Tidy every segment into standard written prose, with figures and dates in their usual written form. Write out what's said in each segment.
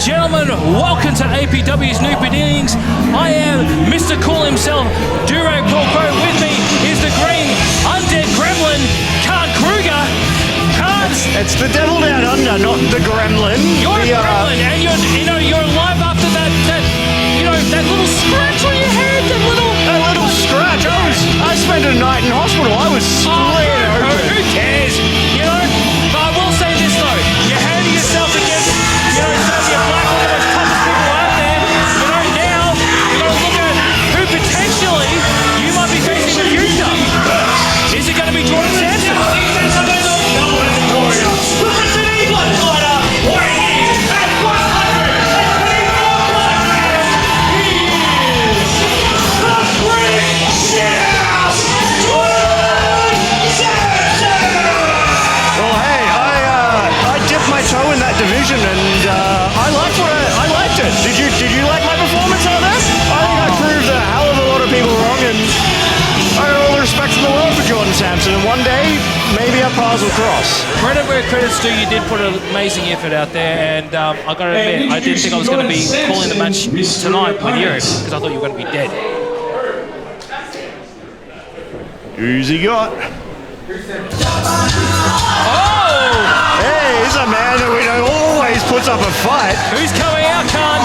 gentlemen, welcome to APW's New Beginnings. I am Mr. Cool himself, Durag Pro. With me is the green undead gremlin, Khan Kruger. Khan, it's the devil down under, not the gremlin. You're a gremlin, and you're alive after that little scratch on your head, that little scratch. I spent a night in hospital. I was split open. Who cares? But I will say this though, you're handing yourself against, Zodiac, one of the most toughest people out there. Now you've got to look at who potentially you might be facing in the future. Is it going to be Jordan Samson? In that division, and I liked it. Did you like my performance on this? I think I proved a hell of a lot of people wrong, and I have all the respect in the world for Jordan Samson. And one day, maybe our paths will cross. Credit where credit's due. You did put an amazing effort out there, and I got to admit, I didn't think I was going to be calling the match tonight with you because I thought you were going to be dead. Who's he got? He's a man that we know always puts up a fight. Who's coming out, Khan?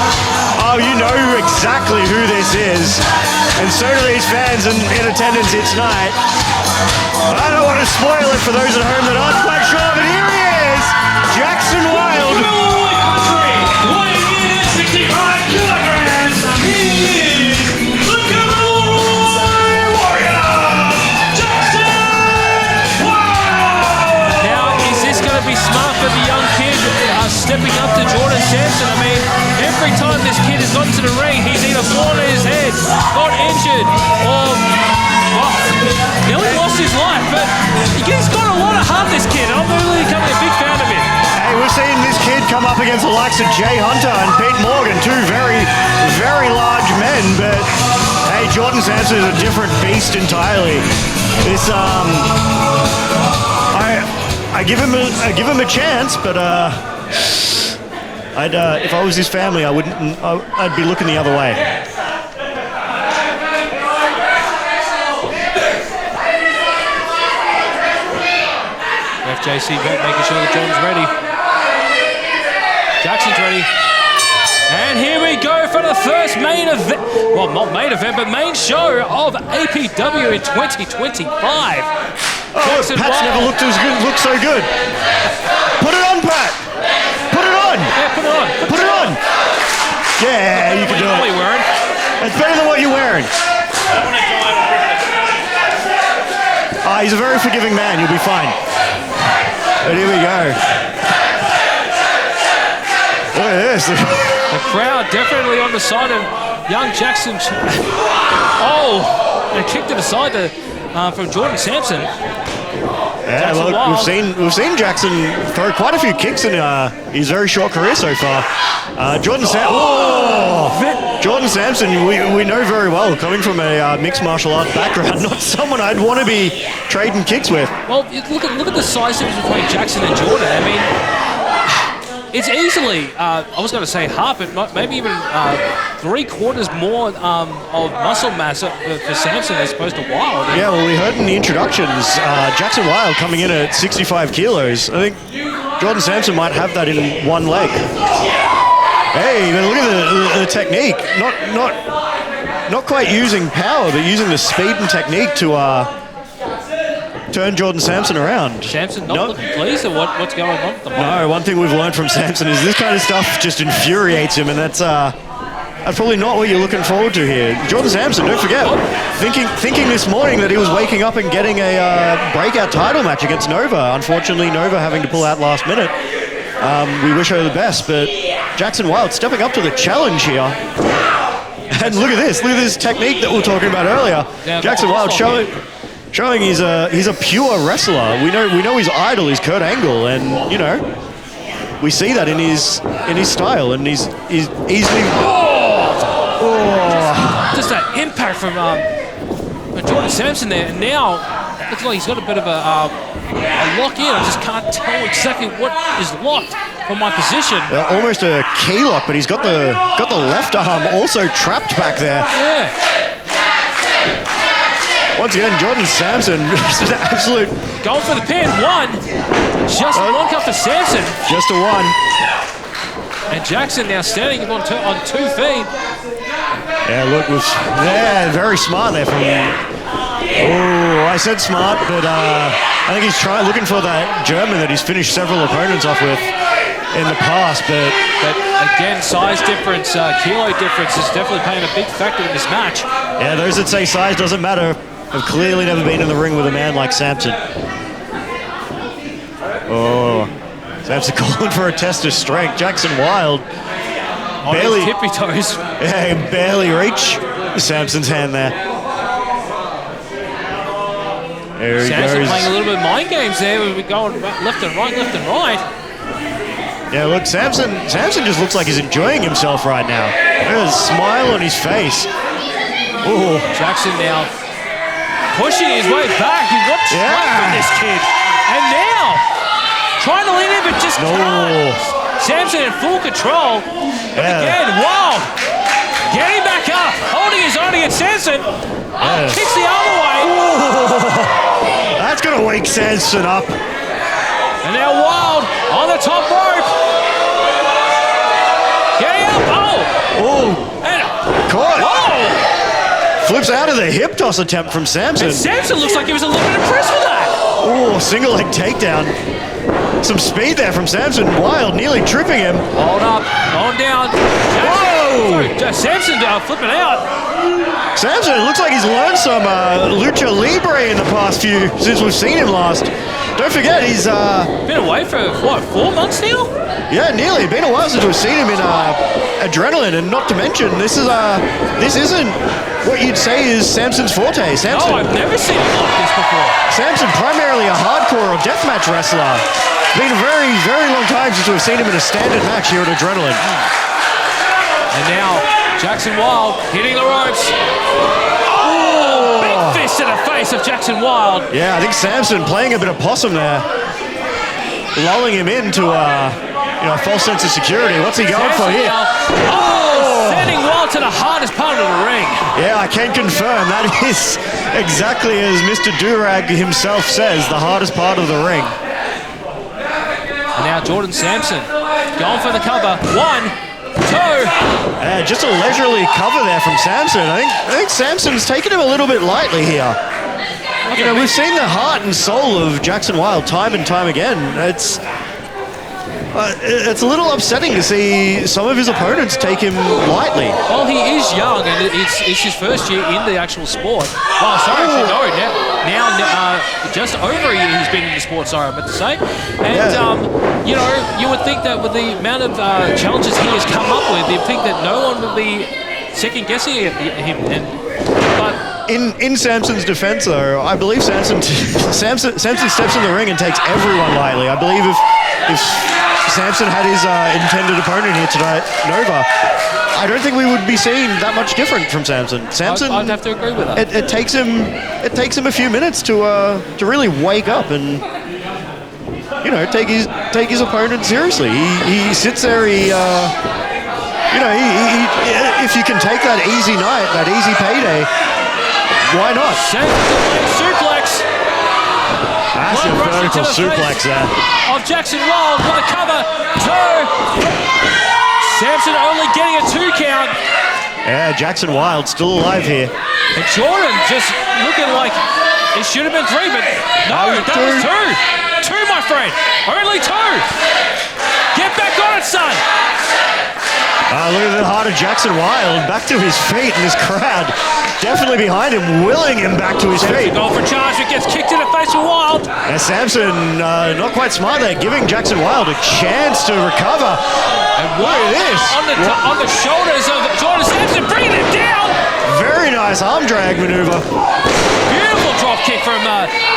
Oh, you know exactly who this is. And so do these fans in attendance here tonight. I don't want to spoil it for those at home that aren't quite sure, but here he is, Jackson Wild. Weighing in at 65 kilograms, he is the Cavalry Warrior, Jackson Wild. Now, is this going to be smart for the young kid stepping up to Jordan Samson? I mean, every time this kid has gotten to the ring, he's either fallen on his head, got injured, or nearly lost his life. But he's got a lot of heart, this kid. I'm really becoming a big fan of him. Hey, we're seeing this kid come up against the likes of Jay Hunter and Pete Morgan, two very, very large men. But hey, Jordan Samson is a different beast entirely. This I give him a chance, but if I was his family, I'd be looking the other way. FJC making sure that Jordan's ready. Jackson's ready. And here we go for the first main event. Well, not main event, but main show of APW in 2025. Pat's never looked so good. Put it on, Pat. Put it on. Yeah, put it on. Put it on. Yeah, you can do it. What are you wearing? It's better than what you're wearing. He's a very forgiving man. You'll be fine. But here we go. Look at this. The crowd definitely on the side of young Jackson. Oh, they kicked it aside from Jordan Samson. Yeah, look, we've seen Jackson throw quite a few kicks in his very short career so far. Jordan Samson, we know very well, coming from a mixed martial arts background, not someone I'd want to be trading kicks with. Well, look at the size difference between Jackson and Jordan. I mean, it's easily, I was going to say half, but maybe even 3/4 more of muscle mass for Samson as opposed to Wild. Yeah, well, we heard in the introductions, Jackson Wild coming in at 65 kilos. I think Jordan Samson might have that in one leg. Hey, but look at the technique. Not quite using power, but using the speed and technique to turn Jordan Samson around. Samson not looking pleased, or what's going on at the moment? No, one thing we've learned from Samson is this kind of stuff just infuriates him, and that's probably not what you're looking forward to here. Jordan Samson, don't forget, thinking this morning that he was waking up and getting a breakout title match against Nova. Unfortunately, Nova having to pull out last minute. We wish her the best, but Jackson Wild stepping up to the challenge here. And look at this technique that we were talking about earlier. Yeah, Jackson Wild showing he's a pure wrestler. We know his idol is Kurt Angle, and we see that in his style, and he's easily. Just that impact from Jordan Samson there, and now looks like he's got a bit of a a lock in. I just can't tell exactly what is locked from my position. Almost a key lock, but he's got the left arm also trapped back there. Yeah. Once again, Jordan Samson, just an absolute... Going for the pin. One. Just one cut for Samson. Just a one. And Jackson now standing on 2 feet. Yeah, look, very smart there from him. Oh, I said smart, but I think he's looking for that German that he's finished several opponents off with in the past, but again, size difference, kilo difference is definitely playing a big factor in this match. Yeah, those that say size doesn't matter have clearly never been in the ring with a man like Samson. Oh, Samson calling for a test of strength. Jackson Wild barely tippy toes. Yeah, he barely reach Samson's hand there. There he Samson goes. playing a little bit of mind games there. We're going left and right, left and right. Yeah, look, Samson just looks like he's enjoying himself right now. There's a smile on his face. Oh, Jackson now pushing his way back. He wants from this kid. And now, trying to lean in, but just can't. Samson in full control. But again, Wild getting back up, holding his own against Samson. Kicks the other way. That's going to wake Samson up. And now Wild on the top rope. Getting up. And caught it. Whoa. Flips out of the hip toss attempt from Samson. And Samson looks like he was a little bit impressed with that. Oh, single leg takedown. Some speed there from Samson. Wild nearly tripping him. Hold up, going down. Whoa! Samson flipping out. Samson, it looks like he's learned some lucha libre in the past since we've seen him last. Don't forget, he's been away for what, 4 months now? Yeah, nearly. Been a while since we've seen him in Adrenaline, and not to mention, this isn't what you'd say is Samson's forte. Samson, No, I've never seen him like this before. Samson, primarily a hardcore or deathmatch wrestler. Been a very, very long time since we've seen him in a standard match here at Adrenaline. And now Jackson Wild hitting the ropes. Oh, big fist in the face of Jackson Wild. Yeah, I think Samson playing a bit of possum there, lulling him into a false sense of security. What's he going for here? Sending Wild to the hardest part of the ring. Yeah, I can confirm that is exactly as Mr. Durag himself says, the hardest part of the ring. And now Jordan Samson going for the cover. 1, 2. Just a leisurely cover there from Samson. I think Samson's taken him a little bit lightly here. We've seen the heart and soul of Jackson Wild time and time again. It's a little upsetting to see some of his opponents take him lightly. Well, he is young, and it's his first year in the actual sport. Well, sorry, actually, no. Now, just over a year he's been in the sport, sorry, I meant to say. And, you would think that with the amount of challenges he has come up with, you'd think that no one would be second-guessing him. But in Samson's defense, though, I believe Samson steps in the ring and takes everyone lightly. I believe if Samson had his intended opponent here tonight, Nova, I don't think we would be seeing that much different from Samson. Samson, I'd have to agree with that. It takes him a few minutes to really wake up and take his opponent seriously. He sits there. If you can take that easy night, that easy payday, why not? Suplex. Massive vertical suplex there. Of Jackson Wild with a cover. 2. Samson only getting a 2 count. Yeah, Jackson Wild still alive here. And Jordan just looking like it should have been 3, but no, that was 2. 2, my friend. Only 2. Get back on it, son. Look at the heart of Jackson Wild, back to his feet, and this crowd definitely behind him, willing him back to his feet. Going for charge, it gets kicked in the face of Wild. And Samson, not quite smart there, giving Jackson Wild a chance to recover. And look at this. On the shoulders of Jordan Samson, bringing him down. Very nice arm drag maneuver. Beautiful drop kick from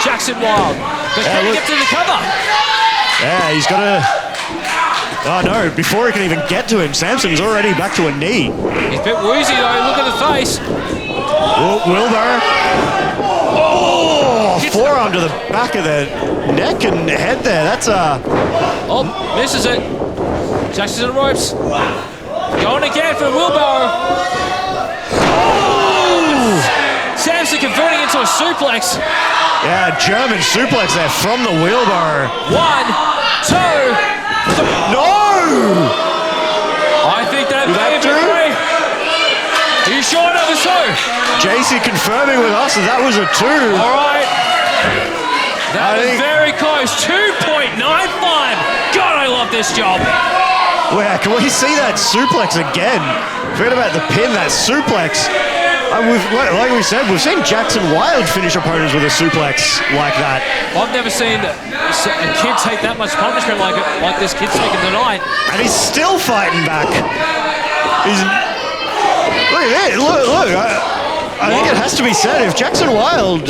Jackson Wild. But can he get to the cover? Yeah, he's got to... Oh no, before he can even get to him, Samson's already back to a knee. He's a bit woozy though, look at the face. Oh, Wilbur. Oh, Hits forearm to the back of the neck and head there. That's Oh, misses it. Jackson's in the ropes. Going again for the wheelbarrow. Oh! Samson converting into a suplex. Yeah, German suplex there from the wheelbarrow. 1, 2. No! I think that may have been three. Are you sure that was so? JC confirming with us that was a 2. All right. That was very close. 2.95. God, I love this job. Wow, can we see that suplex again? Forget about the pin, that suplex. Like we said, we've seen Jackson Wilde finish opponents with a suplex like that. I've never seen a kid take that much punishment like this kid's taking tonight. And he's still fighting back. Look at it, look. I think it has to be said, if Jackson Wilde,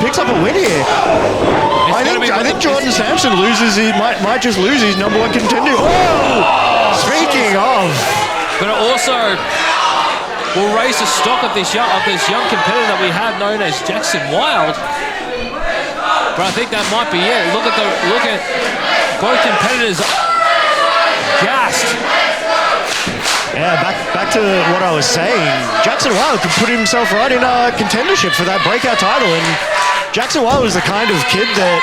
picks up a win here, I think Jordan Samson loses, he might just lose his number 1 contender. Oh! Speaking of. But it also will raise the stock of this young competitor that we have known as Jackson Wilde. But I think that might be it. Look at both competitors gassed. Yeah, back to what I was saying. Jackson Wilde could put himself right in a contendership for that breakout title, and Jackson Wilde is the kind of kid that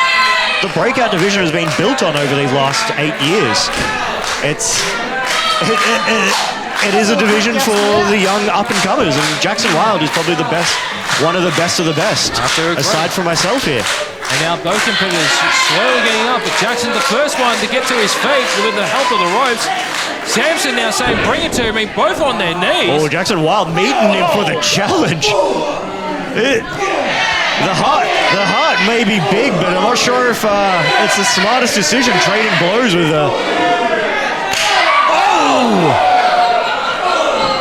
the breakout division has been built on over these last 8 years. It is a division for the young up-and-comers, and Jackson Wilde is probably one of the best of the best, aside from myself here. And now both competitors slowly getting up, but Jackson the first one to get to his feet with the help of the ropes. Samson now saying, bring it to me, both on their knees. Oh, Jackson Wilde meeting him for the challenge. The heart may be big, but I'm not sure if it's the smartest decision, trading blows with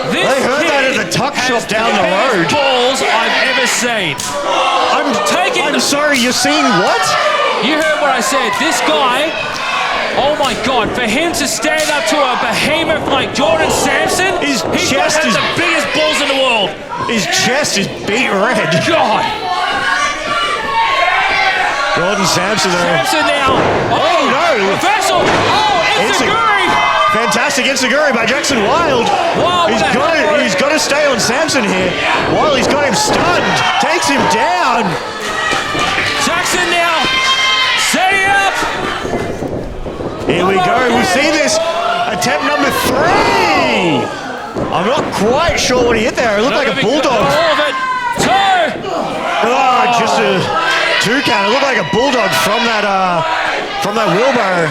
They heard that at the tuck shop down the road. Balls I've ever seen. I'm sorry, you're seeing what? You heard what I said. This guy, oh my God, for him to stand up to a behemoth like Jordan Samson, his he's chest is the biggest balls in the world. His chest is beat red. God. Jordan Samson there. Samson now. Oh no. Reversal. Oh, Enziguri. Fantastic Enziguri by Jackson Wilde. Wow, he's got to stay on Samson here. While he's got him stunned, takes him down. Jackson now setting up. Here we go. We see this attempt number 3. I'm not quite sure what he hit there. It looked like a bulldog. All of it. 2. Oh, just a 2 count. It looked like a bulldog from that wheelbarrow.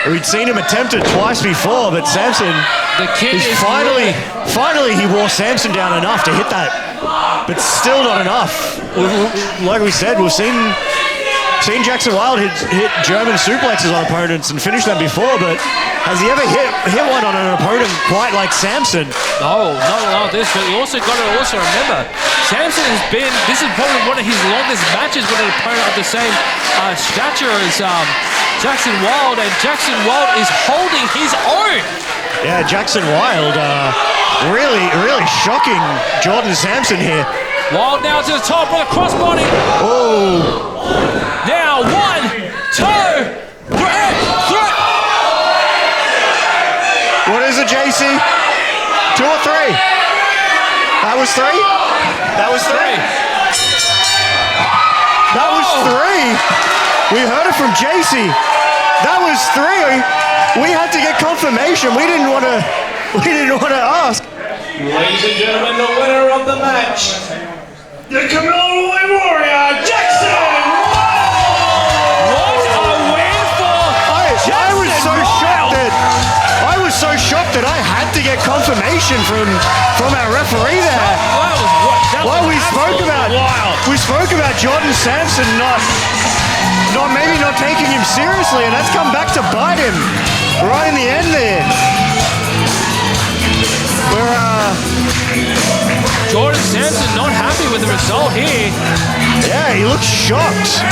We'd seen him attempt it twice before, but Samson, finally he wore Samson down enough to hit that, but still not enough. Like we said, we've seen Jackson Wilde hit German suplexes on opponents and finish them before, but has he ever hit one on an opponent quite like Samson? No, not like this, but you also got to remember, Samson this is probably one of his longest matches with an opponent of the same stature as Jackson Wilde, and Jackson Wilde is holding his own. Yeah, Jackson Wilde really shocking Jordan Samson here. Wilde now to the top with a crossbody. Oh. Now 1, 2, 3. What is it, JC? 2 or 3? That was 3? That was 3. That was 3. We heard it from JC. That was 3. We had to get confirmation. We didn't want to ask. Ladies and gentlemen, the winner of the match, the Camellia Warrior, Jackson Wilde! What a win for I was so shocked that I had to get confirmation from our referee there. Well, we spoke about Jordan Samson maybe not taking him seriously, and that's come back to bite him right in the end there. Jordan Samson not happy with the result here. Yeah, he looks shocked.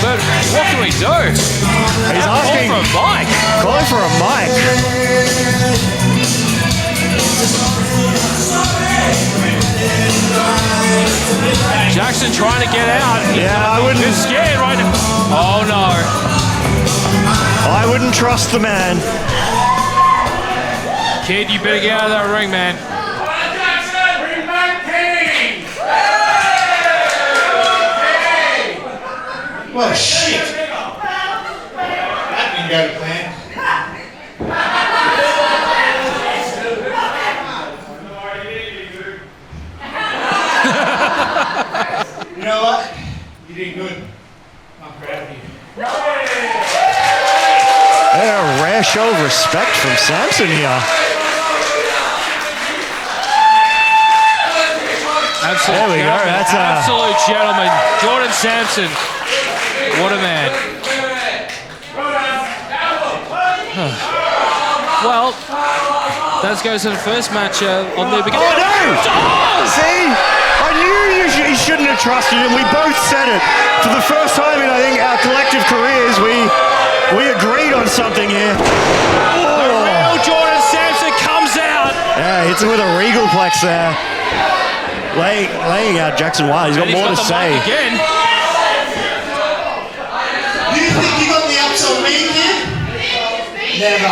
But what can we do? He's asking for a mic. Calling for a mic. Samson trying to get out. Yeah, I wouldn't. He's scared right now. Oh no. I wouldn't trust the man. Kid, you better get out of that ring, man. Well, shit. That didn't go to plan. You know what? You did good. I'm proud of you. A rare show of respect from Samson here. Absolute There we go. gentleman. That's absolute gentleman. Jordan Samson. What a man. Well, that goes to the first match on the beginning. Oh no! See? I knew you shouldn't have trusted him. We both said it. For the first time in, I think, our collective careers, we agreed on something here. The real Jordan Samson comes out. Yeah, hits him with a regal plex there. Laying out Jackson Wild. He's got more to say. Again. You think you got the ups on me, kid? Never.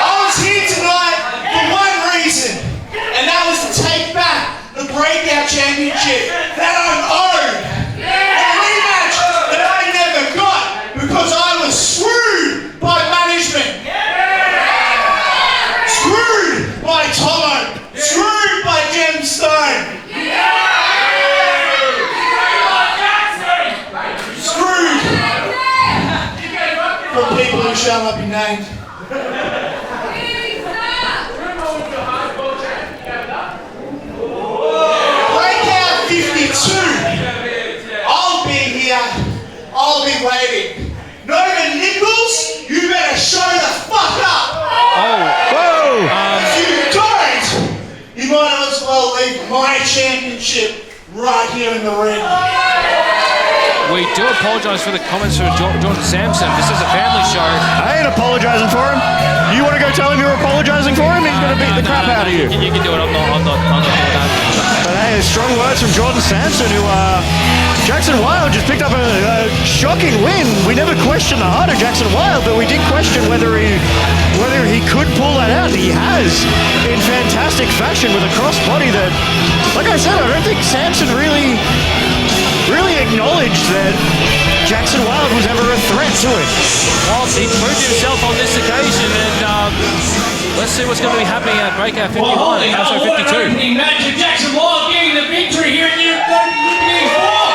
I was here tonight for one reason, and that was to take back the Breakout Championship that I'm owed. A rematch that I never got because I was screwed by management. Screwed by Tomo. Screwed by Gemstone. Screwed from people who shall not be named. Breakout 52. I'll be here. I'll be waiting. Norman Nichols, you better show the fuck up. Whoa! If you don't, you might as well leave my championship right here in the ring. We do apologise for the comments from Jordan Samson. This is a family show. I ain't apologising for him. You want to go tell him you're apologising for him? He's going to beat the crap out of you. You can do it. I'm not doing that. But hey, strong words from Jordan Samson, who Jackson Wild just picked up a shocking win. We never questioned the heart of Jackson Wild, but we did question whether he could pull that out. He has in fantastic fashion with a cross body that, like I said, I don't think Samson really acknowledged that Jackson Wild was ever a threat to it. Well, he proved himself on this occasion, and let's see what's going to be happening at Breakout 51. Well, Also what an 52. opening match of Jackson Wild getting the victory here in the beginning four.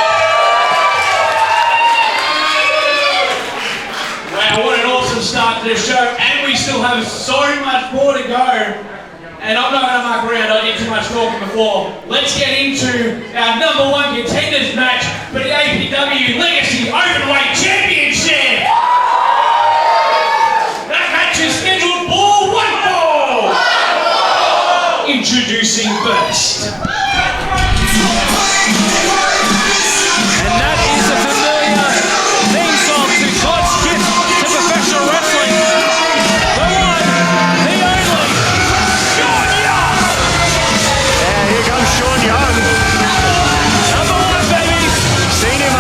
Wow, what an awesome start to the show, and we still have so much more to go. And I'm not going to muck around, I did too much talking before. Let's get into our #1 contenders match for the APW Legacy Openweight Championship. That match is scheduled for one fall. Introducing first. And that is a familiar theme song to God's gift to professional wrestling. The one, the only, Shaun Young. Yeah, here comes Shaun Young. #1, baby. Seen him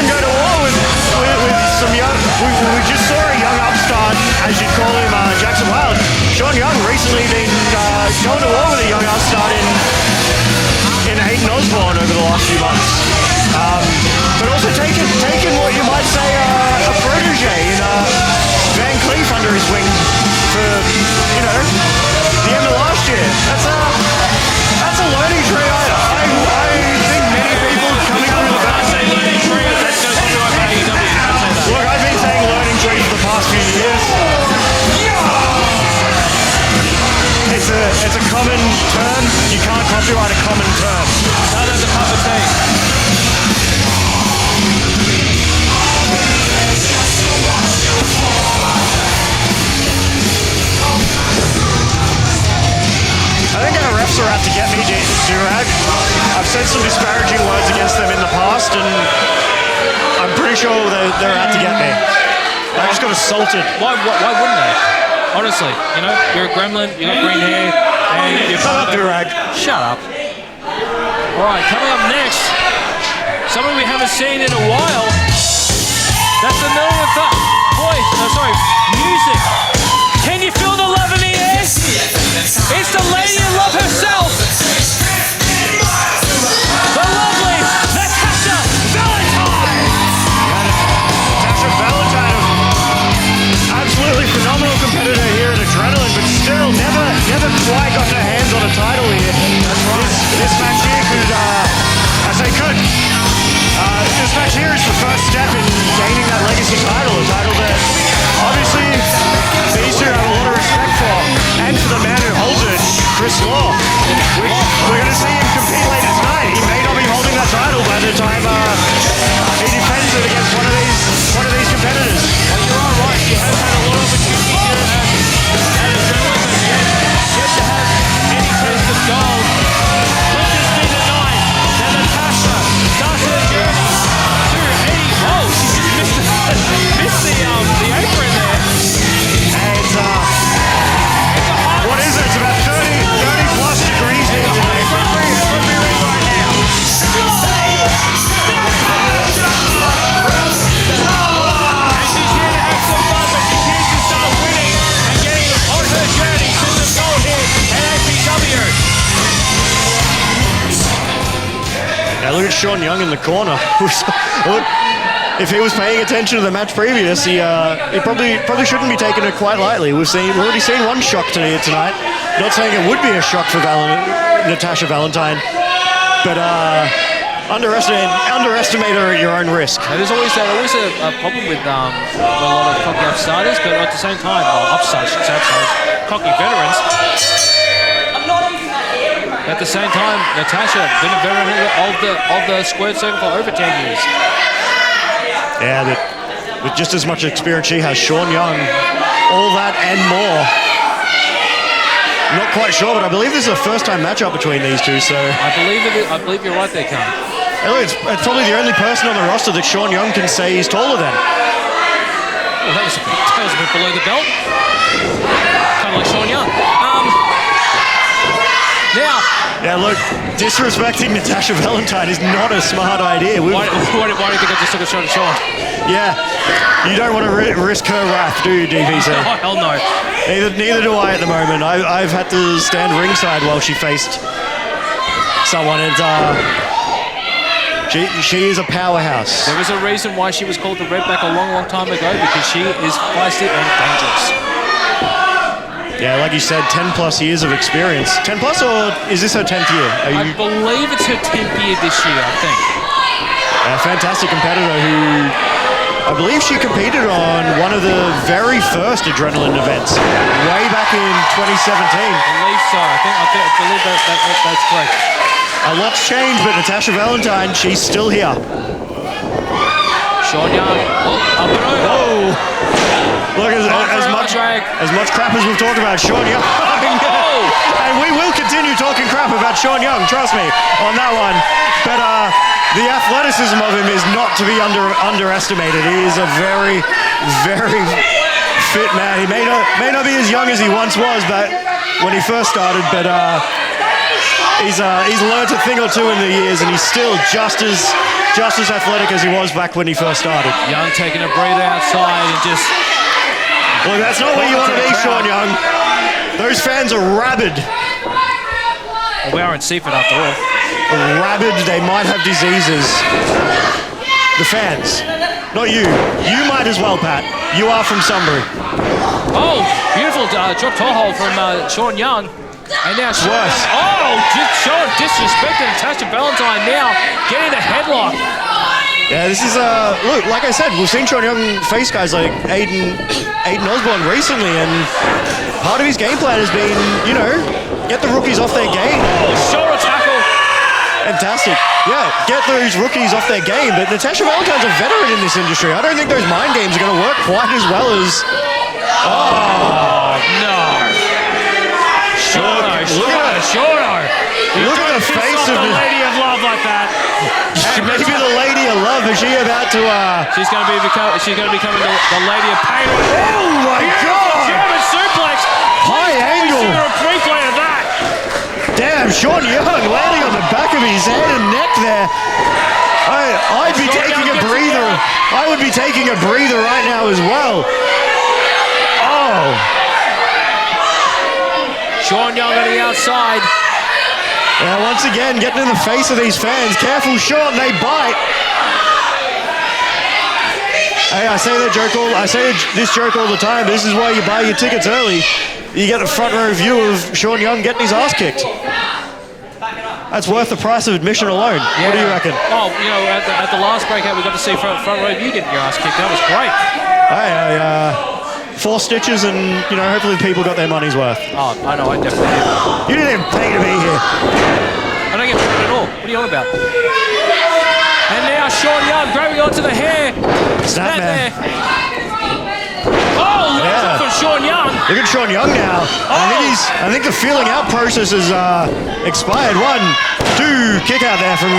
go to war with some young. We just saw a young upstart, as you'd call him, Jackson Wild. Shaun Young recently been going to war with a young upstart in Hayden Osborne over the last few months. But also taken what you might say a protege in Van Cleef under his wing for the end of last year. That's a learning tree. I think many people coming through the back. Look, I've been saying learning tree for the past few years. It's a common term. You can't copyright a common term. No, that's a cup of tea. I think our refs are out to get me, Durag. I've said some disparaging words against them in the past, and I'm pretty sure they're out to get me. I just got assaulted. Why wouldn't they? Honestly, you're a gremlin, you got green hair, And you Shut up, Durag. Shut up. All right, coming up next, something we haven't seen in a while. That's the middle of the voice. Music. Can you feel the love in the air? It's the lady of love herself. The lovely Natasha Valentine. Natasha Valentine, absolutely phenomenal competitor here at Adrenaline, but still never quite got her hands on a title here. That's right. This match here could, this match here is the first step in gaining that Legacy title, a title that obviously these two have a lot of respect for, and for the man who holds it, Kris Law, which we're going to see him compete later tonight. He may not be holding that title by the time he defends it against one of these competitors. Well, you are right. She has had a lot of opportunities here at Adrenaline, but yet to have any taste of gold. Could this be the night that Natasha starts her journey to 80? Oh, she just missed the apron there. And what is it? It's about 30 plus degrees here today. Now look at Shaun Young in the corner. Look, if he was paying attention to the match previous, he probably shouldn't be taking it quite lightly. We've already seen one shock tonight. Not saying it would be a shock for Natasha Valentine, but underestimate her at your own risk. Now, there's always a problem with a lot of cocky upstarters, but at the same time, cocky veterans. At the same time, Natasha been a veteran of the squared circle for over 10 years. Yeah, but with just as much experience she has, Shaun Young, all that and more. Not quite sure, but I believe this is a first-time matchup between these two. So I believe you're right there, Khan. It's probably the only person on the roster that Shaun Young can say he's taller than. Well, that was a bit below the belt. Kind of like Shaun Young. Now. Yeah, look, disrespecting Natasha Valentine is not a smart idea. Why do you think I just took a shot at Shaun? Yeah, you don't want to risk her wrath, do you, DVC? Oh, hell no. Neither do I at the moment. I've had to stand ringside while she faced someone. And she is a powerhouse. There was a reason why she was called the Redback a long time ago, because she is feisty and dangerous. Yeah, like you said, 10 plus years of experience. 10 plus, or is this her 10th year? I believe it's her 10th year this year, I think. A fantastic competitor who, I believe she competed on one of the very first Adrenaline events way back in 2017. I believe so. I believe that's correct. A lot's changed, but Natasha Valentine, she's still here. Shaun Young. Up and over. Oh. Look, as much crap as we've talked about Shaun Young, and we will continue talking crap about Shaun Young, trust me, on that one. But the athleticism of him is not to be underestimated. He is a very, very fit man. He may not be as young as he once was, but when he first started, but he's learned a thing or two in the years, and he's still just as athletic as he was back when he first started. Young taking a breather outside and just... Look, that's not where you want to be, Shaun Young. Those fans are rabid. Well, we are in Seaford after all. Rabid, they might have diseases. The fans, not you. You might as well, Pat. You are from Sunbury. Oh, beautiful drop toe hold from Shaun Young. And now Shaun. Worse. Oh, Shaun disrespecting Natasha Valentine now, getting the headlock. Yeah, this is, look, like I said, we've seen Shaun Young face guys like Aiden Osborne recently, and part of his game plan has been, get the rookies off their game. Oh, shoulder tackle. Fantastic. Yeah, get those rookies off their game, but Natasha Valentine's a veteran in this industry. I don't think those mind games are going to work quite as well as... Oh, no. Shaun. Look at the face of the Lady of Love like that. Maybe the Lady of Love. Is she about to? She's going to be becoming the Lady of Pain. Oh my God! German suplex. High angle. A replay of that. slam. Shaun Young landing on the back of his head and neck there. I'd be taking a breather. I would be taking a breather right now as well. Oh. Shaun Young on the outside. Yeah, once again, getting in the face of these fans. Careful, Shaun, they bite. Hey, I say this joke all the time. This is why you buy your tickets early. You get the front row view of Shaun Young getting his ass kicked. That's worth the price of admission alone. Yeah. What do you reckon? Oh, you know, at the last breakout, we got to see front row view getting your ass kicked. That was great. Hey, 4 stitches and, you know, hopefully people got their money's worth. Oh, I know, I definitely did. You didn't even pay to be here. I don't get paid at all. What are you on about? And now Shaun Young grabbing onto the hair. Snap there. Oh, yeah. For Shaun Young. Look at Shaun Young now. I think the feeling out process has expired. 1, 2, kick out there from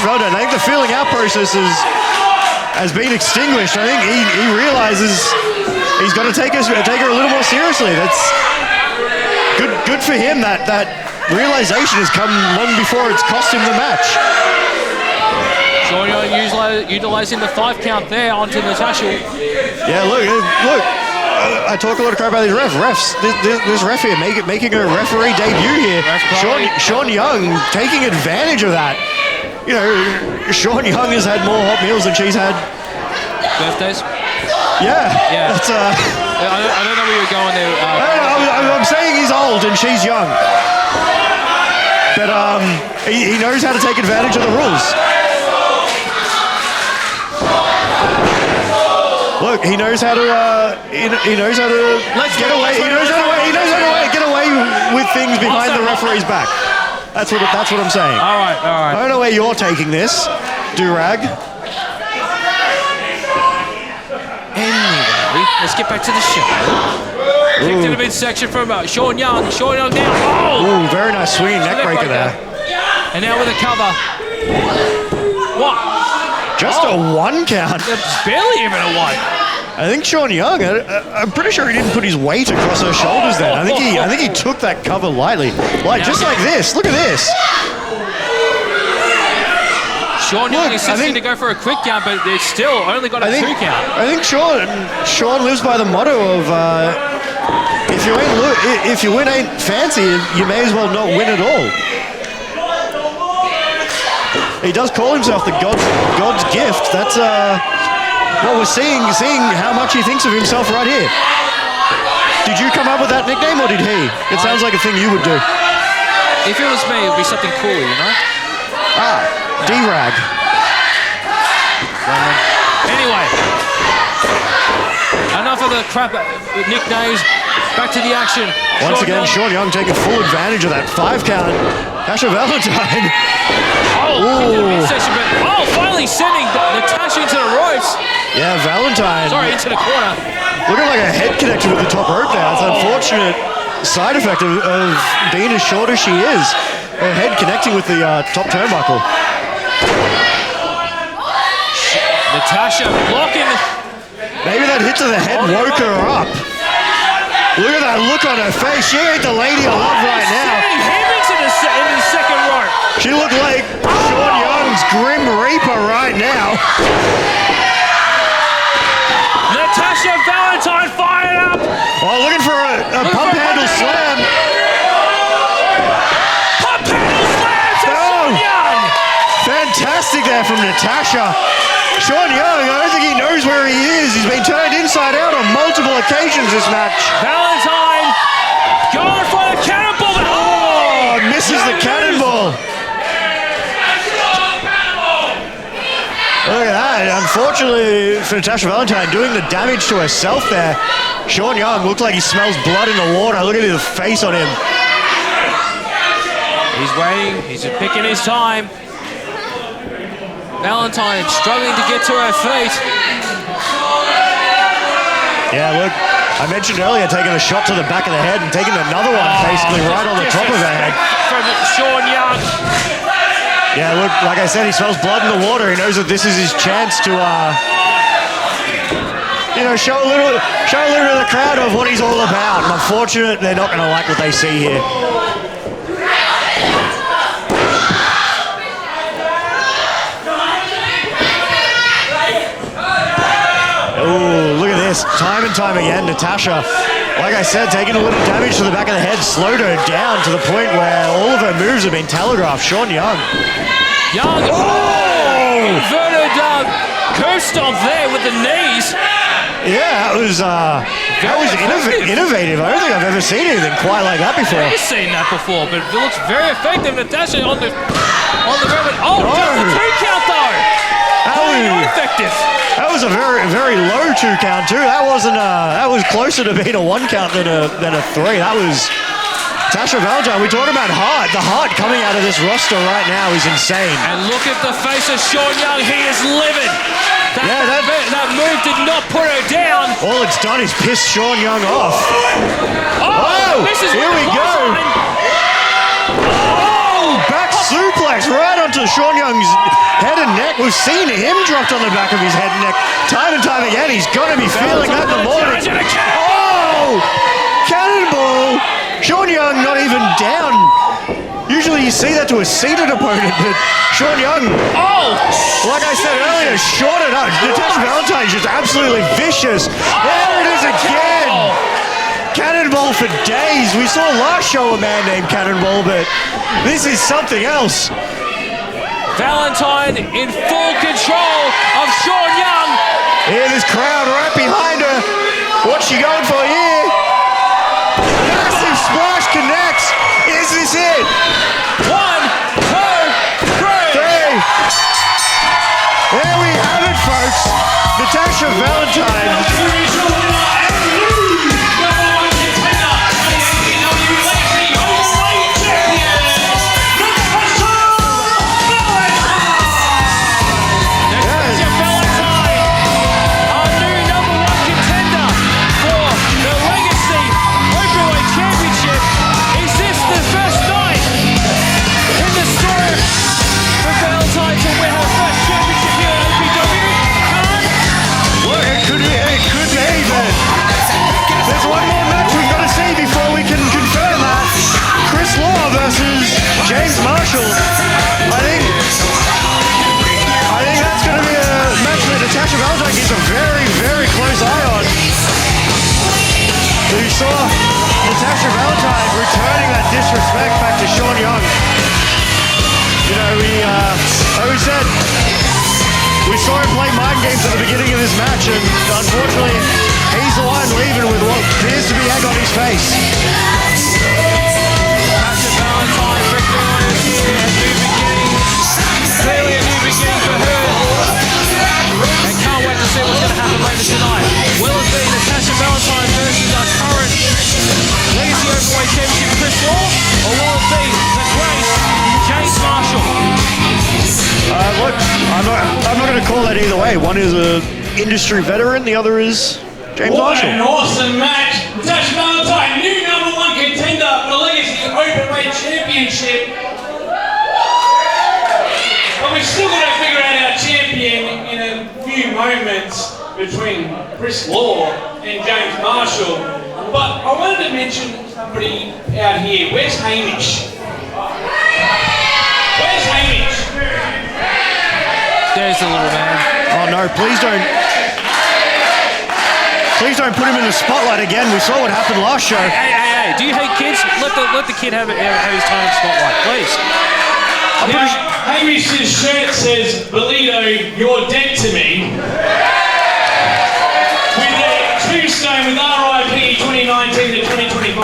Valentine. I think the feeling out process has been extinguished. I think he realizes he's got to take her a little more seriously. That's good for him. That realization has come long before it's cost him the match. Shaun Young utilizing the 5 count there onto Natasha. Yeah, look. I talk a lot of crap about these refs. This ref here making a referee debut here. Shaun Young taking advantage of that. You know, Shaun Young has had more hot meals than she's had. Birthdays? Yeah. That's, I don't know where you're going there. I'm saying he's old and she's young. But he knows how to take advantage of the rules. Look, he knows how to. He knows how to get away. He knows how to get away with things behind the referee's back. That's what I'm saying. All right. I don't know where you're taking this, Durag. Anyway, let's get back to the show. Kicked in the midsection from Shaun Young. Shaun Young down. Oh! Ooh, very nice swinging neck breaker there. And now with a cover. What? Just a 1 count. It's barely even a 1. I think Shaun Young, I'm pretty sure he didn't put his weight across her shoulders then. I think he took that cover lightly. Just like this. Look at this. Shaun Young insisting to go for a quick count, but it's still only got a 2 count. I think Shaun lives by the motto of if you win ain't fancy, you may as well not win at all. He does call himself the God's gift. That's what we're seeing how much he thinks of himself right here. Did you come up with that nickname or did he? It sounds like a thing you would do. If it was me, it would be something cooler, you know? D-Rag. Anyway, enough of the crap nicknames. Back to the action. Once again, Shaun Young taking full advantage of that 5 count. Natasha Valentine. Finally sending Natasha into the ropes. Yeah, Valentine. Sorry, into the corner. Looking like a head connected with the top rope now. It's an unfortunate side effect of being as short as she is. Her head connecting with the top turnbuckle. Natasha blocking. Maybe that hit to the head woke her up. Look at that look on her face. She ain't the lady of love right now. Him into the second rope. She looked like Shaun Young's Grim Reaper right now. Natasha Valentine fired up. Looking for a pump handle slam. Pump handle slam to Shaun Young. Fantastic there from Natasha. Shaun Young, I don't think he knows where he is. He's been turned inside out on multiple occasions this match. Valentine going for the cannonball. Misses the cannonball. Look at that. Unfortunately for Natasha Valentine, doing the damage to herself there. Shaun Young looked like he smells blood in the water. Look at the face on him. He's waiting. He's picking his time. Valentine struggling to get to her feet. Yeah, look, I mentioned earlier taking a shot to the back of the head and taking another one basically right on the top of her head. From Shaun Young. Yeah, look, like I said, he smells blood in the water. He knows that this is his chance to, show a little bit of the crowd of what he's all about. And unfortunately, they're not going to like what they see here. this time and time again. Natasha, like I said, taking a little damage to the back of the head, slowed her down to the point where all of her moves have been telegraphed. Shaun Young. Young, inverted curve stomp there with the knees. Yeah, that was innovative. I don't think I've ever seen anything quite like that before. I've seen that before, but it looks very effective. Natasha on the moment. Oh, just a 2 count though. Not effective. That was a very, very low 2 count too. That wasn't. That was closer to being a 1 count than a 3. That was Natasha Valentine. We talked about heart. The heart coming out of this roster right now is insane. And look at the face of Shaun Young. He is livid. That move did not put her down. All it's done is piss Shaun Young off. Oh, here we go. Oh, back suplex right onto Shaun Young's head and neck. We've seen him dropped on the back of his head and neck time and time again. He's got to be feeling that in the morning. Oh, cannonball. Shaun Young not even down. Usually you see that to a seated opponent, but Shaun Young, like I said earlier, shorted up. Natasha Valentine's just absolutely vicious. There it is again. Cannonball for days. We saw last show a man named Cannonball, but this is something else. Valentine in full control of Shaun Young. Hear this crowd right behind her. What's she going for here? Massive splash connects. Is this it? 1, 2, 3. There we have it, folks. Natasha Valentine. Kris Law versus James Marshall. I think that's going to be a match that Natasha Valentine keeps a very, very close eye on. So you saw Natasha Valentine returning that disrespect back to Shaun Young. You know, like we said, we saw him play mind games at the beginning of this match, and unfortunately, he's the one leaving with what appears to be egg on his face. Valentine victorious here, a new beginning, clearly a new beginning for her, and can't wait to see what's going to happen later tonight. Will it be Natasha Valentine versus our current Legacy Openweight Championship Kris Law, or will it be the great James Marshall? Look, I'm not going to call that either way. One is an industry veteran, the other is James Marshall. What an awesome match. Natasha Valentine, new #1 contender for the Legacy Openweight Championship. But we've still got to figure out our champion in a few moments between Kris Law and James Marshall. But I wanted to mention somebody out here. Where's Hamish? Where's Hamish? There's the little man. Oh no, please don't put him in the spotlight again. We saw what happened last show. Hey, do you hate kids? Let the kid have his time in the spotlight, please. Hamish's shirt says, Valido, you're dead to me. With a tombstone with RIP 2019 to 2025.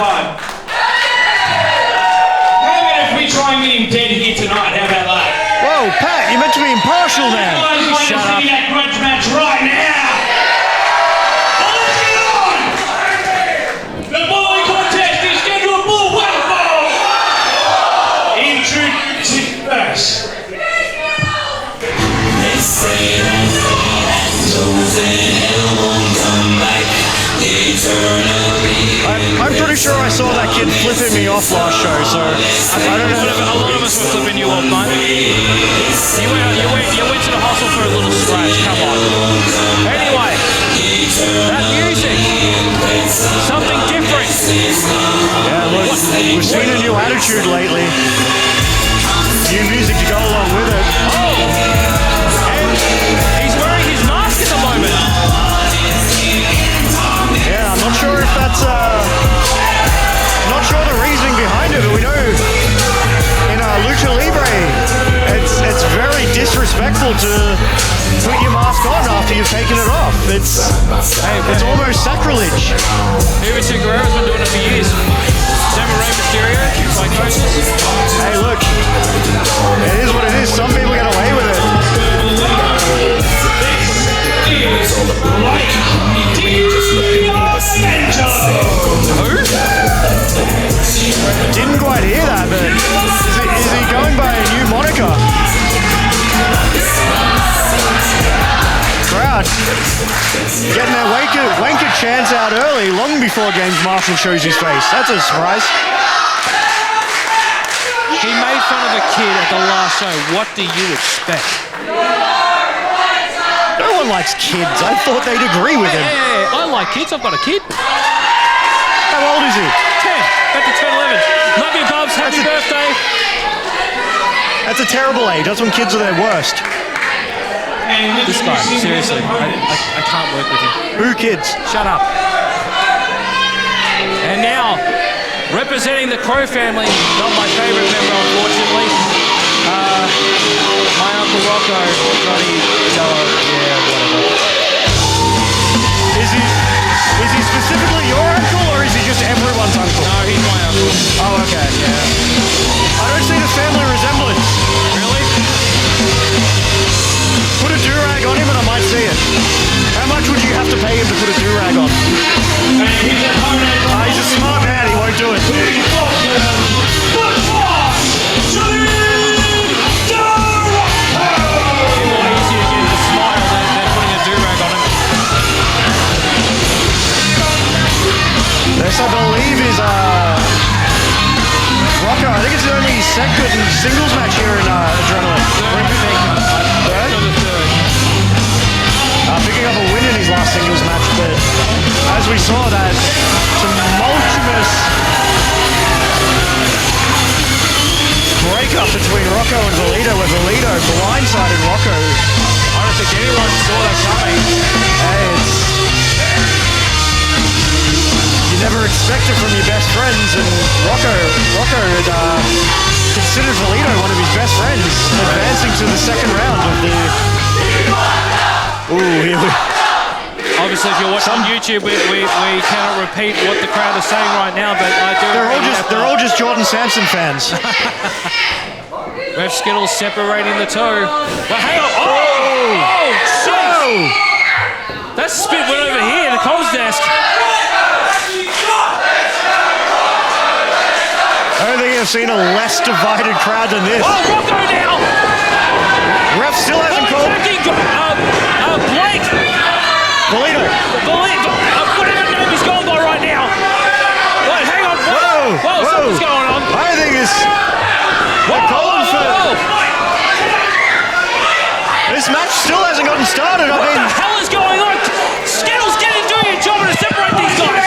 How about if we try and get him dead here tonight? How about that? Whoa, Pat, you're meant to be impartial there. You guys want to see that grudge match right now? Well, let's get on! The bowling contest is scheduled for one ball! Introducing first. They say that won't come back eternally. I'm pretty sure I saw that kid flipping me off last show, so I don't know. A lot of us were flipping you off, mate. You went to the hospital for a little scratch, come on. Anyway, that music, something different. Yeah, look, we've seen a new attitude lately. New music to go along with it. Oh, and he's wearing his mask at the moment. able to put your mask on after you've taken it off. It's almost sacrilege. Stevenson Guerrero's been doing it for years. Rey Mysterio, psychosis. Hey, look, it is what it is. Some people get away with it. Didn't quite hear that, but is he going by a new moniker? Crowd getting their wanker chants out early, long before Games Marshall shows his face. That's a surprise. He made fun of a kid at the last show. What do you expect? No one likes kids. I thought they'd agree with him. Hey, I like kids. I've got a kid. How old is he? 10. Back to 10, 11. Love you, Bubs. Happy birthday. That's a terrible age. That's when kids are their worst. This guy, seriously. I can't work with him. Who kids? Shut up. And now, representing the Crow family, not my favourite member, unfortunately. My Uncle Rocco, Johnny, yeah, whatever. Is he specifically your uncle, or is he just everyone's uncle? No, he's my uncle. Oh, okay. Yeah. I don't see the family resemblance. Really? Put a do-rag on him and I might see it. How much would you have to pay him to put a do-rag on? He's a smart man, he won't do it. This, I believe, is Rocco. I think it's the only second singles match here in Adrenaline. Picking up a win in his last singles match, but as we saw, that tumultuous breakup between Rocco and Valido, where Valido blindsided Rocco. I don't think anyone saw that coming. Hey, you never expect it from your best friends, and Rocco had considered Valido one of his best friends, advancing to the second round of the... Ooh, here we... Obviously, if you're watching on YouTube, we cannot repeat what the crowd is saying right now, but I do... They're all just Jordan Samson fans. Ref Skittles separating the toe. But hang on. Oh, jeez. That spit went over here, the comms desk. I don't think I've seen a less divided crowd than this. Oh, Rocco now! Ref still hasn't called. Blake! Valido. Whatever name he's going by right now. Wait, hang on. Whoa, something's going on. I think it's... This match still hasn't gotten started. What the hell is going on? Skittles, get in, do your job and separate these guys.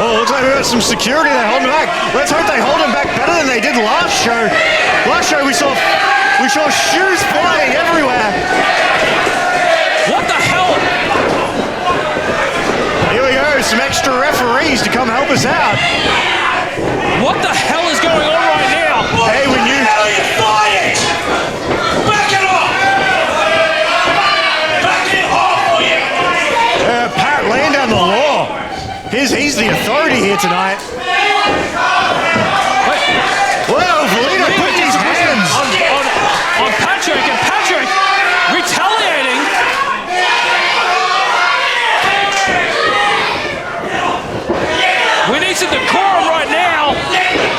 Oh, looks like we got some security there holding back. Let's hope they hold him back better than they did last show. Last show we saw shoes flying everywhere. What the hell? Here we go, some extra referees to come help us out. What the hell is going on right now? Hey, when you... Hell, you fight it! Back it up! Back it off, will you? Pat laying down the law. He's the authority here tonight. Whoa, Valido put his hands on Patrick, and Patrick retaliating. We need some decorum right now.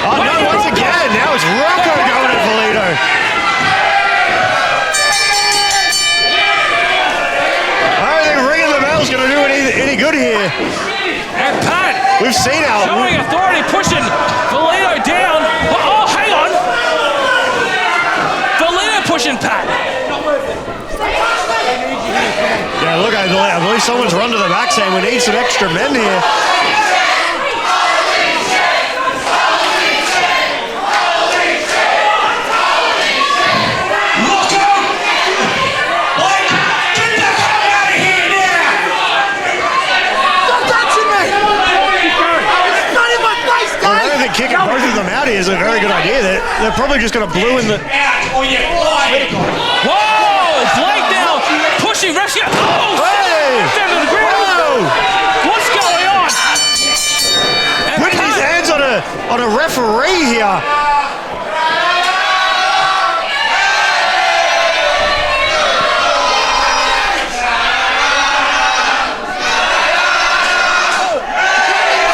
Oh no, once again, now it's Rocco going at Valido. I don't think ringing the bell's going to do any good here. And Pat, we've seen how... showing authority, pushing Valido down. Oh, hang on. Valido pushing Pat. Yeah, look, I believe someone's run to the back saying we need some extra men here. Kicking both of them out here is a very good idea. They're probably just going to blue in the... Whoa! Blake now pushing Rescue. Oh! Hey! Down to the ground. Whoa! What's going on? And Putting his Pat- hands on a referee here.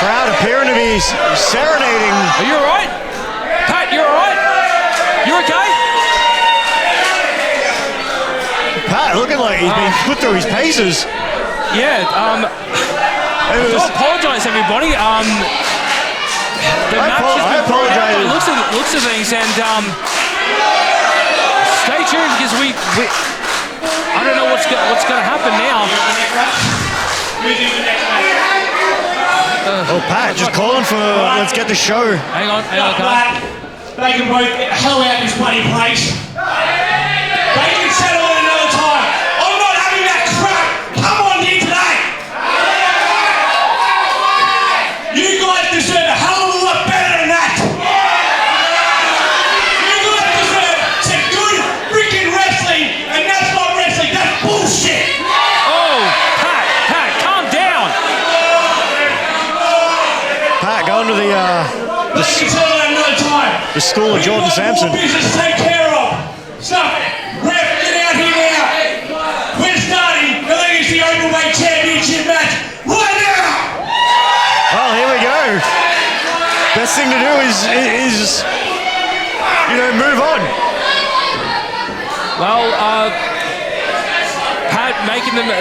Crowd appearing to be serenading. Are you alright? Pat, you alright? You okay? Pat looking like he's been put through his paces. Yeah, It was- I apologise, everybody. The match has been brought out by apologise. looks of things, and stay tuned because we I don't know what's going to happen now. Oh, Pat just calling for let's get the show. Hang on, Cut Carl. black. They can both get the hell out of this bloody place. They can settle it another time. I'm not having that crap. Come on here today. You guys deserve a hell of a lot better than that. You guys deserve some good freaking wrestling, and that's not wrestling. That's bullshit. Oh, Pat, calm down. Pat going to They can settle it another time. the school of Jordan Samson. More business to take care of. Stop it. Ref, get out here now. We're starting the Legacy Openweight Championship match right now. Well, here we go. Best thing to do is move on. Well, Pat making them the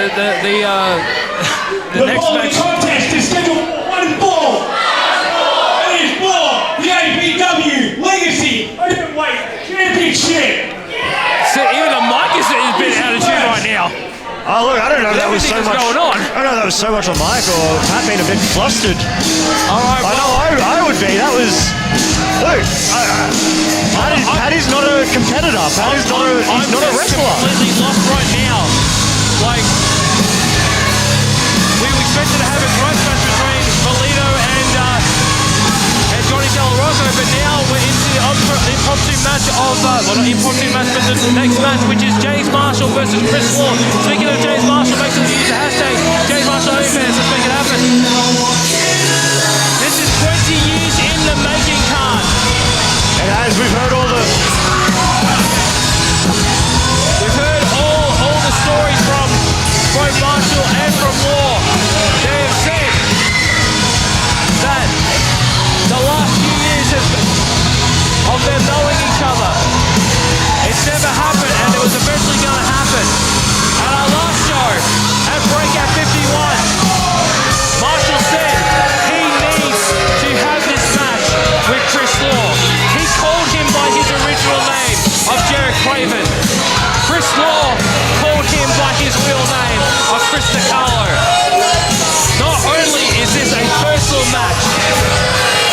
next following match. contest is scheduled for one fall. It is for the APW Legacy Openweight Championship. So even the mic has been out of tune right now. Oh look, I don't know if that was so Everything much. is going on. I don't know if that was so much on mic or Pat being a bit flustered. All right, I know well, I would be. That was. Look, Pat is not a competitor. Pat is not a. He's not a wrestler. Completely lost right now. Like we expected to have a great match between Valido and Johnny Rocco, but now we're into the impromptu match of well, not impromptu match, but the next match, which is James Marshall versus Kris Law. Speaking of James Marshall, make sure you use the hashtag James Marshall OnlyFans. Let's make it happen. This is 20 years in the making, Khan. And as we've heard all the. We've heard all the stories from both Marshall and from Law. They have said that the last few years of them knowing each other, it's never happened, and it was eventually going to happen. At our last show, at Breakout 51, Marshall said he needs to have this match with Kris Law. He called him by his original name of Jarrett Craven. Kris Law called him by his real name of Chris DiCarlo. Not only is this a personal match,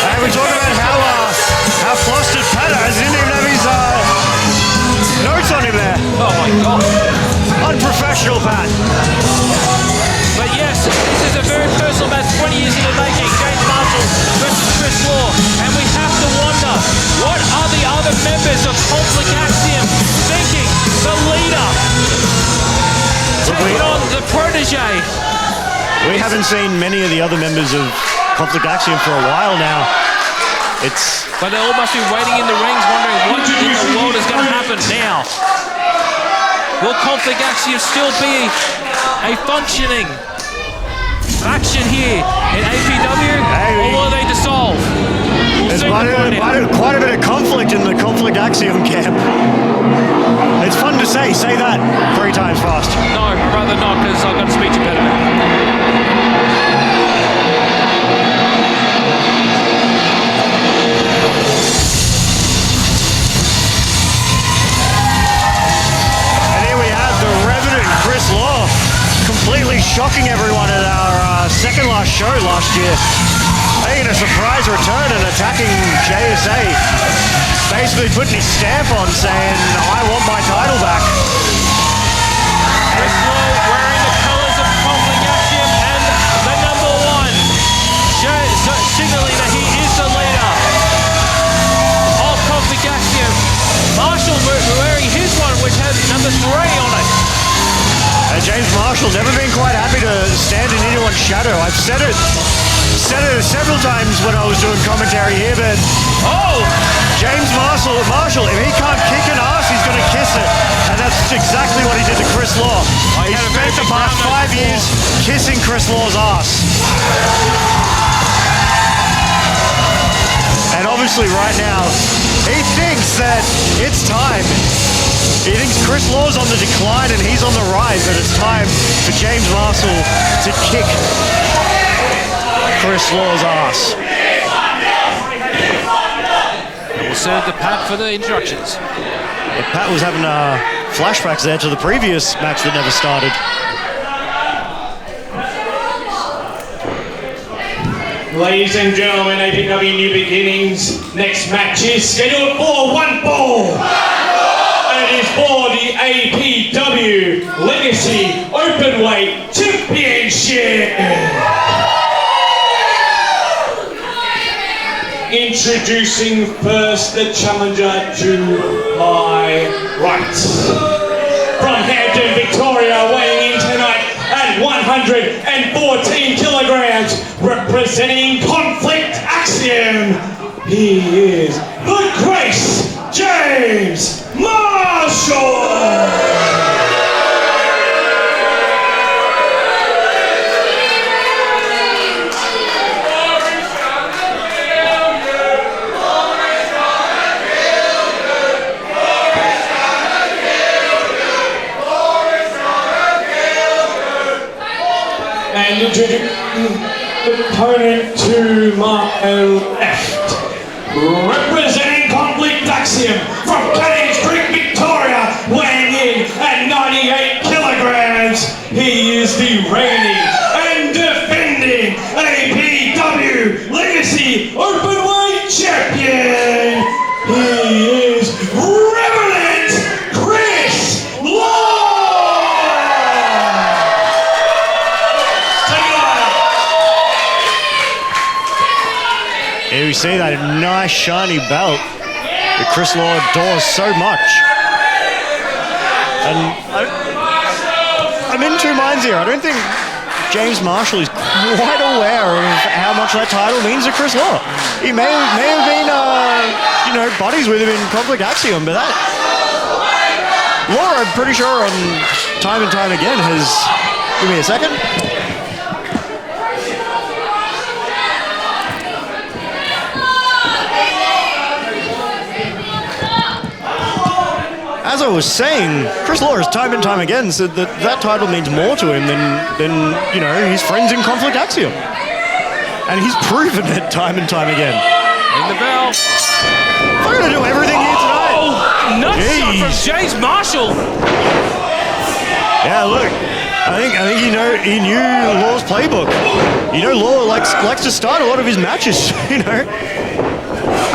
And we talked about how flustered Pat is. He didn't even have his notes on him there. oh my God. Unprofessional, Pat. But yes, this is a very personal match, 20 years in the making. James Marshall versus Kris Law. And we have to wonder, what are the other members of Conflict Axiom thinking? The leader taking on the protege. We haven't seen many of the other members of Conflict Axiom for a while now. But they all must be waiting in the rings, wondering what in the world is going to happen now. Will Conflict Axiom still be a functioning faction here in APW, or will they dissolve? We'll There's soon find out. quite a bit of conflict in the Conflict Axiom camp. It's fun to say that 3 times fast. No, I'd rather not, because I've got a speech impediment. Kris Law completely shocking everyone at our second last show last year. Making a surprise return and attacking JSA. Basically putting his stamp on saying, I want my title back. Kris Law wearing the colours of Conflict Axiom and the number 1, signaling that he is the leader of Conflict Axiom. Marshall wearing his one James Marshall never been quite happy to stand in anyone's shadow. I've said it several times when I was doing commentary here, but James Marshall, if he can't kick an ass, he's going to kiss it. And that's exactly what he did to Kris Law. He spent the past 5 years kissing Kris Law's ass. And obviously right now, he thinks that it's time. He thinks Kris Law's on the decline and he's on the rise, but it's time for James Marshall to kick Kris Law's ass. We'll send it to Pat for the instructions. Yeah, Pat was having flashbacks there to the previous match that never started. Ladies and gentlemen, APW New Beginnings. Next match is scheduled for one fall. And it is for the APW Legacy Openweight Championship. Introducing first the challenger to my right. From Hampton, Victoria, weighing in tonight at 114 kilograms, representing Conflict Axiom, he is the Kris James Marshall. And introducing the opponent to my left, representing Conflict Axiom from Cannons Creek, Victoria, weighing in at 98 kilograms. He is the reigning and defending APW Legacy Openweight Champion. He is Revenant Kris Law. Here we see that nice shiny belt that Kris Law adores so much. And I'm in two minds here. I don't think James Marshall is quite aware of how much that title means to Kris Law. He may have been, buddies with him in Conflict Axiom, but that Law, I'm pretty sure, on time and time again has. Give me a second. As I was saying, Kris Law has time and time again said that title means more to him than his friends in Conflict Axiom. And he's proven it time and time again. Ring the bell. We're going to do everything here tonight. Oh, nut shot from James Marshall. Yeah, look. I think he knew Law's playbook. Law likes to start a lot of his matches,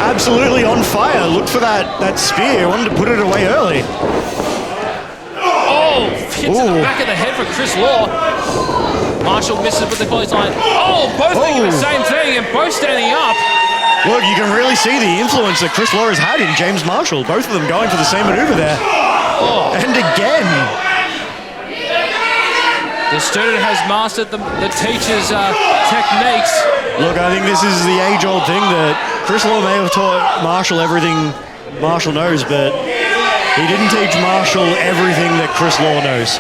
Absolutely on fire. Looked for that spear. Wanted to put it away early. Oh, hits in the back of the head for Kris Law. Marshall misses with the clothesline. Oh, both thinking the same thing and both standing up. Look, you can really see the influence that Kris Law has had in James Marshall. Both of them going for the same maneuver there. Oh. And again. The student has mastered the teacher's techniques. Look, I think this is the age-old thing that Kris Law may have taught Marshall everything Marshall knows, but he didn't teach Marshall everything that Kris Law knows.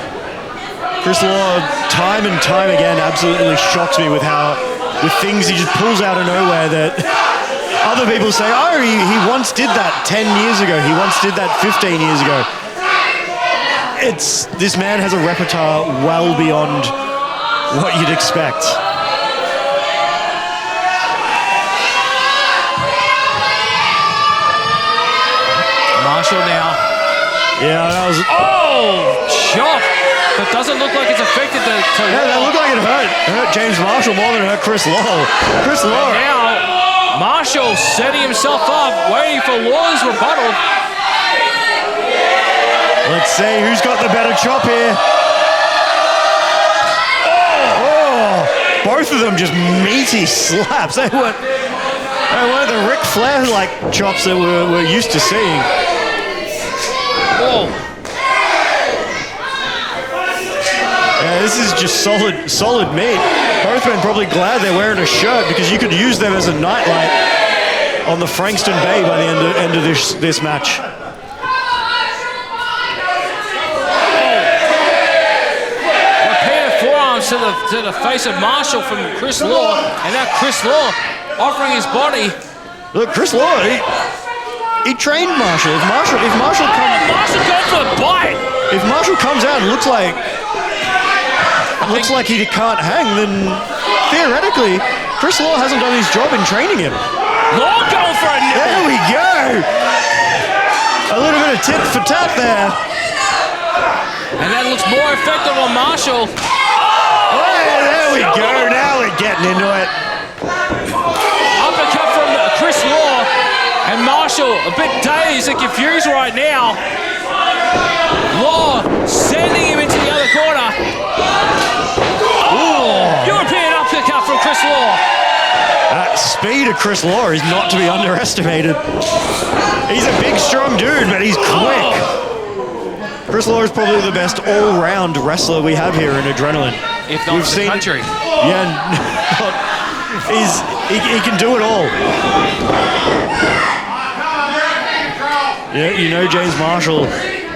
Kris Law, time and time again, absolutely shocks me with things he just pulls out of nowhere that other people say, oh, he once did that 10 years ago. He once did that 15 years ago. This man has a repertoire well beyond what you'd expect. Marshall now. Yeah, that was... Oh, chop. But doesn't look like it's affected the... Yeah, that looked like it hurt James Marshall more than it hurt Kris Law. Kris Law... And now, Marshall setting himself up, waiting for Law's rebuttal. Let's see who's got the better chop here. Oh, both of them just meaty slaps. They weren't the Ric Flair-like chops that we're used to seeing. Oh. this is just solid meat. Both men probably glad they're wearing a shirt because you could use them as a nightlight on the Frankston Bay by the end of this match. Repeated forearms to the face of Marshall from Kris Law, and now Kris Law offering his body. Look, Kris Law, he trained Marshall. If Marshall comes, Marshall going for a bite. If Marshall comes out and looks like he can't hang, then theoretically, Kris Law hasn't done his job in training him. Law going for a nibble. There we go. A little bit of tit for tat there. And that looks more effective on Marshall. Oh, there we go. Now we're getting into it. Uppercut from Kris Law, and Marshall a bit dazed and confused right now. Law sending him into the other corner. Oh, European uppercut from Kris Law. That speed of Kris Law is not to be underestimated. He's a big, strong dude, but he's quick. Kris Law is probably the best all-round wrestler we have here in Adrenaline. If not in the country. Yeah, he can do it all. Yeah, you know James Marshall.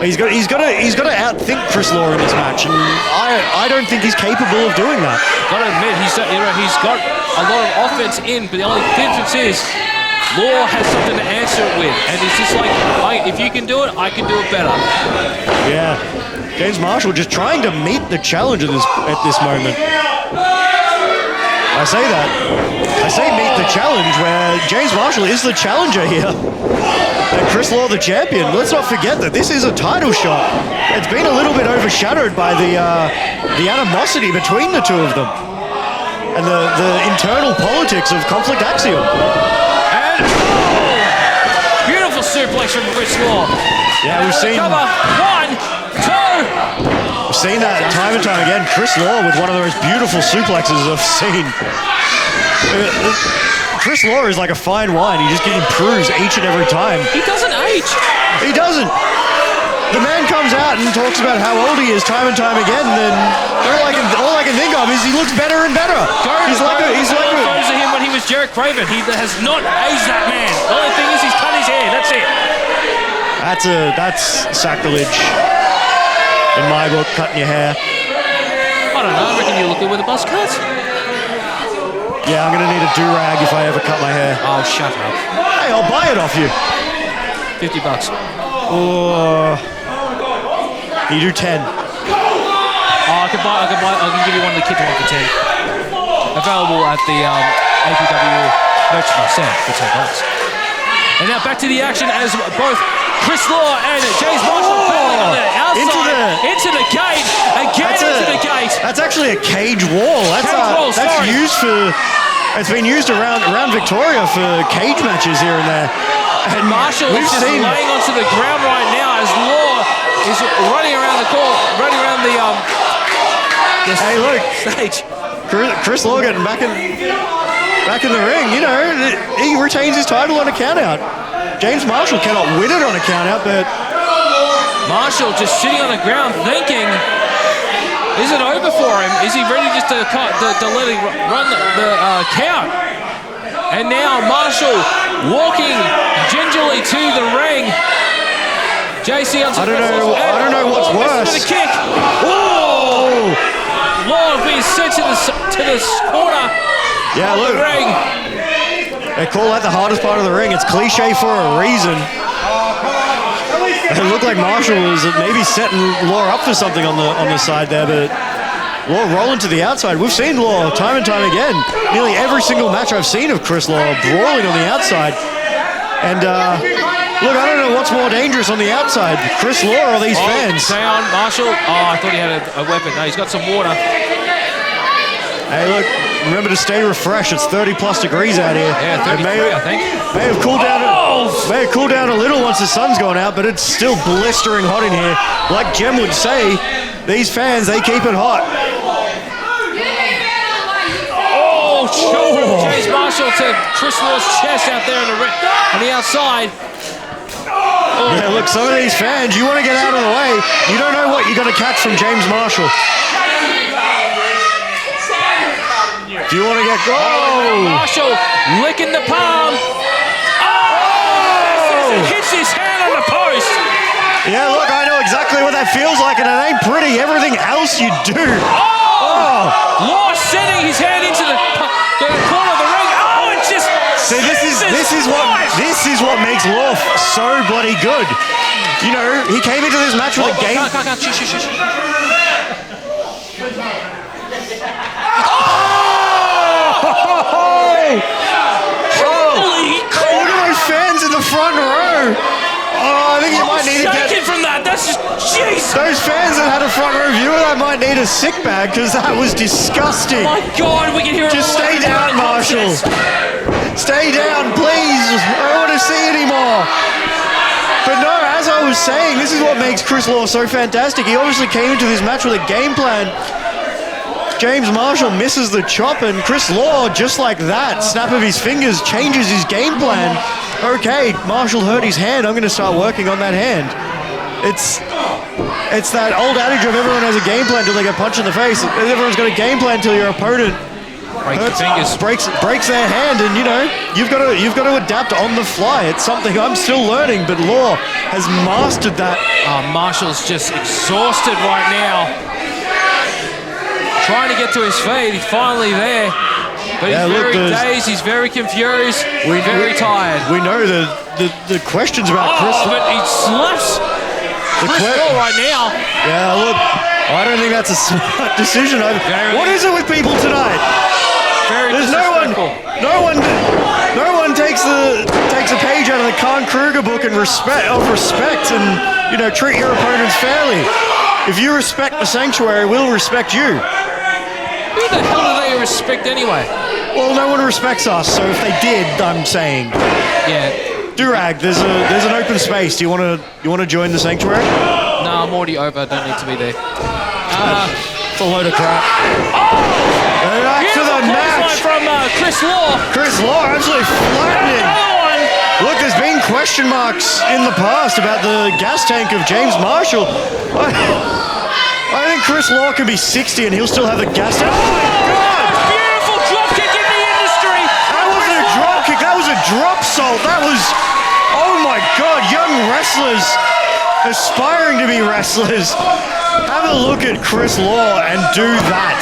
He's got to outthink Kris Law in this match, and I don't think he's capable of doing that. Got to admit, he's got a lot of offense in, but the only difference is Law has something to answer it with, and it's just like, if you can do it, I can do it better. Yeah, James Marshall just trying to meet the challenge at this moment. I say meet the challenge, where James Marshall is the challenger here. And Kris Law the champion. Let's not forget that this is a title shot. It's been a little bit overshadowed by the animosity between the two of them. And the internal politics of Conflict Axiom. And beautiful suplex from Kris Law. Yeah, we've seen... Cover, 1, 2. We've seen that time and time again. Kris Law with one of the most beautiful suplexes I've seen. Kris Law is like a fine wine. He just improves each and every time. He doesn't age. He doesn't. The man comes out and talks about how old he is time and time again, then all I can think of is he looks better and better. He's like photos of him when he was Jarrett Craven. He has not aged that man. The only thing is he's cut his hair. That's it. That's sacrilege. In my book, cutting your hair. I don't know. I reckon you look good with a buzz cut. Yeah, I'm gonna need a do-rag if I ever cut my hair. Oh, shut up. Hey, I'll buy it off you. $50. You do 10. I can give you one of the kids one for 10. Available at the APW merchandise stand for $10. And now back to the action as both Kris Law and James Marshall on the outside into the gate, again into the gate. That's actually a cage wall. It's been used around Victoria for cage matches here and there. And Marshall is just laying onto the ground right now as Law is running around the court, running around the stage. Kris Law getting back in the ring. You know, he retains his title on a countout. James Marshall cannot win it on a countout, but Marshall just sitting on the ground thinking, is it over for him? Is he ready just to let him run the count? And now Marshall walking gingerly to the ring. JC on I don't know what's worse. The kick. Oh! Law being sent to the corner. Yeah, of look. The ring. They call that the hardest part of the ring. It's cliche for a reason. It looked like Marshall was maybe setting Law up for something on the side there, but Law rolling to the outside. We've seen Law time and time again. Nearly every single match I've seen of Kris Law brawling on the outside. And look, I don't know what's more dangerous on the outside, Kris Law or these fans. Stay on, Marshall. Oh, I thought he had a weapon. No, he's got some water. Hey, look, remember to stay refreshed. It's 30+ degrees out here. Yeah, 33, I think. May have cooled down a little once the sun's gone out, but it's still blistering hot in here. Like Jem would say, these fans, they keep it hot. Oh, shove from James Marshall to Kris Law's chest out there on the outside. Oh. Yeah, look, some of these fans, you want to get out of the way. You don't know what you're going to catch from James Marshall. Do you want to get... Marshall licking the palm. Oh! Hits his hand on the post. Yeah, look, I know exactly what that feels like, and it ain't pretty. Everything else you do. Oh! Law sending his hand into the corner of the ring. Oh, it's just... See, this is what makes Law so bloody good. You know, he came into this match with a game... Shush. Look at those fans in the front row. Oh, I think you might need to get... from that. That's just... Jeez. Those fans that had a front row view of that might need a sick bag because that was disgusting. My God, we can hear it. Just stay down, Marshall. Stay down, please. I don't want to see anymore. But no, as I was saying, this is what makes Kris Law so fantastic. He obviously came into this match with a game plan. James Marshall misses the chop, and Kris Law, just like that, snap of his fingers, changes his game plan. Okay, Marshall hurt his hand. I'm going to start working on that hand. It's that old adage of everyone has a game plan until they get punched in the face. Everyone's got a game plan until your opponent breaks their hand, and you know you've got to adapt on the fly. It's something I'm still learning, but Law has mastered that. Marshall's just exhausted right now. Trying to get to his feet. He's finally there. But he's very dazed, he's very confused, very tired. We know the questions about Kris. But he slaps Kris Law right now. Yeah, look, I don't think that's a smart decision. What is it with people tonight? There's no one takes a page out of the Khan Kruger book and respect and you know treat your opponents fairly. If you respect the sanctuary, we'll respect you. Who the hell do they respect anyway? Well, no one respects us, so if they did, I'm saying. Yeah. Durag, there's an open space. Do you want to join the sanctuary? No, I'm already over. I don't need to be there. It's a load of crap. And back to the match from Kris Law. Kris Law absolutely flattening. Look, there's been question marks in the past about the gas tank of James Marshall. I think Kris Law can be 60 and he'll still have the gas tank. Oh my God! Beautiful drop kick in the industry. That wasn't a drop kick. That was a drop salt. That was, oh my God, young wrestlers aspiring to be wrestlers. Have a look at Kris Law and do that.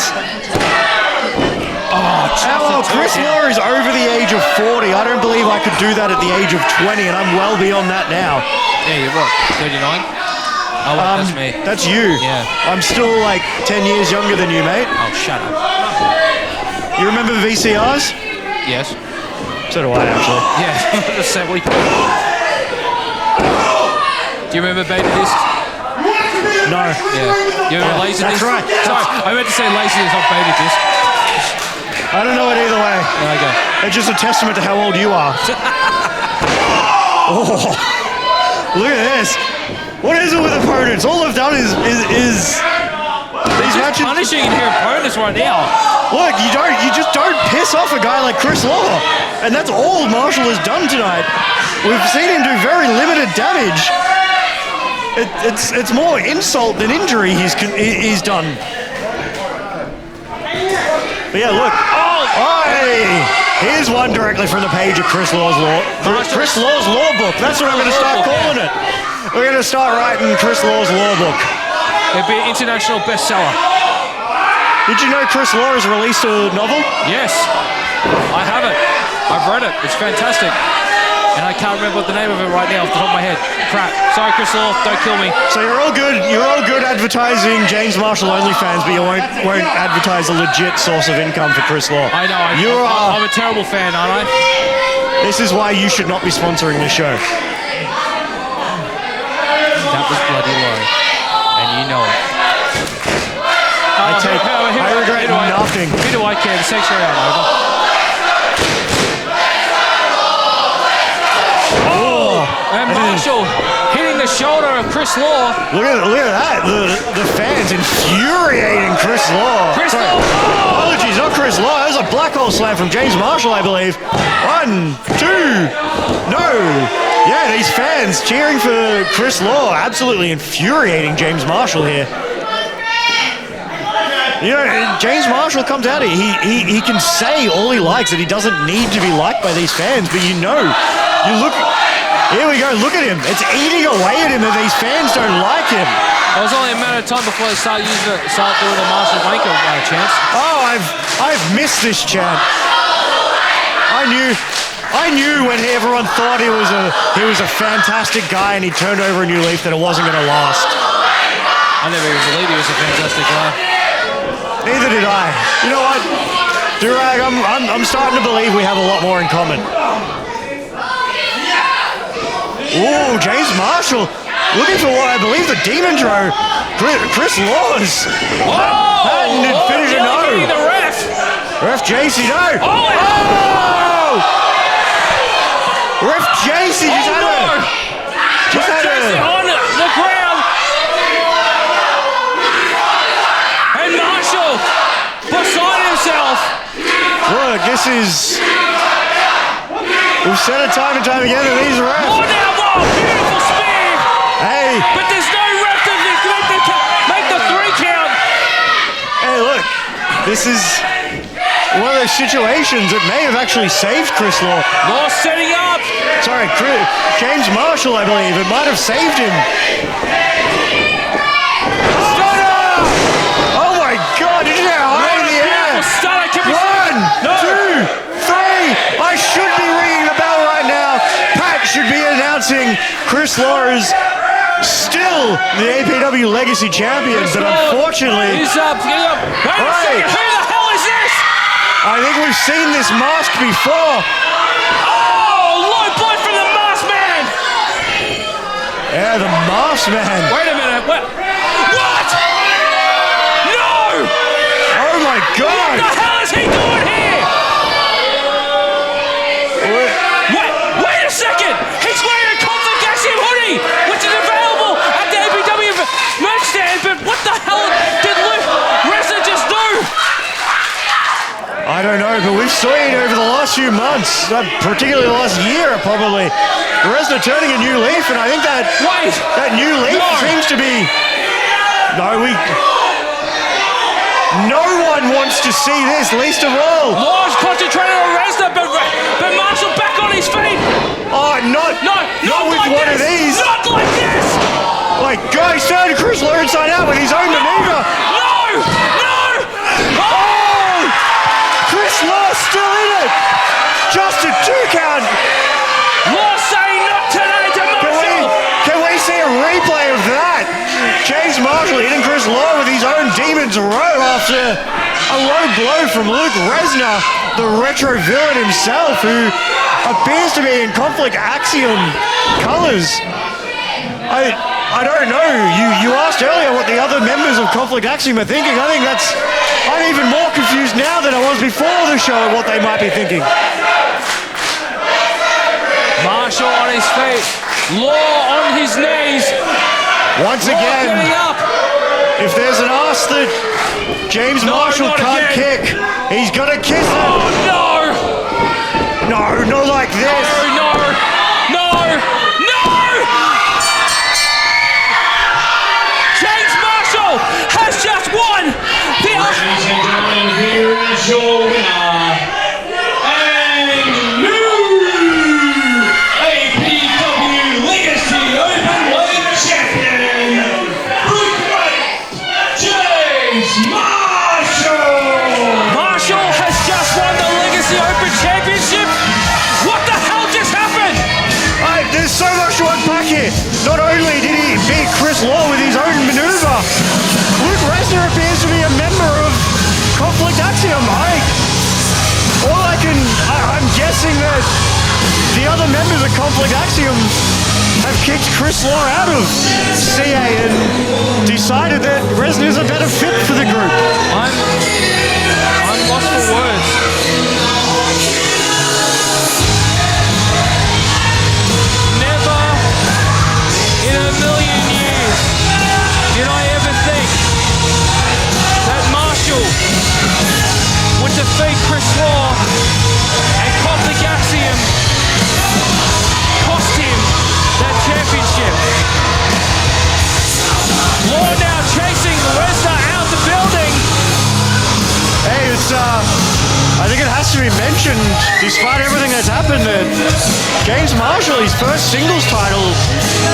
Kris Law is over the age of 40. I don't believe I could do that at the age of 20, and I'm well beyond that now. Yeah, you're what, 39? Oh, that's me. That's you. Yeah. I'm still like 10 years younger than you, mate. Oh, shut up. You remember VCRs? Yes. So do I, actually. Yeah, the set we. Do you remember beta discs? No. Yeah. You remember laser discs? That's right. Sorry, I meant to say laser discs, not beta discs. I don't know it either way. Okay. It's just a testament to how old you are. Oh, look at this. What is it with opponents? All they've done is these matches. Punishing their opponents right now. Look, you just don't piss off a guy like Kris Law, and that's all Marshall has done tonight. We've seen him do very limited damage. It's more insult than injury he's done. But yeah, look. Here's one directly from the page of Kris Law's law. Kris Law's law book. That's what I'm going to start calling it. We're going to start writing Kris Law's law book. It'd be an international bestseller. Did you know Kris Law has released a novel? Yes, I have it. I've read it. It's fantastic. And I can't remember what the name of it right now off the top of my head. Crap. Sorry, Kris Law. Don't kill me. So you're all good advertising James Marshall OnlyFans, but you won't advertise a legit source of income for Kris Law. I know. I'm a terrible fan, aren't I? This is why you should not be sponsoring this show. That was bloody low. And you know it. I regret nothing. Who do I care? The sanctuary aren't over. And Marshall hitting the shoulder of Kris Law. Look at that. The fans infuriating Kris Law. Apologies, not Kris Law. That was a black hole slam from James Marshall, I believe. 1, 2, no. Yeah, these fans cheering for Kris Law. Absolutely infuriating James Marshall here. You know, James Marshall comes out here. He can say all he likes that he doesn't need to be liked by these fans, but you know, you look. Here we go. Look at him. It's eating away at him, and these fans don't like him. It was only a matter of time before they start doing the Marshall Wanker chance. Oh, I've missed this chant. I knew when everyone thought he was a fantastic guy and he turned over a new leaf that it wasn't going to last. I never even believed he was a fantastic guy. Neither did I. You know what, Durag, I'm starting to believe we have a lot more in common. Ooh, James Marshall looking for what I believe the demon throw. Kris Law's patented finisher. No. The ref. Ref JC, no. Oh! Ref JC just had JC on the ground. And Marshall beside himself. Look, this is. We've said it time and time again that these refs. Oh, now, whoa, beautiful spear. Hey. But there's no ref to make the 3 count. Hey, look, this is one of those situations that may have actually saved Kris Law. Law setting up. Sorry, James Marshall, I believe. It might have saved him. Stunner! Oh my God! Did you hear how high in the air? Stunner. 1, 2, 3. I should be ringing the bell right now. Pat should be announcing Kris Law is still the APW Legacy Champion, but unfortunately, he's up. Get up. Wait a second. Who the hell is this? I think we've seen this mask before. Oh, low blow from the masked man. Yeah, the masked man. Wait a minute. What? No! Oh my God! What the hell is he doing here? Wait a second! He's wearing a Conflict Axiom hoodie, which is available at the APW merch stand, but what the hell did Luke Resner just do? I don't know, but we've seen over the last few months, particularly the last year probably, Resner turning a new leaf, and I think that new leaf seems to be... No one wants to see this, least of all. Law's concentrating on Resner, but Marshall back on his feet. Oh, not with like one this. of these. Not like this. Like, guys, turning Kris Law inside out with his own maneuver. No! Oh! Kris Law still in it. Just a 2 count. Law saying not today to Marshall. Can we see a replay of that? James Marshall hitting Kris Law with his own Demon's Row after a low blow from Luke Resner, the retro villain himself, who appears to be in Conflict Axiom colors. I don't know. You asked earlier what the other members of Conflict Axiom are thinking. I think I'm even more confused now than I was before the show what they might be thinking. Marshall on his feet. Law on his knees. Once again, if there's an ass that James Marshall can't kick, he's got to kiss it. Oh, no! No, not like this. No! James Marshall has just won the... Ladies and gentlemen, here is your winner. And new APW Legacy Openweight Champion, James Marshall! Marshall has just won the Legacy Open Championship. What the hell just happened? There's so much to unpack here. Not only did he beat Kris Law with his own maneuver, Luke Resner appears to be a member of Conflict Axiom. I'm guessing that the other members of Conflict Axiom have kicked Kris Law out of CA and decided that Resner's a better fit for the group. I'm lost for words. Never in a million years did I ever think that Marshall would defeat Kris Law and Conflict Axiom cost him that championship. Law now chasing Resner out the building. I think it has to be mentioned, despite everything that's happened, that James Marshall, his first singles title,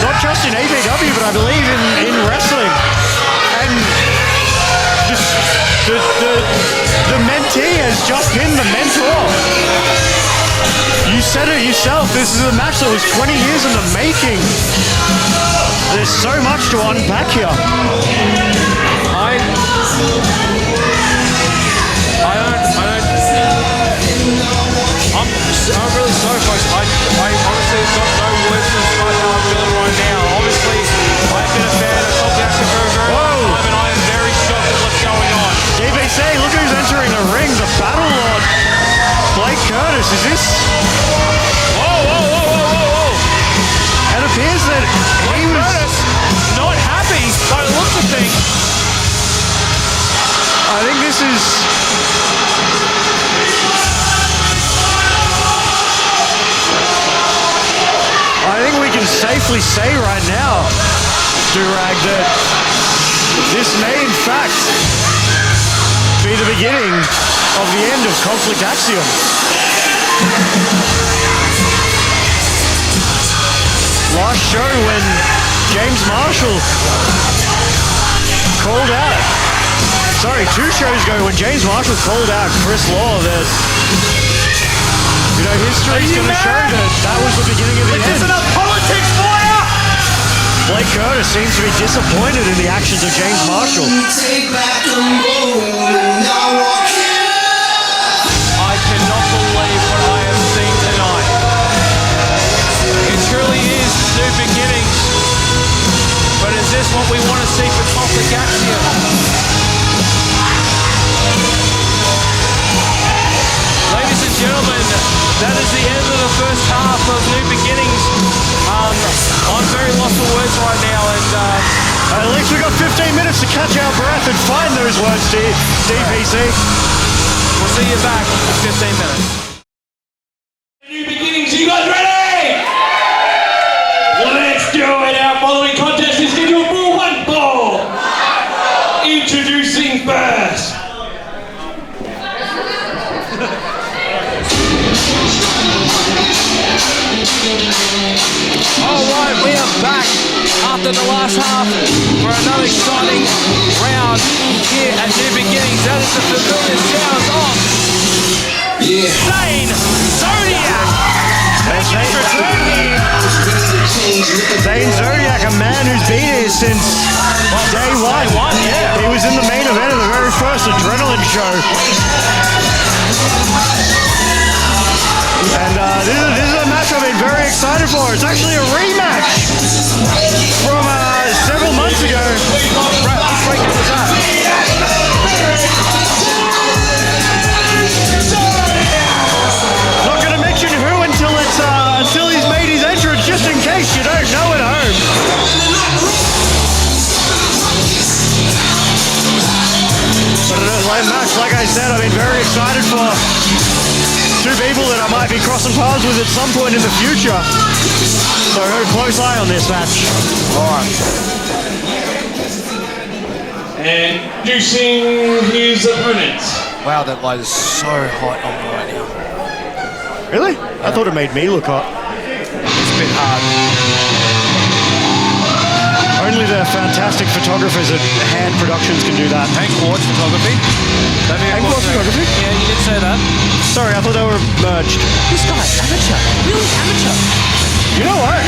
not just in APW, but I believe in wrestling. And the mentee has just been the mentor. You said it yourself, this is a match that was 20 years in the making. There's so much to unpack here. I'm really sorry, folks. I honestly have got no words to describe how I'm feeling right now. Obviously, I've been a fan of Conflict Axiom for a very long time, and I am very shocked at what's going on. DBC, look who's entering the ring, the Battle Lord. Blake Curtis, is this? Whoa. It appears that he was Curtis, not happy by the looks of things. I think this is... I think we can safely say right now, Durag, that this may in fact be the beginning of the end of Conflict Axiom. Last show when James Marshall called out, sorry, 2 shows ago when James Marshall called out Kris Law, that, you know, history's going to show that that was the beginning of the end. This is enough politics for you! Blake Curtis seems to be disappointed in the actions of James Marshall. I cannot believe what I have seen tonight. It truly is new beginnings. But is this what we want to see for Conflict Axiom? Ladies and gentlemen, that is the end of the first half of New Beginnings. I'm very lost for words right now, and At least we've got 15 minutes to catch our breath and find those words, DPC. we'll see you back in 15 minutes. New beginnings, you guys ready? Let's do it. Our following contest is scheduled for 1 ball. Introducing first. Alright, we are back after the last half for another exciting round here at New Beginnings. That is the familiar sounds of Zane Zodiac making his return here. Zane Zodiac, a man who's been here since day one. Yeah. He was in the main event of the very first Adrenaline show. And this is a match I've been very excited for. It's actually a rematch from several months ago. Right, which weekend was that? Not going to mention who until he's made his entrance, just in case you don't know at home. But a match, like I said, I've been very excited for. 2 people that I might be crossing paths with at some point in the future. So a close eye on this match. Alright. And introducing his opponent. Wow, that light is so hot on me right now. Really? I thought it made me look hot. It's a bit hard. Only the fantastic photographers at Hand Productions can do that. Hank Ward's photography. Hank Ward's photography? Yeah, you did say that. Sorry, I thought they were merged. This guy, amateur. Really amateur. You know what?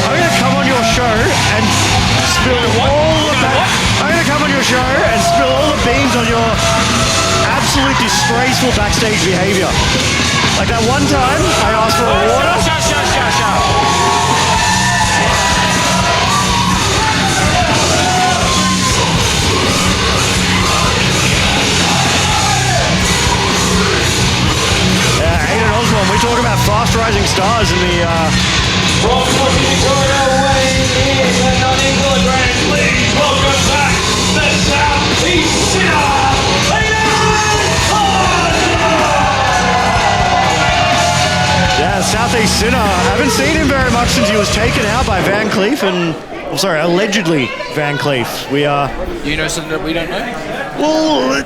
I'm going to come on your show and spill I'm going to come on your show and spill all the beans on your absolute disgraceful backstage behavior. Like that one time I asked for a water. Shut. Aiden Osborne, we talk about fast rising stars in the From Victoria weighing in at 90 kilograms, please welcome back the Southeast Sinner, Southeast Sinner. I haven't seen him very much since he was taken out by Van Cleef and I'm sorry, allegedly Van Cleef. We are. You know something that we don't know? Well,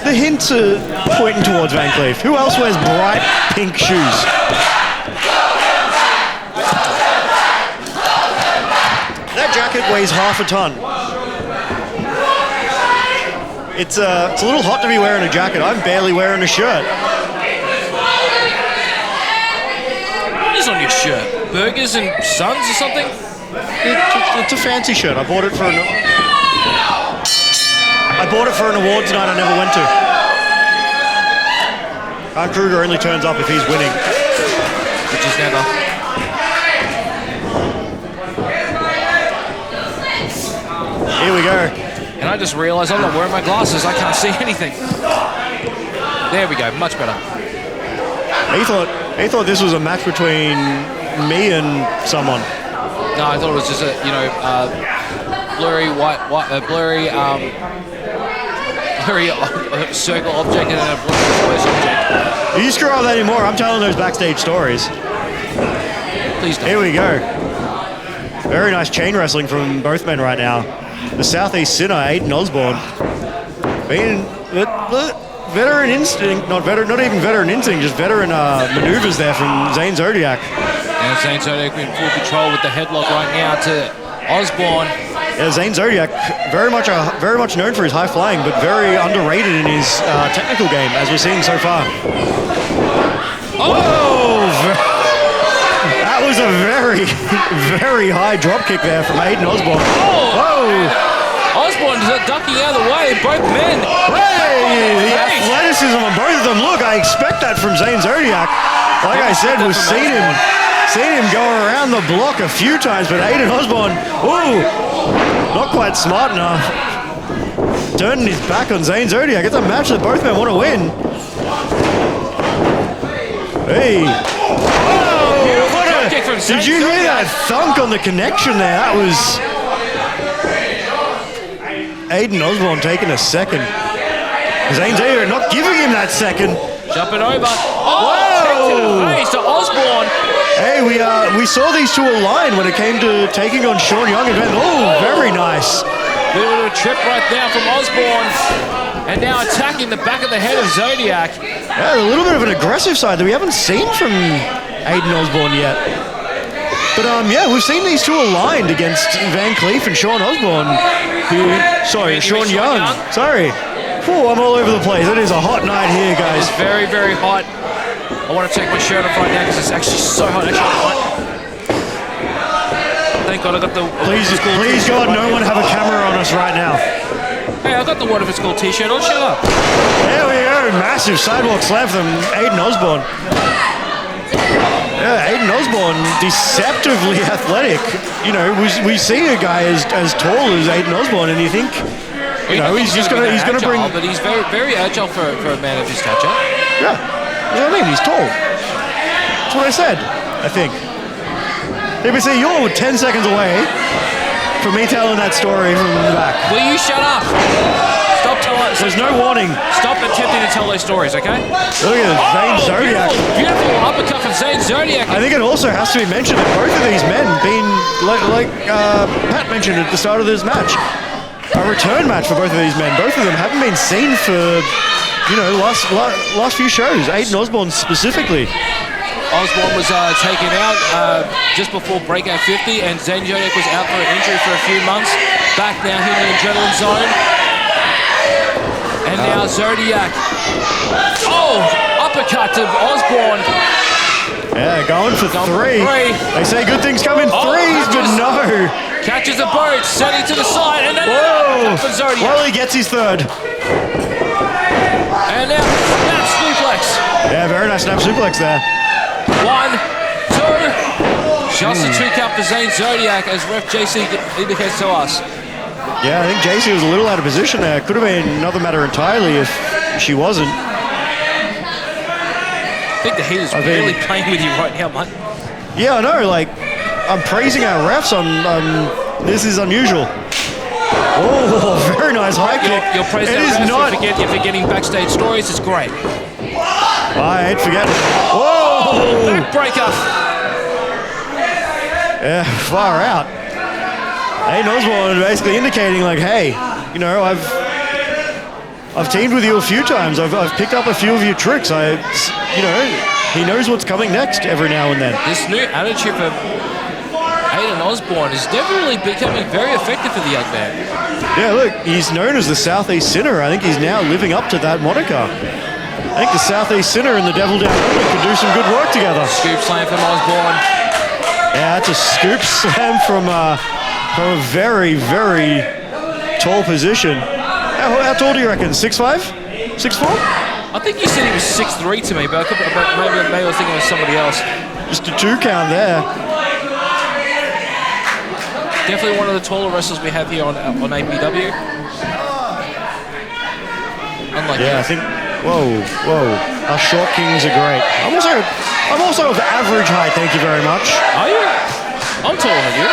the hints are pointing towards Van Cleef. Who else wears bright pink shoes? That jacket weighs half a ton. It's a little hot to be wearing a jacket. I'm barely wearing a shirt. What is on your shirt? Burgers and Sons or something? It's a fancy shirt. I bought it for an awards night I never went to. Kyle Kruger only turns up if he's winning. Which is never. Here we go. And I just realised I'm not wearing my glasses. I can't see anything. There we go. Much better. He thought this was a match between me and someone. No, I thought it was just a blurry blurry circle object and then a blurry square object. If you screw up that anymore, I'm telling those backstage stories. Please don't. Here we go. Very nice chain wrestling from both men right now. The Southeast Sinner, Aiden Osborne, being veteran instinct, not even veteran instinct, just veteran maneuvers there from Zane Zodiac. And Zane Zodiac in full control with the headlock right now to Osborne. Yeah, Zane Zodiac, very much known for his high flying, but very underrated in his technical game, as we're seeing so far. Oh! That was a very, very high drop kick there from Aiden Osborne. Whoa! Osborne ducking out of the way, both men. Hey! The athleticism on both of them. Look, I expect that from Zane Zodiac. Like I said, we've seen him go around the block a few times, but Aiden Osborne, ooh, not quite smart enough. Turning his back on Zane Zodiac. It's a match that both men want to win. Hey. Did you hear that thunk on the connection there? That was Aiden Osborne taking a second. Zane Zodiac not giving him that second. Jumping over. Oh, face to Osborne. Hey, we saw these two align when it came to taking on Shaun Young and oh, very nice. Bit of a trip right there from Osborne. And now attacking the back of the head of Zodiac. Yeah, a little bit of an aggressive side that we haven't seen from Aiden Osborne yet. But yeah, we've seen these two aligned against Van Cleef and Shaun Osborne. Shaun Young. Sorry. Whew, I'm all over the place. It is a hot night here, guys. It's very, very hot. I want to take my shirt off right now because it's actually so hot. Thank God I got the... Please God, no one have a camera on us right now. Hey, I got the Waterford School t-shirt on. Shut up. There we go. Massive sidewalk slam from Aiden Osborne. Yeah, Aiden Osborne, deceptively athletic. You know, we see a guy as tall as Aiden Osborne, and you think, you know, he's gonna bring. But he's very, very agile for a man of his stature. Yeah, that's what I mean. He's tall. That's what I said. I think. ABC, you're 10 seconds away from me telling that story from the back. Will you shut up? Stop telling us. There's no warning. Stop attempting to tell those stories, okay? Look at Zane Zodiac. Beautiful uppercut from Zane Zodiac. I think it also has to be mentioned that both of these men being, like Pat mentioned at the start of this match, a return match for both of these men. Both of them haven't been seen for, you know, last few shows. Aiden Osborne specifically. Osborne was taken out just before breakout 50, and Zane Zodiac was out for an injury for a few months. Back now here in the adrenaline zone. And now Zodiac. Oh, uppercut to Osborne. Yeah, going for three. They say good things come in threes, but no. Catches a boat, setting to the side, and then for Zodiac. Well, he gets his third. And now snap suplex. Yeah, very nice snap suplex there. 1, 2. Just a 2 count for Zane Zodiac, as ref JC indicates to us. Yeah, I think JC was a little out of position there. Could have been another matter entirely if she wasn't. I think the heat is really playing with you right now, mate. Yeah, I know. Like, I'm praising our refs on this is unusual. Oh, very nice high kick. You're praising our refs. You're forgetting backstage stories. It's great. I ain't forgetting. Whoa! Backbreaker. Yeah, far out. Aiden Osborne basically indicating like, hey, you know, I've teamed with you a few times. I've picked up a few of your tricks. You know, he knows what's coming next every now and then. This new attitude for Aiden Osborne is definitely becoming very effective for the young man. Yeah, look, he's known as the Southeast Sinner. I think he's now living up to that moniker. I think the Southeast Sinner and the Devil Down Under could do some good work together. Scoop slam from Osborne. Yeah, that's a scoop slam from a very, very tall position. How tall do you reckon? 6'5"? 6'4"? I think you said he was 6'3" to me, but maybe I was thinking of somebody else. Just a 2 count there. Definitely one of the taller wrestlers we have here on APW. Unlike yeah, I think. Whoa! Our short kings are great. I'm also of average height. Thank you very much. Are you? I'm taller than you.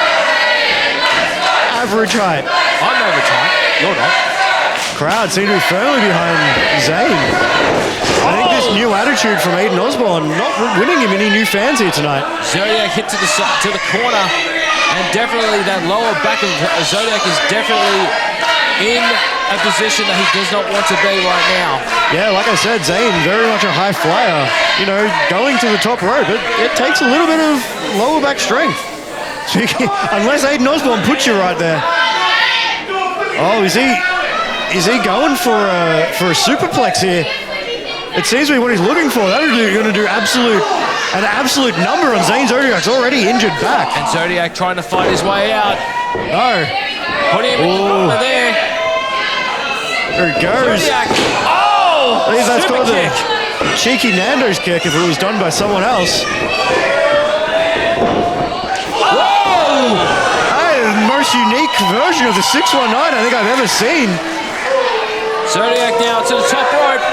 Average height. I'm average height. You're not. Crowd seem to be firmly behind Zane. I think this new attitude from Aiden Osborne not winning him any new fans here tonight. Zodiac hit to the corner, and definitely that lower back of Zodiac is definitely in a position that he does not want to be right now. Yeah, like I said, Zane, very much a high flyer. You know, going to the top rope, it takes a little bit of lower back strength. Unless Aiden Osborne puts you right there. Oh, is he going for a superplex here? It seems to be what he's looking for. That is going to do an absolute number on Zane Zodiac's already injured back. And Zodiac trying to fight his way out. No. Put him in the corner there. There it goes. Zodiac. Oh! I think that's super called kick. a cheeky Nando's kick if it was done by someone else. Whoa! That is the most unique version of the 619 I think I've ever seen. Zodiac now to the top rope.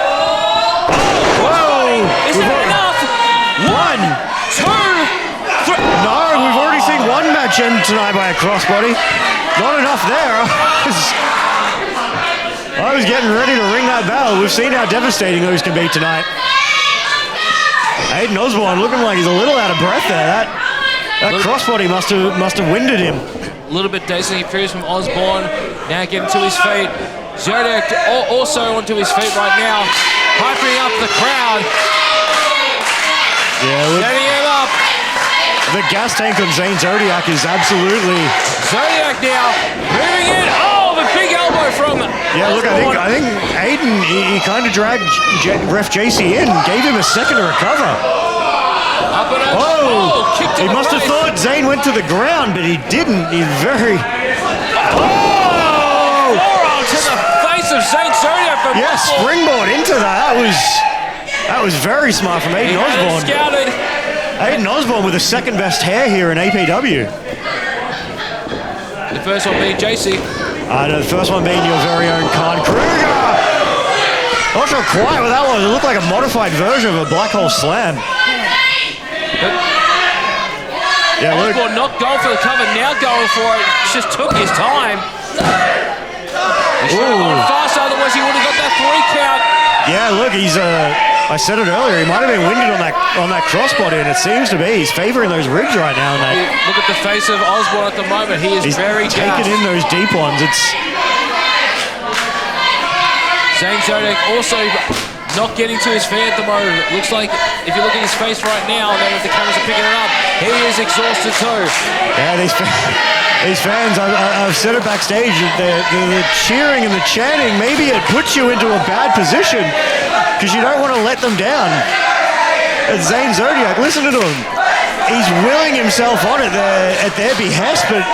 Whoa! Is that enough? 1, 2, 3. No, we've already seen one match end tonight by a crossbody. Not enough there. I was getting ready to ring that bell. We've seen how devastating those can be tonight. Aiden Osborne looking like he's a little out of breath there. That crossbody must have winded him. A little bit dazing from Osborne. Now getting to his feet. Zodiac also onto his feet right now, hyping up the crowd. Yeah, getting him up. The gas tank on Zane Zodiac is absolutely. Zodiac now moving in. Oh, the big elbow from. Yeah, look, I think Aiden he kind of dragged Ref JC in, gave him a second to recover. Up and over. Oh, kicked he must have thought Zane went to the ground, but he didn't. He's very. Forearm to the face of Zane Zodiac from. Yeah, springboard into that. That was very smart from Aiden Osborne. Scouted. Aiden Osborne with the second best hair here in APW. The first one being JC. The first one being your very own Khan Kruger. Not sure quite what that was. It looked like a modified version of a black hole slam. Yeah, Osborne not going for the cover, now going for it. Just took his time. He should have gone faster, otherwise he would have got that 3 count. Yeah, look, I said it earlier, he might have been winded on that crossbody, and it seems to be. He's favouring those ribs right now, mate. Look at the face of Osborne at the moment. He's very taking in those deep ones. It's Zane Zodiac also not getting to his feet at the moment. Looks like if you look at his face right now, then if the cameras are picking it up, he is exhausted too. Yeah, these fans, I've said it backstage, the cheering and the chanting, maybe it puts you into a bad position because you don't want to let them down. It's Zane Zodiac, listen to him. He's willing himself on it at their behest, but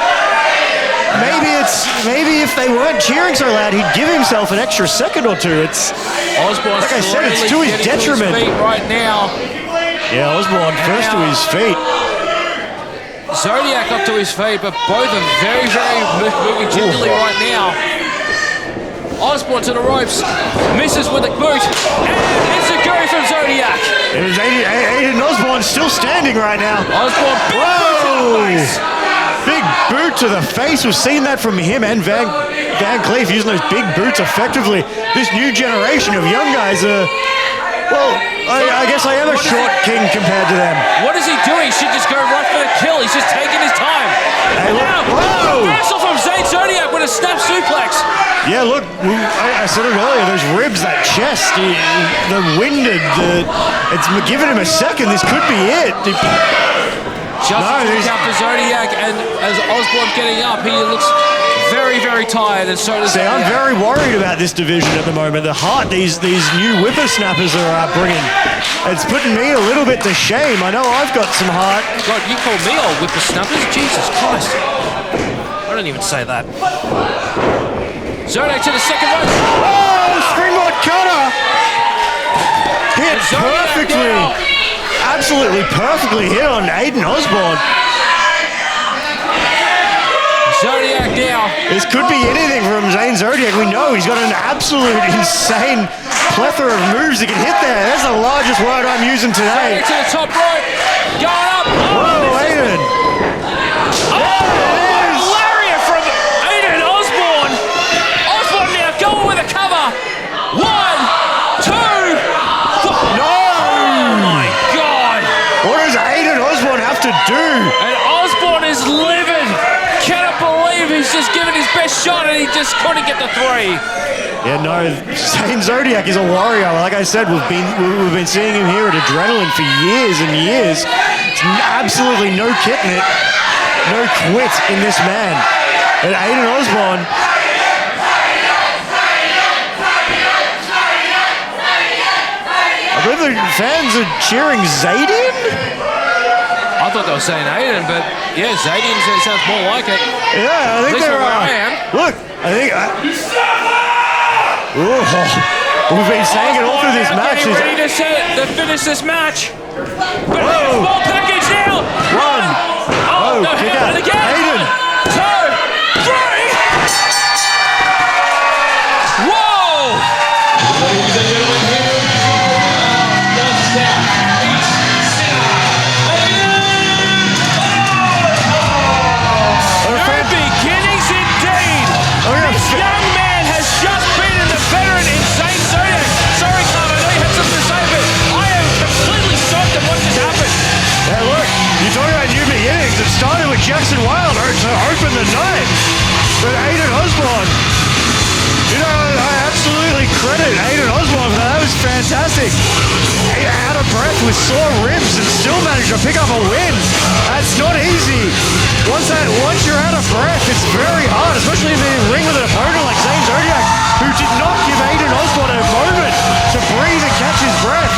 maybe if they weren't cheering so loud, he'd give himself an extra second or two. It's Osborne, like I said, it's to his detriment. To his feet right now. Yeah, Osborne first to his feet. Zodiac up to his feet, but both are very, very moving gingerly right now. Osborne to the ropes, misses with a boot, and it's a go from Zodiac. It was Aiden Osborne still standing right now. Osborne, whoa! Big boot to the face. We've seen that from him and Van Cleef using those big boots effectively. This new generation of young guys are, Well, I guess I am a short king compared to them. What is he doing? He should just go right for the kill. He's just taking his time. Hey, look. Wow. Whoa! Reversal from Zodiac with a snap suplex. Yeah, look, I said it earlier, those ribs, that chest, the winded, it's giving him a second. This could be it. Just out for Zodiac, and as Osborne's getting up, he looks very, very tired, and so does See, I'm very worried about this division at the moment. The heart these new whippersnappers are bringing, it's putting me a little bit to shame. I know I've got some heart. God, you call me old whippersnappers? Jesus Christ. I don't even say that. Zodiac to the second one. Oh, springboard cutter! Hit perfectly. Absolutely perfectly hit on Aiden Osborne. Zodiac now. This could be anything from Zane Zodiac. We know he's got an absolute insane plethora of moves he can hit there. That's the largest word I'm using today. Zodiac to the top rope. Going up. Whoa, Aiden. Lariat from Aiden Osborne. Osborne now going with a cover. 1, 2, 4. No! Oh my God. What does Aiden Osborne have to do? And Osborne is livid. Cannot believe he's just given his best shot and he just couldn't get the 3. Yeah, no, Zane Zodiac is a warrior. Like I said, we've been seeing him here at Adrenaline for years and years. It's absolutely no kitting it, no quit in this man. And Aiden Osborne. I believe the fans are cheering Zadian? I thought they were saying Aiden, but yeah, Zadian sounds more like it. Yeah, I think they're where I am. Look, I think. We've been saying it all through this match. Getting ready to finish this match. But Whoa. small package now. 1. Oh, no, kick out. again. Aiden. 1, 2, 3. Whoa! Ladies and gentlemen, here is the Southeast New beginnings indeed. This young man has just beaten the veteran insane Zodiac. Sorry, Carl, I know you had something to say, but I am completely shocked at what just happened. Yeah, look, you're talking about new beginnings. It started with Jackson Wilder to open the night. But Aiden Osborne, you know, I absolutely credit Aiden Osborne for that. That was fantastic. Out of breath with sore ribs and still managed to pick up a win. That's not easy. Once you're out of breath, it's very hard, especially in the ring with an opponent like Zane Zodiac, who did not give Aiden Osborne a moment to breathe and catch his breath.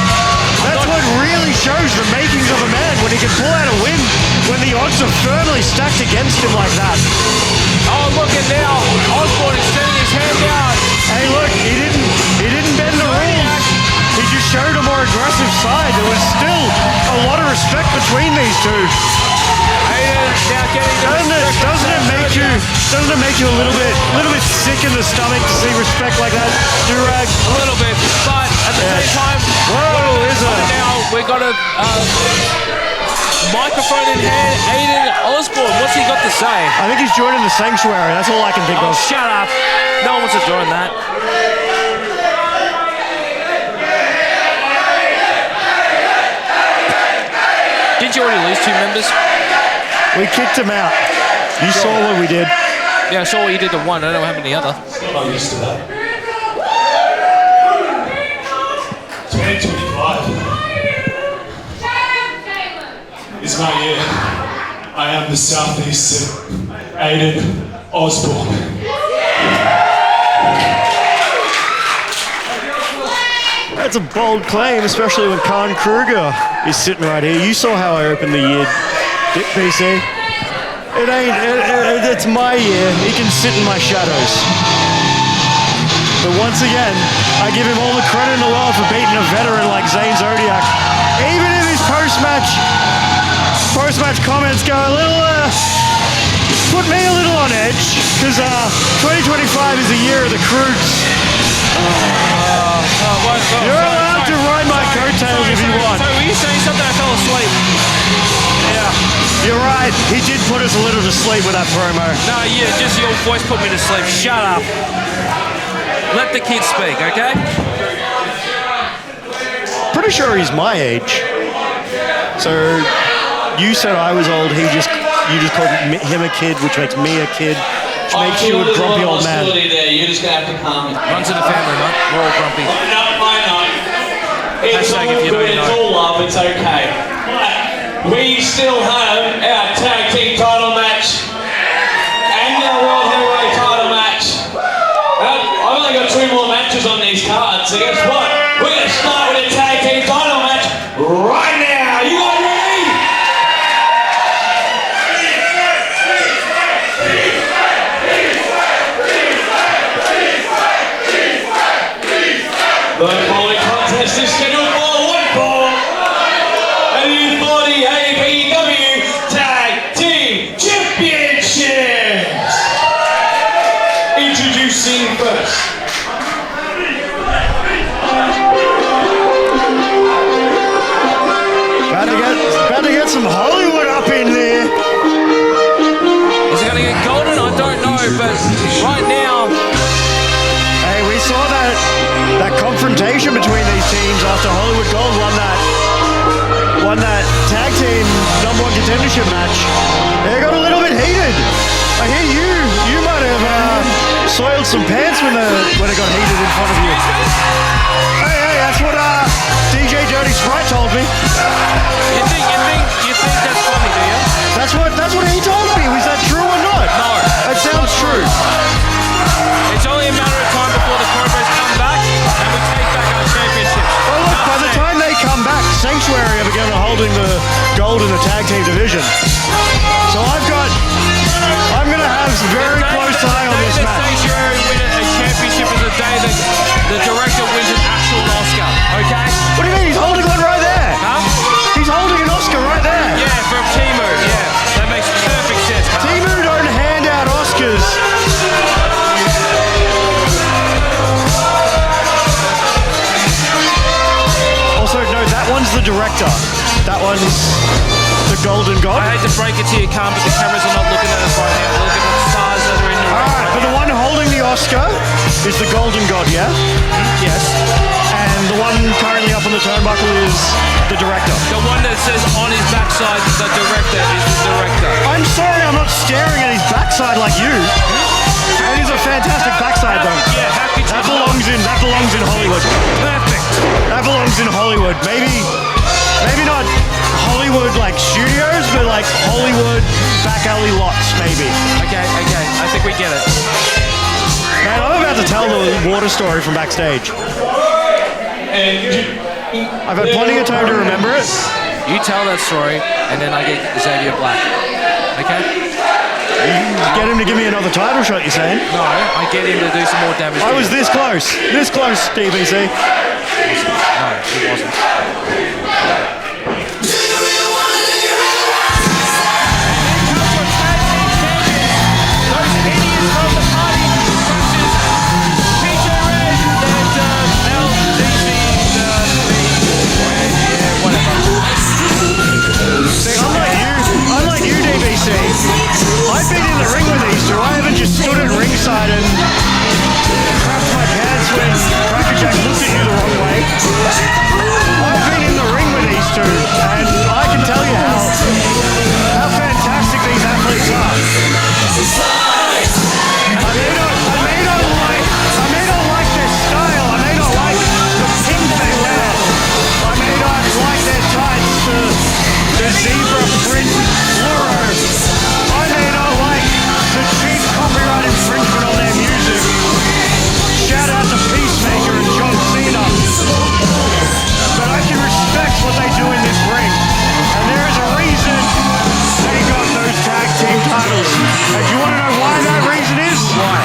That's what really shows the makings of a man, when he can pull out a win when the odds are firmly stacked against him like that. Oh, look at now. Osborne extending his hand out. Hey, look, he didn't bend the rules. He just showed a more aggressive side. There was still a lot of respect between these two. Aiden now getting Doesn't it make you a little bit sick in the stomach to see respect like that, Durag? a little bit, but at the same time, now we got a microphone in hand. Aiden Osborne, what's he got to say? I think he's joining the sanctuary. That's all I can think Oh, of. shut up. No one wants to join that. Didn't you already lose 2 members? We kicked him out. You saw what we did. Yeah, I saw what you did to one. I don't know what happened to the other. I'm used to that. 2025 is my year. I am the Southeast Aiden Osborne. That's a bold claim, especially when Khan Kruger is sitting right here. You saw how I opened the year, PC. It ain't, it's my year. He can sit in my shadows. But once again, I give him all the credit in the world for beating a veteran like Zane Zodiac. Even if his post-match comments go a little, put me a little on edge, because 2025 is the year of the Krugs. You're allowed to ride my coattails if you want. So were you saying something? I fell asleep. Yeah. You're right. He did put us a little to sleep with that promo. No, yeah, just your voice put me to sleep. Shut up. Let the kids speak, okay? pretty sure he's my age. So you said I was old. You just called him a kid, which makes me a kid, which makes you a grumpy old man. There. You're just gonna have to calm it. Runs in the family, mate. We're all grumpy. I know. It's Hashtag all if you know, good, you know. it's all love, it's okay. But we still have our tag team title match and our World Heavyweight title match. I've only got 2 more matches on these cards, so guess what? We're going to start with a tag team title match right now. You guys ready? The following contest is scheduled for one fall. And it is for the APW Tag Team Championships. Introducing first. About to get some Hollywood up in there. Is it going to get golden? I don't know, but right now, Hey, we saw that confrontation between these teams after Hollywood Gold won that tag team #1 contendership match. They got a little bit heated. I hear you might have soiled some pants when it got heated in front of you. Hey, that's what DJ Dirty Sprite told me. you think that's funny, do you? That's what he told me. Was that true or not? No. That sounds true. It's only a matter of time before the Cobras come back and we take back our championships. Well, look, by the time they come back, Sanctuary are going to holding the gold in the tag team division. So I'm going to have a very close eye on this The match. Sanctuary win a championship is the day that the director wins an actual Oscar, okay? What do you mean? He's holding one right there. Huh? He's holding an Oscar right there. Yeah, from Timu, yeah. That makes perfect sense, huh? Timu don't hand out Oscars. Also, no, that one's the director. That one's the Golden God. I hate to break it to you, Khan, but the cameras are not looking at us right now. They're looking at the stars that are in the ring. Alright, but the one holding the Oscar is the Golden God, yeah? Yes. And the one currently up on the turnbuckle is the director. The one that says on his backside, the director is the director. I'm sorry, I'm not staring at his backside like you. That is a fantastic backside, though. Yeah, how could you That belongs in Hollywood. Perfect. That belongs in Hollywood. Maybe not Hollywood like studios, but like Hollywood back alley lots, maybe. Okay. I think we get it. Man, I'm about to tell the water story from backstage. I've had plenty of time to remember it. You tell that story, and then I get Xavier Black. Okay? Get him to give me another title shot, you're saying? No, I get him to do some more damage. I was this close, DBC. No, it wasn't. Unlike you, DBC, I've been in the ring with these two. I haven't just stood at ringside and crapped my pants when Cracker Jack looked at you the wrong way. I've been in the ring with these two, and I can tell you how fantastic these athletes are. I may not like their style. I may not like the pins they wear. I may not like their tights, the zebra print fluoro. I may not like the cheap copyright infringement on their music. Shout out to Peacemaker and John Cena. But I can respect what they do in this ring. And there is a reason they got those tag team titles. And do you want to know why that reason is? Why?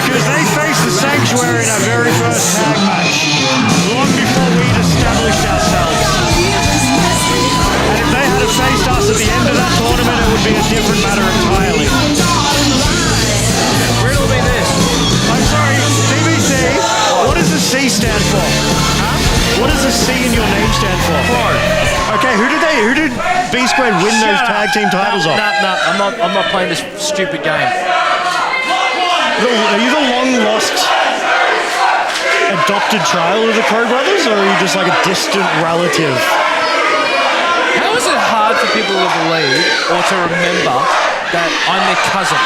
Because they faced the Sanctuary in our very first tag match, long before we'd established ourselves. And if they had faced us at the end of that tournament, it would be a different matter entirely. Riddle me this. I'm sorry, DBC, what does the C stand for? Huh? What does the C in your name stand for? Pro. Okay, who did B Squared win those tag team titles off? No, I'm not playing this stupid game. Are you the long lost adopted child of the Crow brothers, or are you just like a distant relative? How is it hard for people to believe or to remember that I'm their cousin?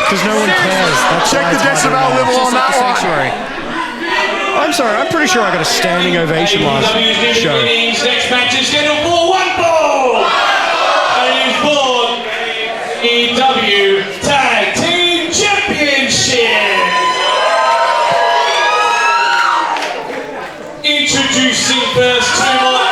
Because no one cares. That's Check why the it's hard to decibel remember. level Just on like that the one. sanctuary. I'm sorry, I'm pretty sure I got a standing ovation last show. Next match is scheduled for one ball. And it is for APW Tag Team Championship. Introducing first to my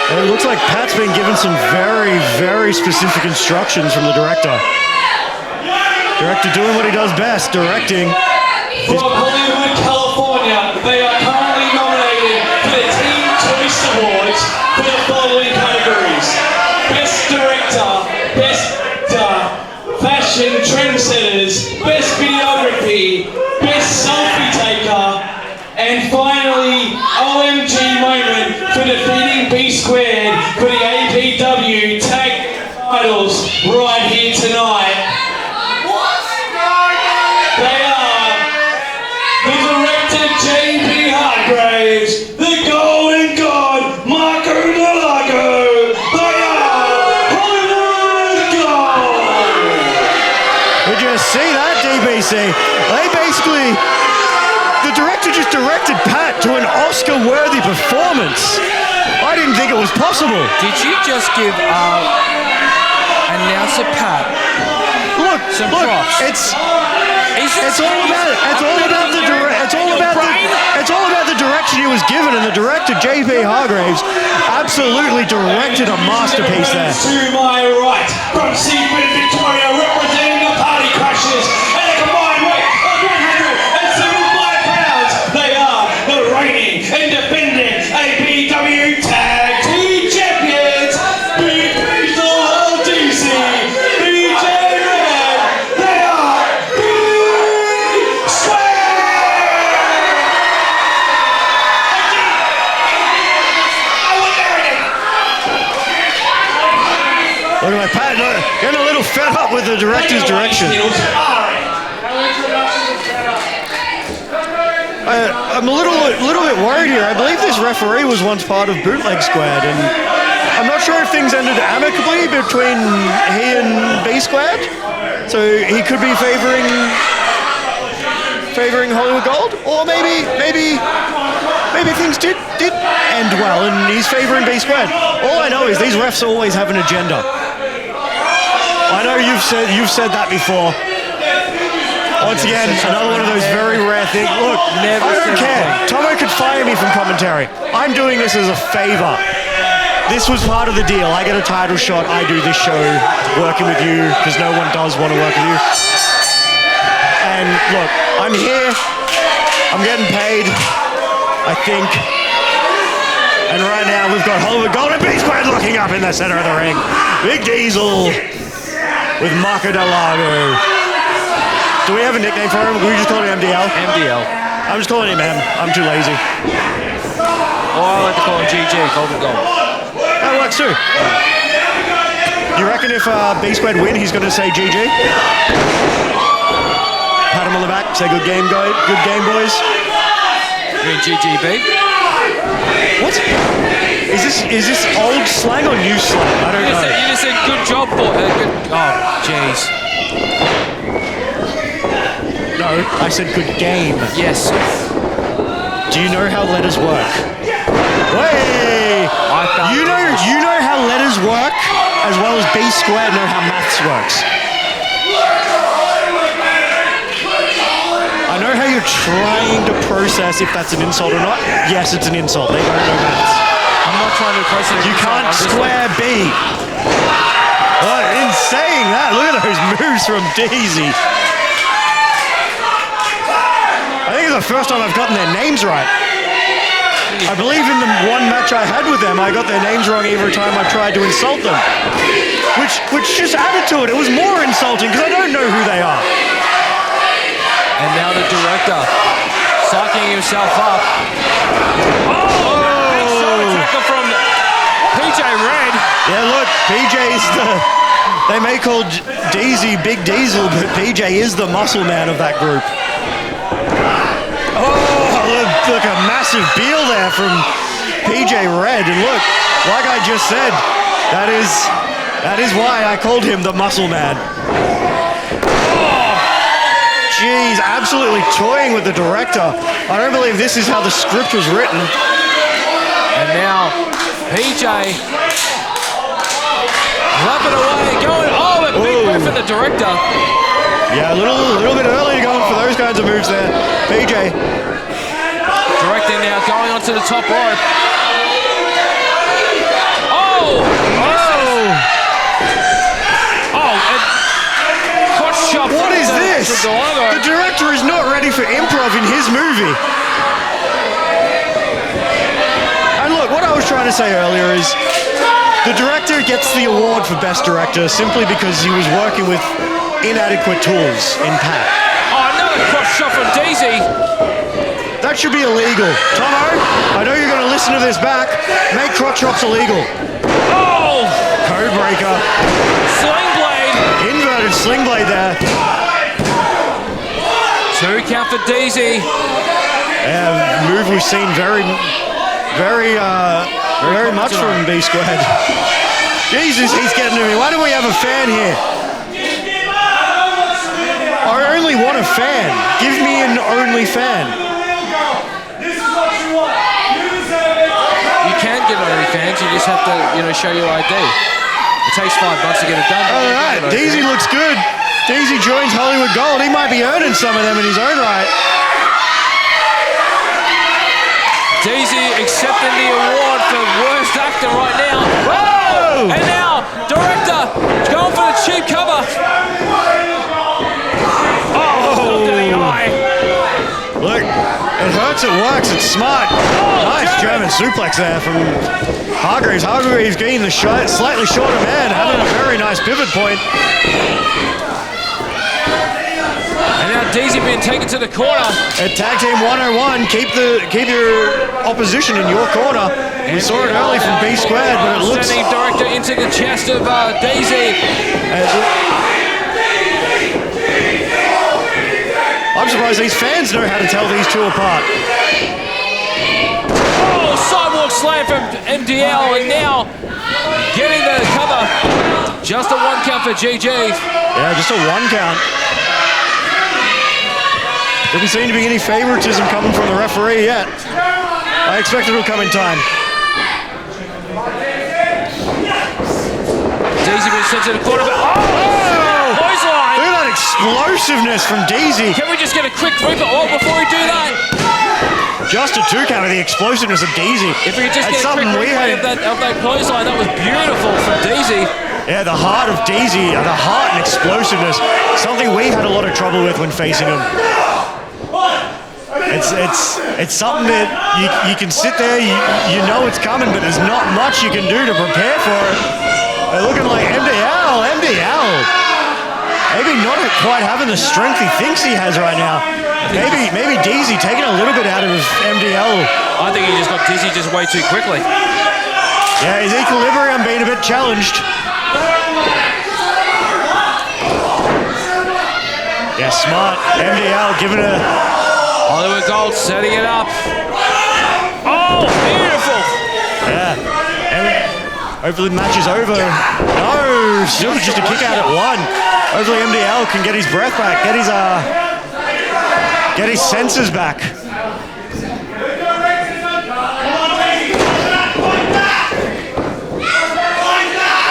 It looks like Pat's been given some very, very specific instructions from the director. Director doing what he does best, directing. from Hollywood, California. They are currently nominated for the Team Choice Awards for the following categories: Best Director, Best Fashion Trendsetters, Best Videography, Best Selfie Taker, and finally, OMG Moment for defeating B Squared for the APW Tag Titles right here tonight. They are the director JP Hargraves, the Golden God Marco Delago. They are Hollywood Gold. Did you see that, DBC? They basically... The director just directed Pat to an Oscar-worthy performance. I didn't think it was possible. Did you just give announcer Pat some props? It's all about the direction he was given, and the director JP Hargraves absolutely directed a masterpiece there. To my right, from Seaford, Victoria, representing the Party Crashers at a combined weight of 175 pounds. They are the reigning and defending APW Tag Team Champions, Big Diesel LTC, BJ Red. They are Big Look at my Pat, getting a little fed up with the director's direction. I'm a little bit worried here. I believe this referee was once part of Bootleg Squared, and I'm not sure if things ended amicably between he and B Squared. So he could be favoring Hollywood Gold, or maybe things did end well, and he's favoring B Squared. All I know is these refs always have an agenda. I know you've said that before. Once again, another one of those very rare things. Look, I don't care. Tomo could fire me from commentary. I'm doing this as a favor. This was part of the deal. I get a title shot. I do this show working with you because no one does want to work with you. And look, I'm here. I'm getting paid, I think. And right now we've got Hollywood Gold and B Squared looking up in the center of the ring. Big Diesel with Marco Delago. Do we have a nickname for him? Can we just call him MDL? MDL. I'm just calling him M. I'm too lazy. Or I like to call him GG, Golden Gold. That works too. You reckon if B Squared win, he's going to say GG? Pat him on the back, say good game, guys. Good game, boys. You mean GGB? What? Is this old slang or new slang? I don't know. You just said good job, boy. Oh, jeez. No, I said good game. Yes. Do you know how letters work? Hey! You know how letters work as well as B Squared know how maths works. I know how you're trying to process if that's an insult or not. Yes, it's an insult. They don't know maths. I'm not trying to process. You can't square B. Well, in saying that, look at those moves from Daisy. I think it's the first time I've gotten their names right. I believe in the one match I had with them, I got their names wrong every time I tried to insult them. Which just added to it. It was more insulting because I don't know who they are. And now the director psyching himself up. Big shoulder tackle from PJ Red. Yeah, look, PJ is they may call Daisy Big Diesel, but PJ is the muscle man of that group. Look, a massive beal there from PJ Red. And look, like I just said, that is why I called him the muscle man. Jeez, absolutely toying with the director. I don't believe this is how the script was written. And now PJ lapping away, going, a big move for the director. Yeah, a little bit early going for those kinds of moves there. PJ. Director now going onto the top rope. What is this? The director is not ready for improv in his movie. And look, what I was trying to say earlier is the director gets the award for Best Director simply because he was working with inadequate tools in Pat. Another cross shot from Daisy. That should be illegal. Tomo, I know you're going to listen to this back. Make crotch chops illegal. Code breaker. Sling blade. Inverted sling blade there. 2 count for Daisy. Yeah, move we've seen very much from B Squared. Jesus, he's getting to me. Why don't we have a fan here? I only want a fan. Give me an only fan. You can get OnlyFans, you just have to, show your ID. It takes $5 to get it done. All right, Daisy looks good. Daisy joins Hollywood Gold. He might be earning some of them in his own right. Daisy accepting the award for worst actor right now. Whoa! And now, director going for the cheap cover. To the eye. Look, it hurts, it works, it's smart. Nice German suplex there from Hargreaves. Hargreaves getting the slightly shorter man, having a very nice pivot point. And now Daisy being taken to the corner. At Tag Team 101, keep your opposition in your corner. We saw it early from B Squared, but it looks... Sending director into the chest of Daisy. I'm surprised these fans know how to tell these two apart. Sidewalk slam from MDL, and now getting the cover. Just a 1 count for GG. Yeah, just a 1 count. Didn't seem to be any favoritism coming from the referee yet. I expect it'll come in time. Daisy being sent to the corner. Look at that explosiveness from Daisy. Can we just get a quick Reaper before we do that? Just a 2 count of the explosiveness of Daisy. If we could just get a quick replay of that clothesline, that was beautiful from Daisy. Yeah, the heart of Daisy, the heart and explosiveness, something we had a lot of trouble with when facing him. It's something that you can sit there, you know it's coming, but there's not much you can do to prepare for it. They're looking like MDL. Maybe not quite having the strength he thinks he has right now. Maybe Daisy taking a little bit out of his MDL. I think he just got dizzy just way too quickly. Yeah, his equilibrium being a bit challenged. Yeah, smart. MDL giving a... Hollywood Gold setting it up. Oh, beautiful. Yeah. And hopefully the match is over. No, still just a kick out at 1. Hopefully MDL can get his breath back, get his senses back.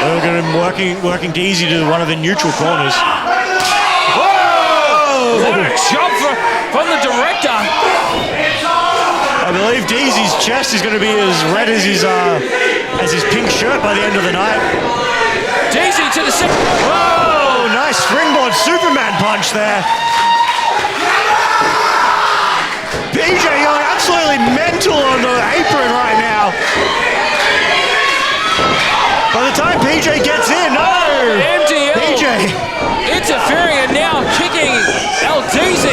Look at him working Daisy to one of the neutral corners. Whoa! What a jump from the director. I believe Daisy's chest is going to be as red as his pink shirt by the end of the night. Daisy to the second. Whoa! Nice springboard Superman punch there. PJ Young absolutely mental on the apron. By the time PJ gets in, no! MGL PJ. interfering and now kicking LDZ.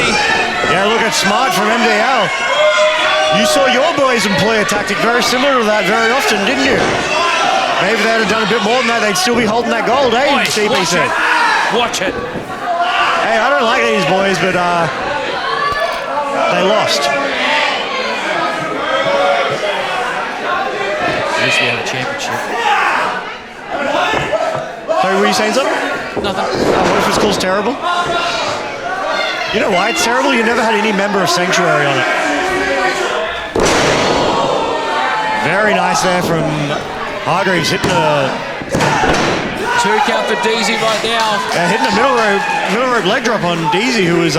Yeah, look, it's smart from MDL. You saw your boys employ a tactic very similar to that very often, didn't you? Maybe if they'd have done a bit more than that, they'd still be holding that gold, eh? Boys, CP watch said. it. Watch it. Hey, I don't like these boys, but they lost. At least we have a championship. Sorry, were you saying something? Nothing. What if it's called terrible? You know why it's terrible? You never had any member of Sanctuary on it. Very nice there from Hargreaves, hitting a... 2 count for DZ right now. Hitting a middle rope leg drop on DZ, who was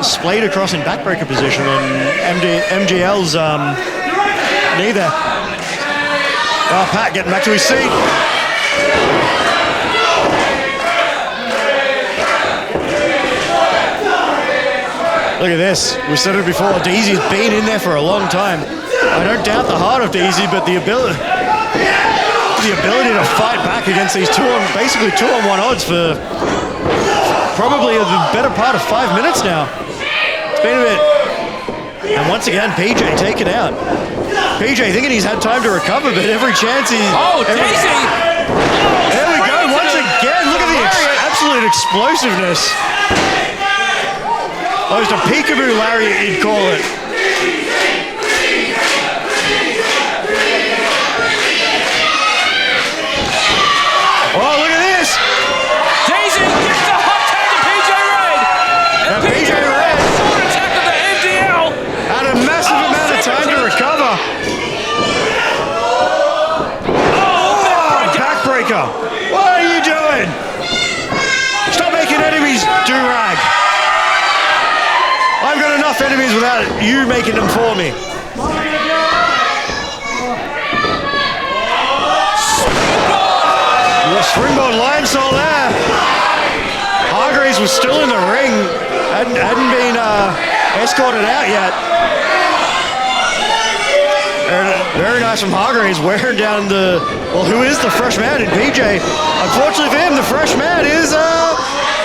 splayed across in backbreaker position on MGL's knee there. Oh, Pat getting back to his seat. Look at this. We said it before, DZ's been in there for a long time. I don't doubt the heart of DZ, but the ability to fight back against these basically 2-on-1 odds for probably the better part of 5 minutes now. It's been a bit. And once again, PJ taken out. PJ thinking he's had time to recover, but every chance he... Oh, DZ! There we go, once again. Look at the absolute explosiveness. Almost a peekaboo lariat, you'd call it. Oh, look at this! DZ gets the hot tag to PJ Red! And PJ Red short attack of the MDL! had a massive amount of time to recover. Backbreaker! What are you doing? Stop making enemies do-rag. I've got enough enemies without you making them for me. Springboard line saw there. Hargreaves was still in the ring. Hadn't been escorted out yet. Very nice from Hargreaves, wearing down the... Well, who is the fresh man in PJ? Unfortunately for him, the fresh man is...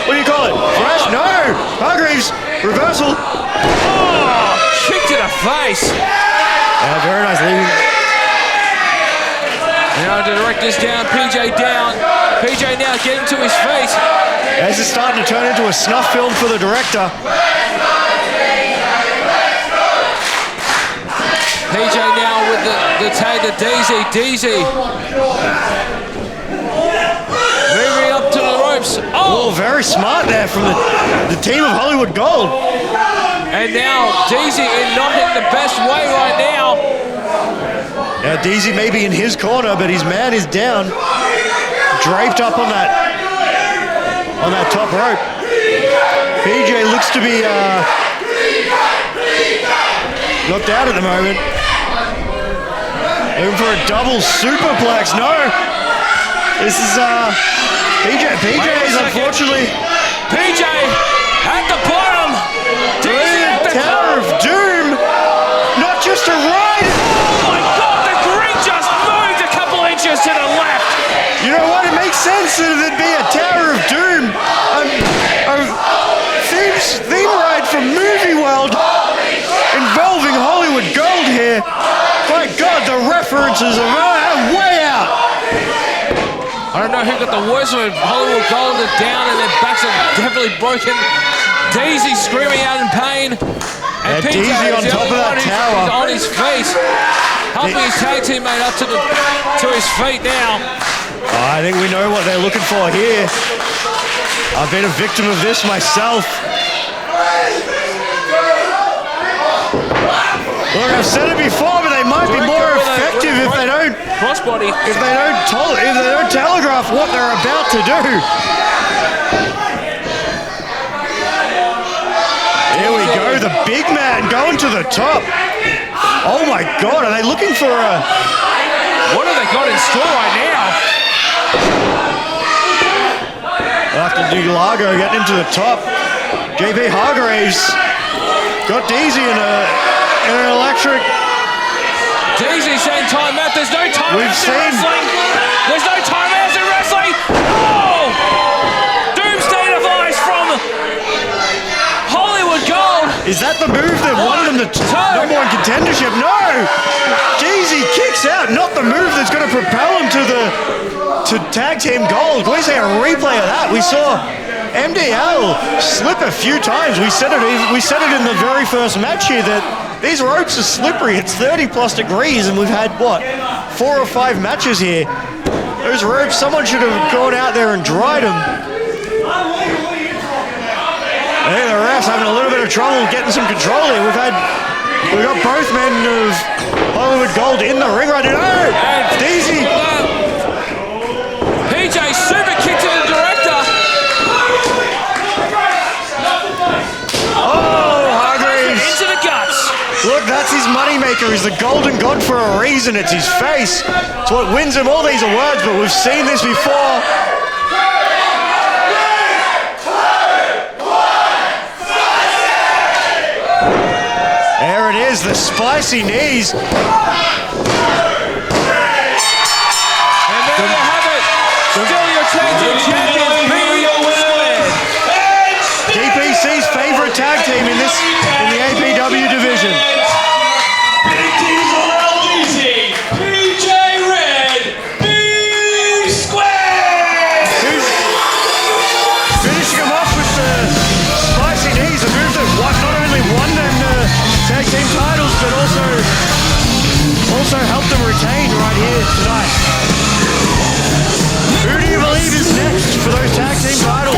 what do you call it? Fresh? No! Hargreaves, reversal. Oh, kick to the face. Yeah, very nice leaving. Now the director's down, PJ down. PJ now getting to his face. This is starting to turn into a snuff film for the director. PJ now with the tag to DZ. Moving up to the ropes. Oh, very smart there from the team of Hollywood Gold. And now DZ not in the best way right now. Now DZ may be in his corner, but his man is down, draped up on that top rope. PJ looks to be knocked out at the moment. Looking for a double superplex. No, this is PJ is unfortunately PJ at the bottom. DZ at the Tower of Doom. Not just a ride. Oh my God! Just moved a couple inches to the left. You know what? It makes sense that there'd be a Tower of Doom, a theme ride from Movie World involving Hollywood Gold here. My God, the references are way out. I don't know who got the worst of it. Hollywood Gold are down and their backs are definitely broken. DZ screaming out in pain. And PJ DZ on top of that tower. On his feet. Helping his tag teammate up to his feet now. I think we know what they're looking for here. I've been a victim of this myself. Look, I've said it before, but they might be more effective if they don't crossbody. If they don't telegraph what they're about to do. There we go, the big man going to the top. Oh my God, are they looking for a... What have they got in store right now? After Largo getting him to the top. JP Hargreaves got DZ in an electric... DZ saying timeout. There's no timeouts We've in seen- wrestling. There's no timeouts in wrestling. Oh! Doomsday device from Hollywood Gold. Is that the move that won them the number one contendership? No! Jeez, he kicks out. Not the move that's going to propel him to tag team gold. Can we see a replay of that? We saw MDL slip a few times. We said it in the very first match here that these ropes are slippery. It's 30 plus degrees and we've had, what, 4 or 5 matches here. Those ropes, someone should have gone out there and dried them. I think the refs having a little bit of trouble getting some control here. We've got both men of Hollywood Gold in the ring right now. Oh, Deezy. PJ super kick to the director. Oh, Hargreaves. Into the guts. Look, that's his moneymaker. He's the golden god for a reason. It's his face. It's what wins him all these awards, but we've seen this before. There it is, the spicy knees. And there you have it. Still your tag team champions, DPC's favorite tag team in the APW division. PJ Red, B Square. Who's finishing him off with the spicy knees, a move that not only won them the tag team titles, but also helped them retain right here tonight. Who do you believe is next for those tag team titles?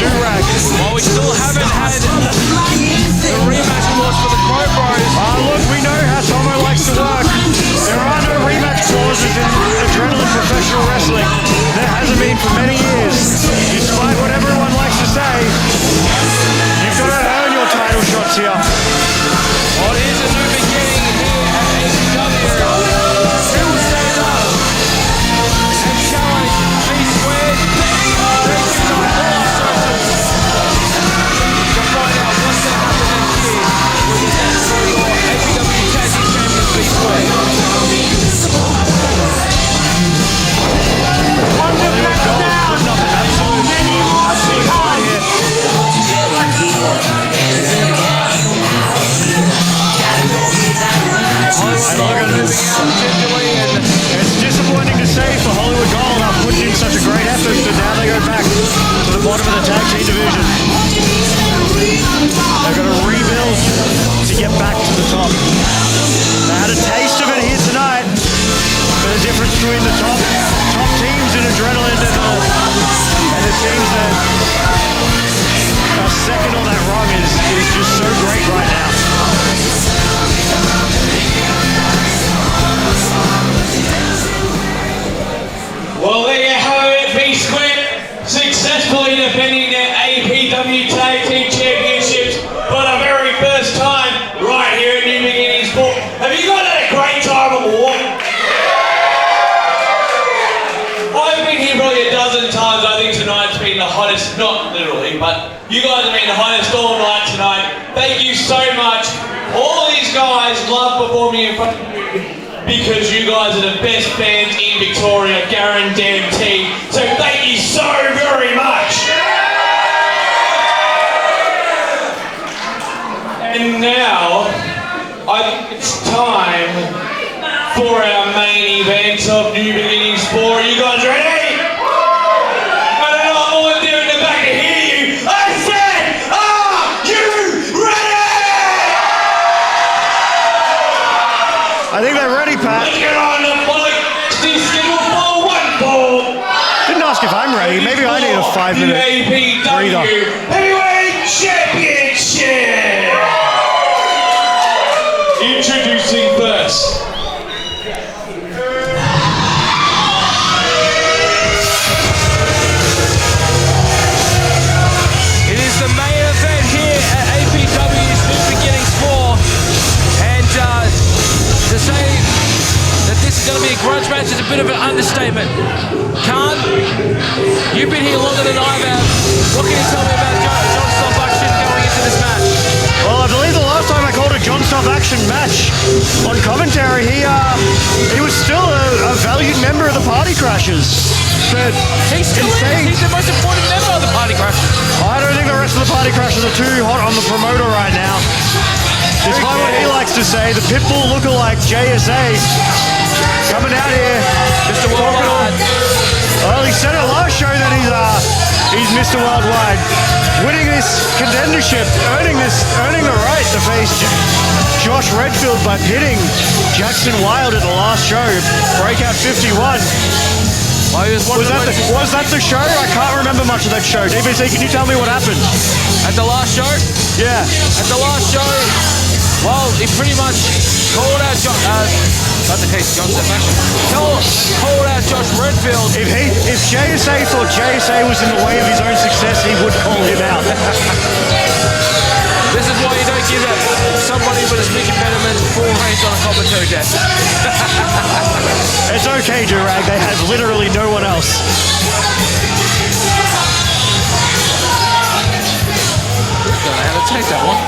Durag. Well, we still haven't had the rematch awards for the Pro Bros. Look, we know how Tomo likes to work. There are no rematch clauses in Adrenaline Professional Wrestling. There hasn't been for many years. Despite what everyone likes to say, you've got to earn your title shots here. Well, it is a new beginning here at APW. Still stand up and challenge B Squared. Thank you to all sources to find out what's going to happen next year with the national or APW Tag Team Champions B Squared. Hollywood Gold putting up an absolute fight here. It's disappointing to say for Hollywood Gold, they've put in such a great effort, but now they go back to the bottom of the tag team division. They've got to rebuild to get back to the top. They had a taste of it here tonight, but the difference between the top teams in Adrenaline and the teams that are second on that rung is just so great right now. Well, there you have it. B Square successfully defending their APW Tag Team Championships for the very first time right here at New Beginnings Sport. Have you guys had a great time on the walk? I've been here probably a dozen times. I think tonight's been the hottest, not literally, but you guys have been the hottest all night tonight. Thank you so much. All these guys love performing in front of you because you guys are the best fans in Victoria, guaranteed. So thank you so very much. And now, I think it's time for our main event of New Beginnings Sport. Are you guys ready? I don't know, I'm all there in the back to hear you. I said, are you ready? I think they're ready, Pat. Let's get on the bike. Stay scheduled for one ball. Didn't ask if I'm ready. Maybe I need a 5-minute breather. APW Heavyweight Championship. Introducing first. It is the main event here at APW's New Beginnings 4. And to say that this is going to be a grudge match is a bit of an understatement. Khan, you've been here longer than I have. What can you tell me about John Stop Action going into this match? Well, I believe the last time I called a John Stop Action match on commentary, he he was still a valued member of the Party Crashers. But He still is. He's the most important member of the Party Crashers. I don't think the rest of the Party Crashers are too hot on the promoter right now. Despite what he likes to say, the Pitbull lookalike JSA coming out here. Mr. Worldwide. Well, he said it last show that he's Mr. Worldwide. Winning this contendership, earning the right to face Josh Redfield by pitting Jackson Wilde at the last show. Breakout 51. Was that the show? I can't remember much of that show. DBC, can you tell me what happened? At the last show? Yeah. At the last show, well, he pretty much called out not the case, John Steph called out Josh Redfield. If JSA thought JSA was in the way of his own success, he would call him out. This is why you don't give somebody with a speech impediment full range on a commentary desk. It's okay, Durag. They have literally no one else. Don't know how to take that one.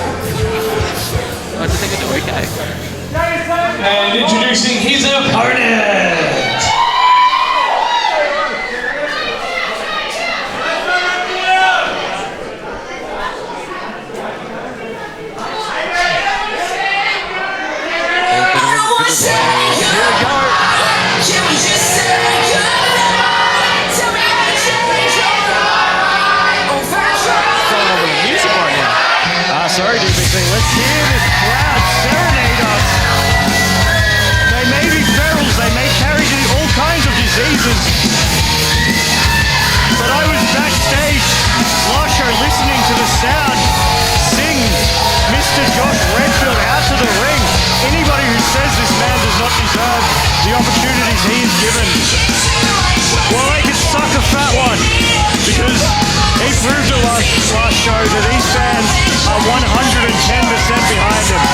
I just think it's okay. And introducing his opponent. Sorry, DBC. Let's hear this crowd serenade us. They may be ferals, they may carry all kinds of diseases. But I was backstage last show listening to the sound sing Mr. Josh Redfield out to the ring. Anybody who says this man does not deserve the opportunities he is given, well, they could suck a fat one, because he proved it last show that these fans are 110% behind him.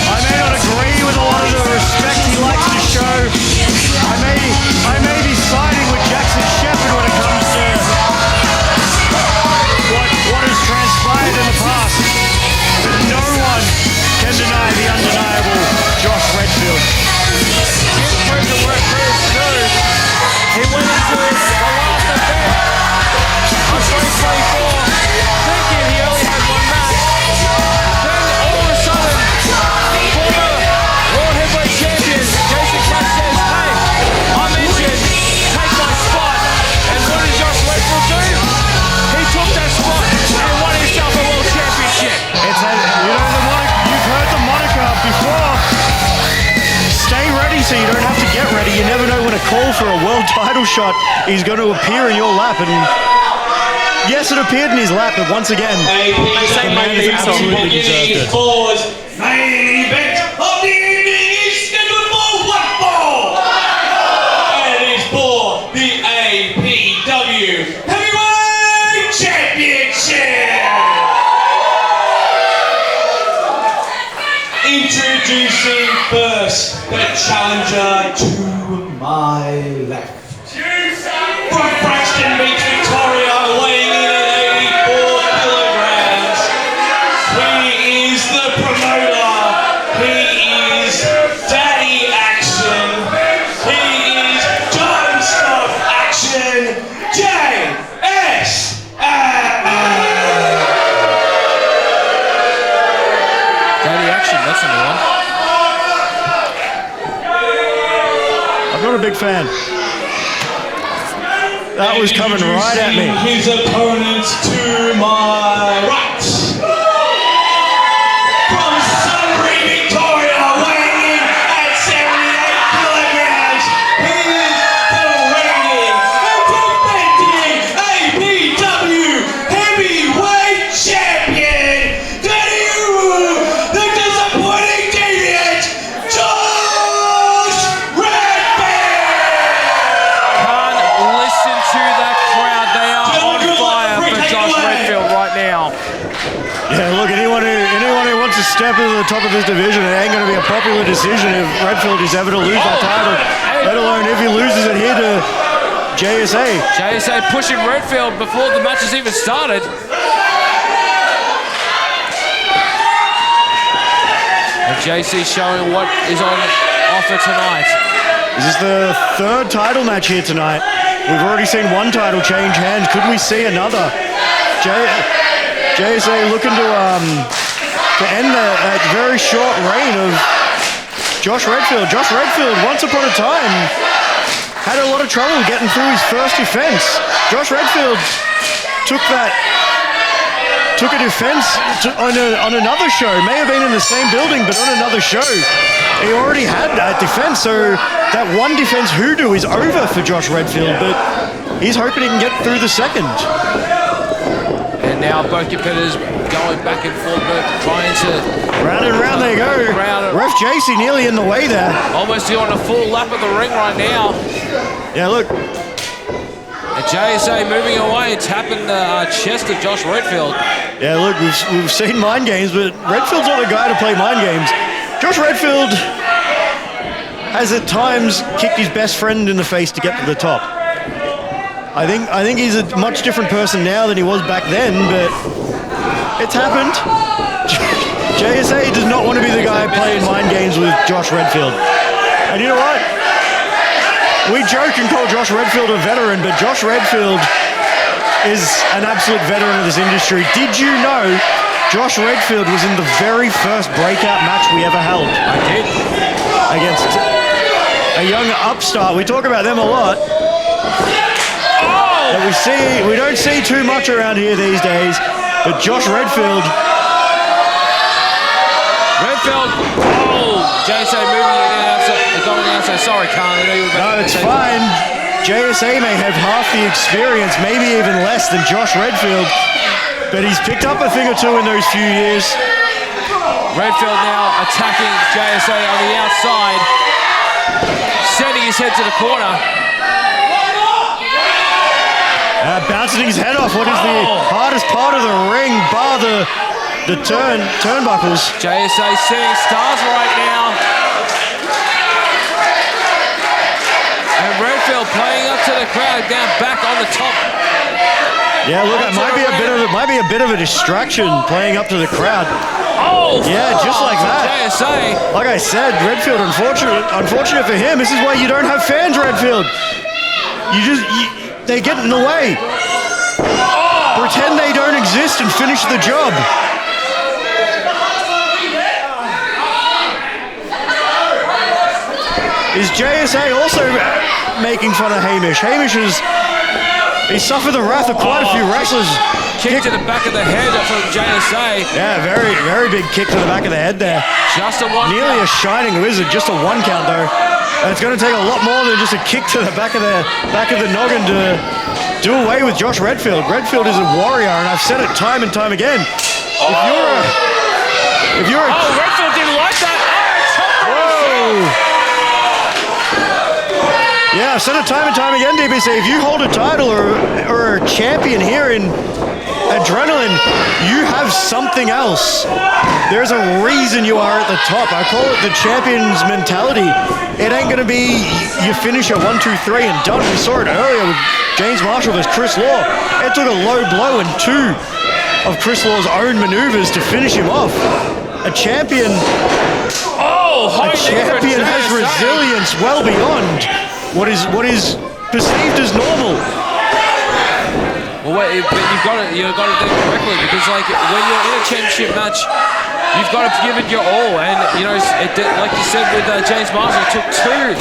I may not agree with a lot of the respect he likes to show. I may be siding with Jackson Shepherd when it comes to what has transpired in the past. But no one can deny the undeniable Josh Redfield. He proved to work for his good. He went into the last event of 2024 thinking he only had one match. Then all of a sudden, former World Heavyweight Champion Jason Cash says, hey, I'm injured, take my spot. And what did Josh Redfield do? He took that spot and won himself a World Championship. You've heard the moniker before. Stay ready so you don't have to get ready. You never know when a call for a world title shot is going to appear in your lap. And yes, it appeared in his lap, but once again, the man has absolutely deserved it. Main event of the evening is scheduled for one fall. And it is for the APW Heavyweight Championship. Introducing first the challenger to my left. From Braxton Beach, Victoria, weighing in at 84 kilograms. He is the promoter. He is Daddy Action. He is Don't Stop Action. JS. Daddy Action, that's a new one. I'm not a big fan. That was coming right at me. His opponents to my right. From Sunbury, Victoria, weighing in at 78 kilograms. He is the reigning and defending APW Heavyweight Champion. The disappointing deviant, Josh Redfield. Can't listen to that crowd. They are on fire for Josh Redfield right now. Yeah, look, anyone who wants to step into the top of this division, it ain't going to be a popular decision if Redfield is ever to lose that title, let alone if he loses it here to JSA. JSA pushing Redfield before the match has even started. And JC showing what is on offer tonight. This is the third title match here tonight. We've already seen one title change hands. Could we see another? JSA looking to end that very short reign of Josh Redfield. Josh Redfield, once upon a time, had a lot of trouble getting through his first defense. Josh Redfield took a defense on another show. May have been in the same building, but on another show. He already had that defense, so that one defense hoodoo is over for Josh Redfield, but he's hoping he can get through the second. And now both competitors going back and forth, but trying to... Round and round they go. Ref JC nearly in the way there. Almost doing a full lap of the ring right now. Yeah, look. And JSA moving away and tapping the chest of Josh Redfield. Yeah, look, we've seen mind games, but Redfield's not the guy to play mind games. Josh Redfield has at times kicked his best friend in the face to get to the top. I think he's a much different person now than he was back then, but it's happened. JSA does not want to be the guy playing mind games with Josh Redfield. And you know what? We joke and call Josh Redfield a veteran, but Josh Redfield is an absolute veteran of this industry. Did you know Josh Redfield was in the very first breakout match we ever held? I did. Against a young upstart. We talk about them a lot. Oh! That we don't see too much around here these days. But Josh Redfield. JSA moving it outside, going outside. Sorry, Khan. I know you were No, it's fine. JSA may have half the experience, maybe even less than Josh Redfield. But he's picked up a thing or two in those few years. Redfield now attacking JSA on the outside, sending his head to the corner. Bouncing his head off. What is the hardest part of the ring, bar the turnbuckles? JSA seeing stars right now. And Redfield playing up to the crowd, down back on the top. Yeah, look, it might be a bit of a distraction playing up to the crowd. Oh, yeah, just like that. JSA. Like I said, Redfield, unfortunate for him. This is why you don't have fans, Redfield. They get in the way. Pretend they don't exist and finish the job. Is JSA also making fun of Hamish? Hamish he suffered the wrath of quite a few wrestlers. Kick to the back of the head from JSA. Yeah, very, very big kick to the back of the head there. Just a one. Nearly a shining wizard, just a one count though. And it's going to take a lot more than just a kick to the back of the noggin to do away with Josh Redfield. Redfield is a warrior, and I've said it time and time again. If you're a Redfield didn't like that. Whoa! Yeah, I've said it time and time again, DBC. If you hold a title or a champion here in Adrenaline, you have something else. There's a reason you are at the top. I call it the champion's mentality. It ain't going to be you finish a 1, 2, 3 and done. We saw it earlier with James Marshall versus Kris Law. It took a low blow and 2 of Kris Law's own maneuvers to finish him off. A champion has resilience well beyond what is perceived as normal. Well, but you've got to do it correctly, because like when you're in a championship match, you've got to give it your all. And you know, like you said with James Marshall, it took 2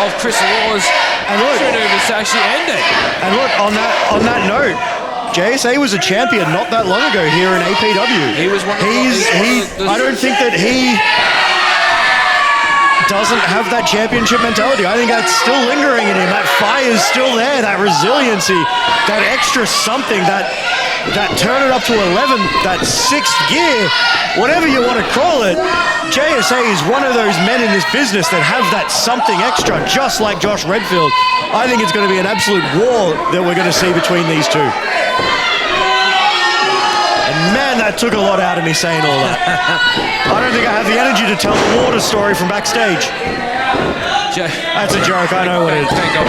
of Kris Law's maneuvers to actually end it. And look, on that note, JSA was a champion not that long ago here in APW. He was one of I don't think that he doesn't have that championship mentality. I think that's still lingering in him. That fire's still there, that resiliency, that extra something, that turn it up to 11, that 6th gear, whatever you want to call it. JSA is one of those men in this business that have that something extra, just like Josh Redfield. I think it's going to be an absolute war that we're going to see between these two. And man, that took a lot out of me saying all that. I don't think I have the energy to tell the water story from backstage. That's a joke, I know what it is. Thank God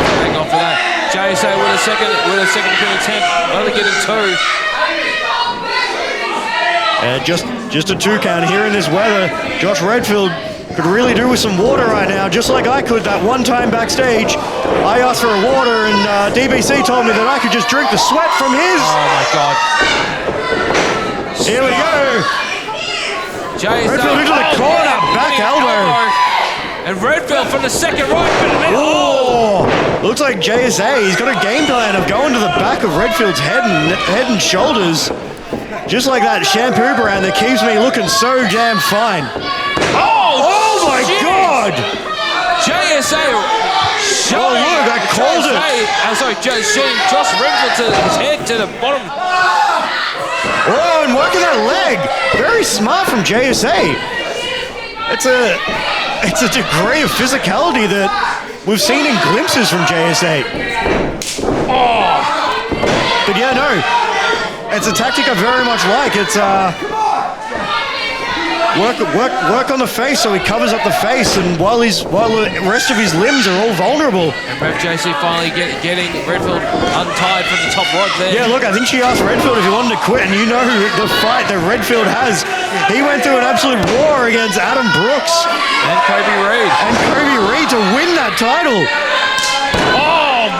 for that. JSA with a second attempt, only getting 2. Just a 2 count here in this weather. Josh Redfield could really do with some water right now, just like I could that one time backstage. I asked for a water, and DBC told me that I could just drink the sweat from his. Oh my God. Here we go. Redfield into the corner, back elbow. And Redfield from the second right. Oh, looks like JSA. He's got a game plan of going to the back of Redfield's head and shoulders. Just like that shampoo brand that keeps me looking so damn fine. Oh my God! JSA. Oh look, I called it. Sorry, Josh Redfield to his head to the bottom. Oh, and working that leg. Very smart from JSA. It's a degree of physicality that we've seen in glimpses from JSA. Oh. But yeah, no. It's a tactic I very much like. It's work on the face so he covers up the face, and while the rest of his limbs are all vulnerable. And Rev JC finally getting Redfield untied from the top rope there. Yeah, look, I think she asked Redfield if he wanted to quit, and you know the fight that Redfield has. He went through an absolute war against Adam Brooks. And Kobe Reed. And Kobe Reed to win that title. Oh,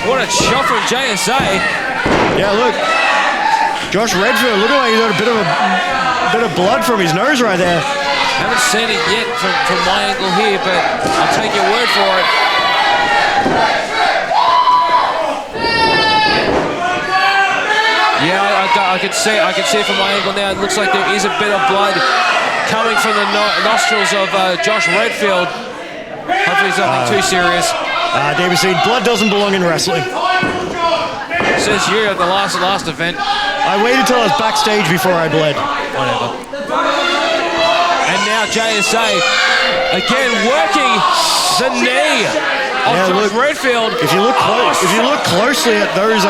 what a shot from JSA. Yeah, look. Josh Redfield, looking like he's got a bit of blood from his nose right there. Haven't seen it yet from my angle here, but I'll take your word for it. Yeah, I can see it from my angle now. It looks like there is a bit of blood coming from the nostrils of Josh Redfield. Hopefully it's nothing too serious. DBC, blood doesn't belong in wrestling. It says here at the last event. I waited till I was backstage before I bled. Whatever. And now JSA again working the knee of Josh Redfield. If you look closely at those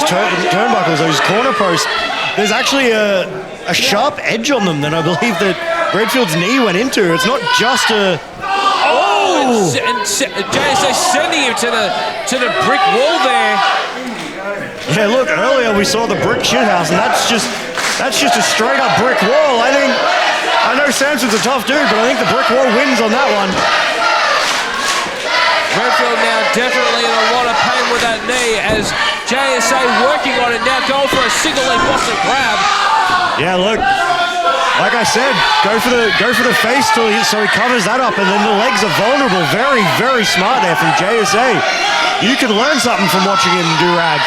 turnbuckles, those corner posts, there's actually a sharp edge on them that I believe that Redfield's knee went into. It's not just a. And JSA sending him to the brick wall there. Yeah, look, earlier we saw the brick shithouse, and that's just a straight up brick wall. I know Samson's a tough dude, but I think the brick wall wins on that one. Redfield now definitely in a lot of pain with that knee as JSA working on it now, going for a single leg Boston grab. Yeah, look, like I said, go for the face so he covers that up, and then the legs are vulnerable. Very, very smart there from JSA. You can learn something from watching him do rag.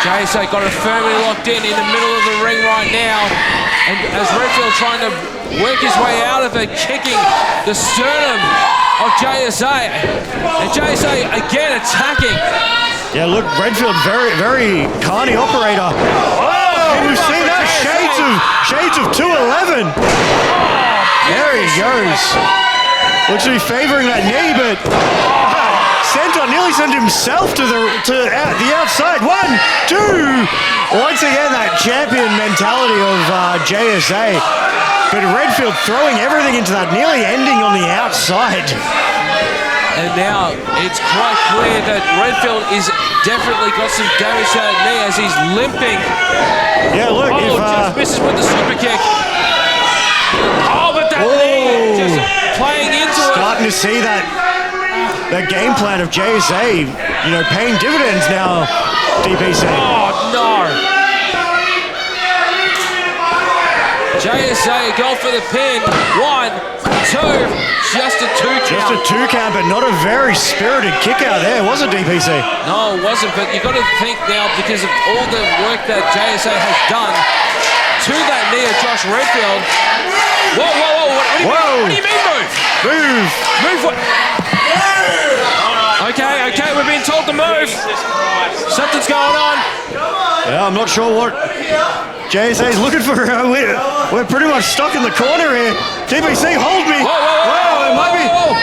JSA got it firmly locked in the middle of the ring right now. And as Redfield trying to work his way out of it, kicking the sternum of JSA. And JSA again attacking. Yeah, look, Redfield, very, very canny operator. Oh, we've seen that. Shades of 211. There he goes. Looks to be favoring that knee, but Santon nearly sent himself to the outside. 1, 2. Once again, that champion mentality of JSA. But Redfield throwing everything into that, nearly ending on the outside. And now it's quite clear that Redfield is definitely got some damage to that knee as he's limping. Yeah, look. Just misses with the super kick. Oh, but that knee just playing into it. Starting to see that game plan of JSA, paying dividends now, DBC. Oh, no. JSA go for the pin. 1, 2, just a 2 count. Just a 2 count, but not a very spirited kick out there, was it, DPC? No, it wasn't, but you've got to think now, because of all the work that JSA has done to that knee of Josh Redfield. Whoa, what do you mean move? Move what? Okay, we're being told to move. Something's going on. Yeah, I'm not sure what JSA is looking for. We're pretty much stuck in the corner here. DBC, hold me. Whoa, it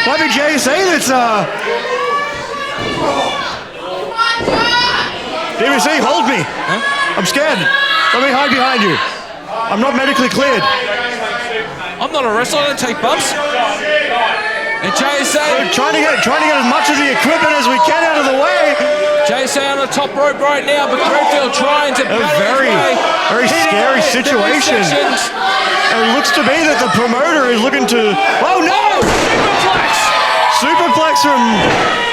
might be JSA that's DBC, hold me. Huh? I'm scared. Let me hide behind you. I'm not medically cleared. I'm not a wrestler, I don't take bumps. And JSA trying to get as much of the equipment as we can out of the way. JSA on the top rope right now, but Redfield trying to a very scary situation. It looks to be that the promoter is looking to... Oh, no! Superplex! Superplex from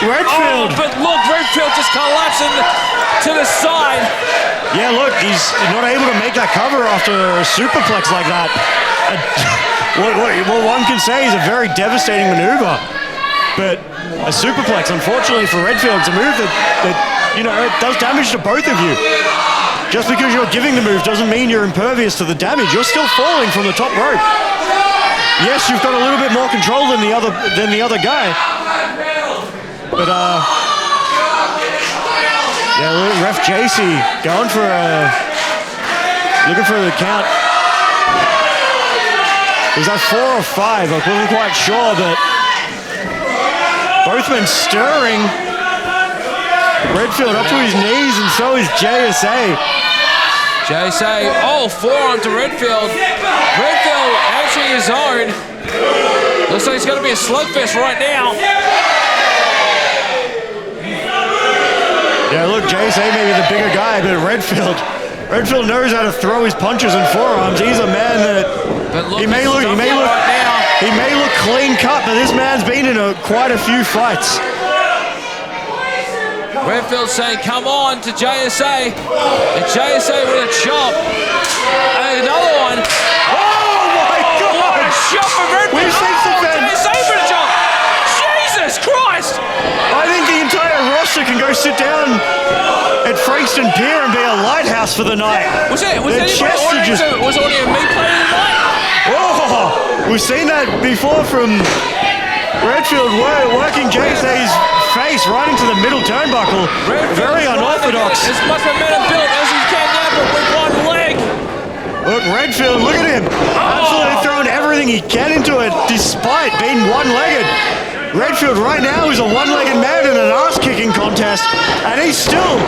Redfield. But look, Redfield just collapsing to the side. Yeah, look, he's not able to make that cover after a superplex like that. What one can say is a very devastating maneuver. But a superplex, unfortunately for Redfield, it's a move that you know, it does damage to both of you. Just because you're giving the move doesn't mean you're impervious to the damage. You're still falling from the top rope. Yes, you've got a little bit more control than the other guy. But yeah, ref JC going for looking for the count. Was that 4 or 5? I wasn't quite sure, but both men stirring. Redfield up to his knees, and so is JSA. JSA, forearm to Redfield. Redfield actually his own. Looks like it's going to be a slugfest right now. Yeah, look, JSA may be the bigger guy, but Redfield knows how to throw his punches and forearms. He's a man that he may look clean cut, but this man's been in quite a few fights. Redfield saying, come on, to JSA. And JSA with a chop. And another one. Oh my God! What a shot from Redfield. We've seen some JSA with a chop. Jesus Christ! I think the entire roster can go sit down at Frankston Pier and be a lighthouse for the night. Was audio me playing tonight? Oh, we've seen that before from Redfield working JSA's face right into the middle turnbuckle. Very unorthodox. As much momentum built as he can now, but with one leg. Look, Redfield, look at him. Absolutely throwing everything he can into it despite being one-legged. Redfield right now is a one-legged man in an ass-kicking contest, and he's still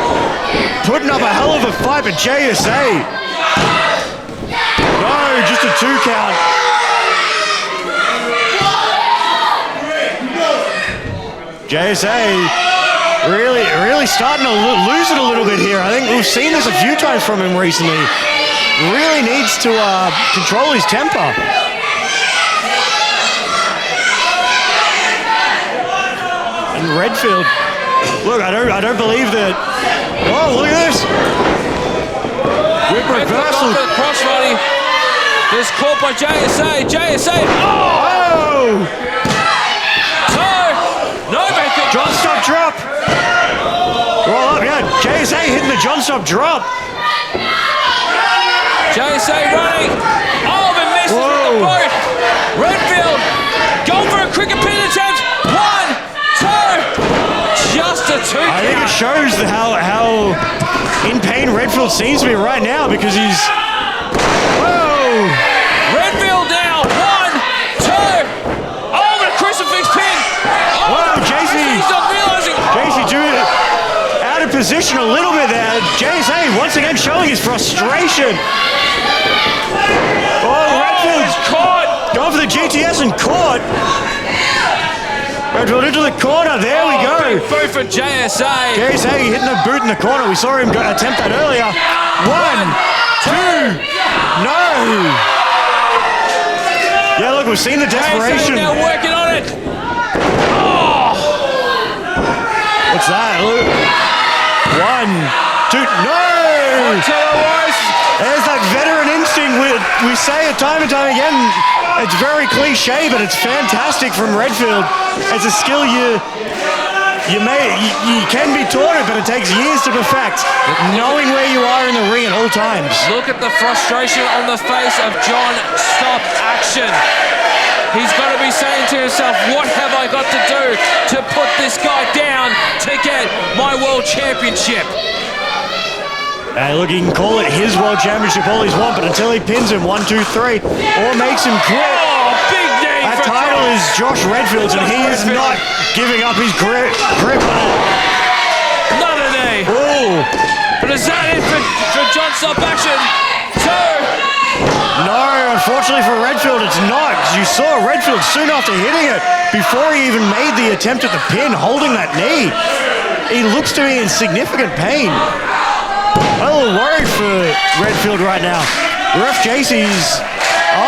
putting up a hell of a fight, but JSA. No, just a 2 count. JSA really starting to lose it a little bit here. I think we've seen this a few times from him recently. Really needs to control his temper. And Redfield, look, I don't believe that. Oh, look at this! Whip reversal. Crossbody. This caught by JSA. JSA. Oh! No, Redfield. John stop drop. Roll up, yeah. JSA hitting the John stop drop. JSA running. Oh, but misses with the boot. Redfield going for a cricket pin attempt. 1, 2. Just a 2 count. I think it shows how in pain Redfield seems to be right now because he's... Whoa! Redfield now. 1, 2. Oh, the crucifix pin. Oh, whoa, JC. He's not realizing. JC out of position a little bit there. JSA once again showing his frustration. Redfield's caught. Going for the GTS and caught. Redfield into the corner. There we go. Big boot for JSA. JSA hitting the boot in the corner. We saw him attempt that earlier. 1, 2. No. Yeah, look, we've seen the desperation. JSA now working on it. What's that? Look. 1, 2. No. There's that veteran instinct we say it time and time again. It's very cliche, but it's fantastic from Redfield. It's a skill you can be taught it, but it takes years to perfect. Knowing where you are in the ring at all times. Look at the frustration on the face of John. Stop action. He's got to be saying to himself, what have I got to do to put this guy down to get my world championship? Hey, look, he can call it his world championship all he's want, but until he pins him 1, 2, 3, or makes him quit. Oh, big name that for title John. is Josh Redfield's, and he is not giving up his grip on it. Another knee. Oh. But is that it for John Stop Action? 2. No, unfortunately for Redfield, it's not. You saw Redfield soon after hitting it, before he even made the attempt at the pin, holding that knee. He looks to be in significant pain. I'm a little worried for Redfield right now. Ref JC's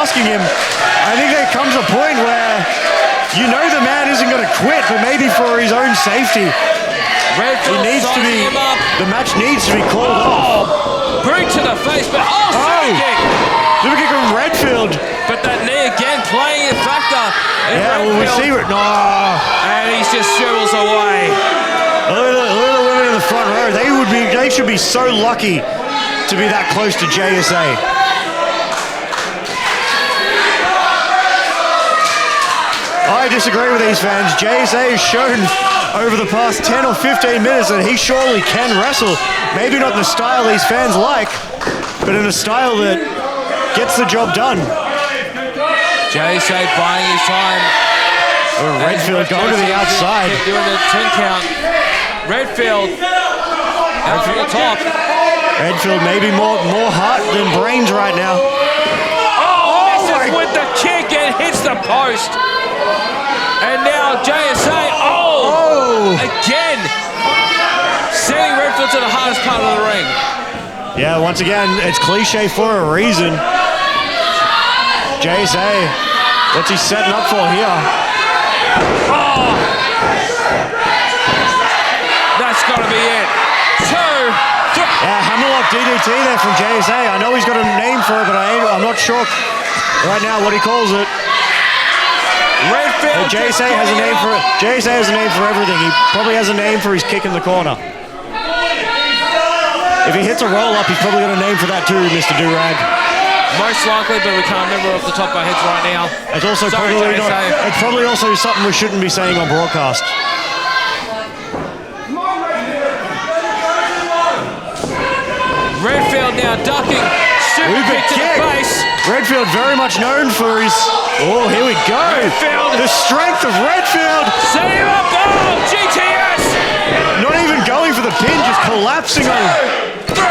asking him, I think there comes a point where you know the man isn't going to quit, but maybe for his own safety, Redfield the match needs to be called off. Boot to the face, but super kick. Super kick from Redfield. But that knee again playing a factor. Yeah, well, we see it. No. And he just shovels away. Look at the women in the front row. They should be so lucky to be that close to JSA. I disagree with these fans. JSA has shown over the past 10 or 15 minutes that he surely can wrestle. Maybe not in the style these fans like, but in a style that gets the job done. JSA buying his time. Redfield going to the outside. Keep doing the 10 count. Redfield out from the top. Redfield maybe more heart than brains right now. Misses with the kick and hits the post. And now JSA, again, sending Redfield to the hardest part of the ring. Yeah, once again, it's cliche for a reason. JSA, what's he setting up for here? That's got to be it. 2, 3. Yeah, hammerlock DDT there from JSA. I know he's got a name for it, but I'm not sure right now what he calls it. Redfield. JSA has a name for it. JSA has a name for everything. He probably has a name for his kick in the corner. If he hits a roll up, he's probably got a name for that too, Mr. Durag. Most likely, but we can't remember off the top of our heads right now. It's also it's probably also something we shouldn't be saying on broadcast. Redfield now ducking. Super kick to the face. Redfield very much known for his... Oh, here we go. Redfield. The strength of Redfield. Setting him up. Oh, GTS. Not even going for the pin, just collapsing on him. 2, 3.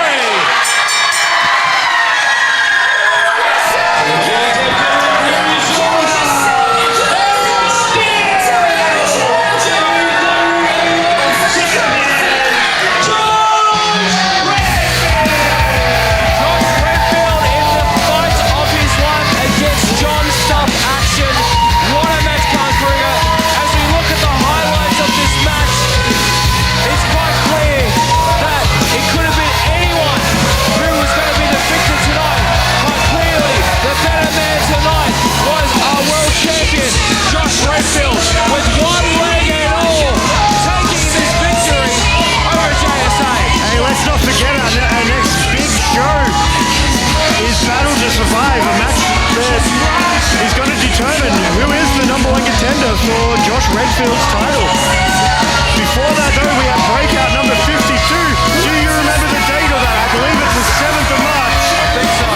Redfield with one leg and all, taking this victory over JSA. Hey, let's not forget our next big show is Battle to Survive, a match that is going to determine who is the #1 contender for Josh Redfield's title. Before that, though, we have breakout number 52. Do you remember the date of that? I believe it's the 7th of March. I think so.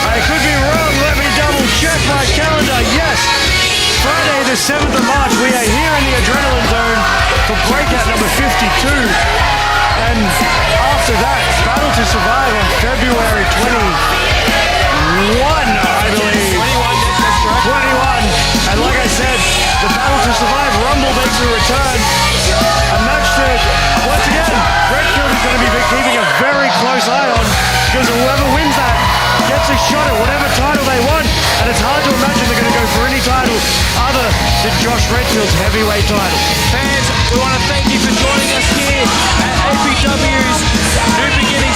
I could be wrong. Let me double check my calendar. Yes. Friday the 7th of March, we are here in the Adrenaline Zone for breakout number 52. And after that, Battle to Survive on February 21, I believe. 21, that's correct. 21. And like I said, the Battle to Survive Rumble makes a return. A match that, once again, Redfield is going to be keeping a very close eye on, because whoever wins that gets a shot at whatever title they want, and it's hard to imagine they're going to go for any title other than Josh Redfield's heavyweight title. Fans, we want to thank you for joining us here at APW's New Beginning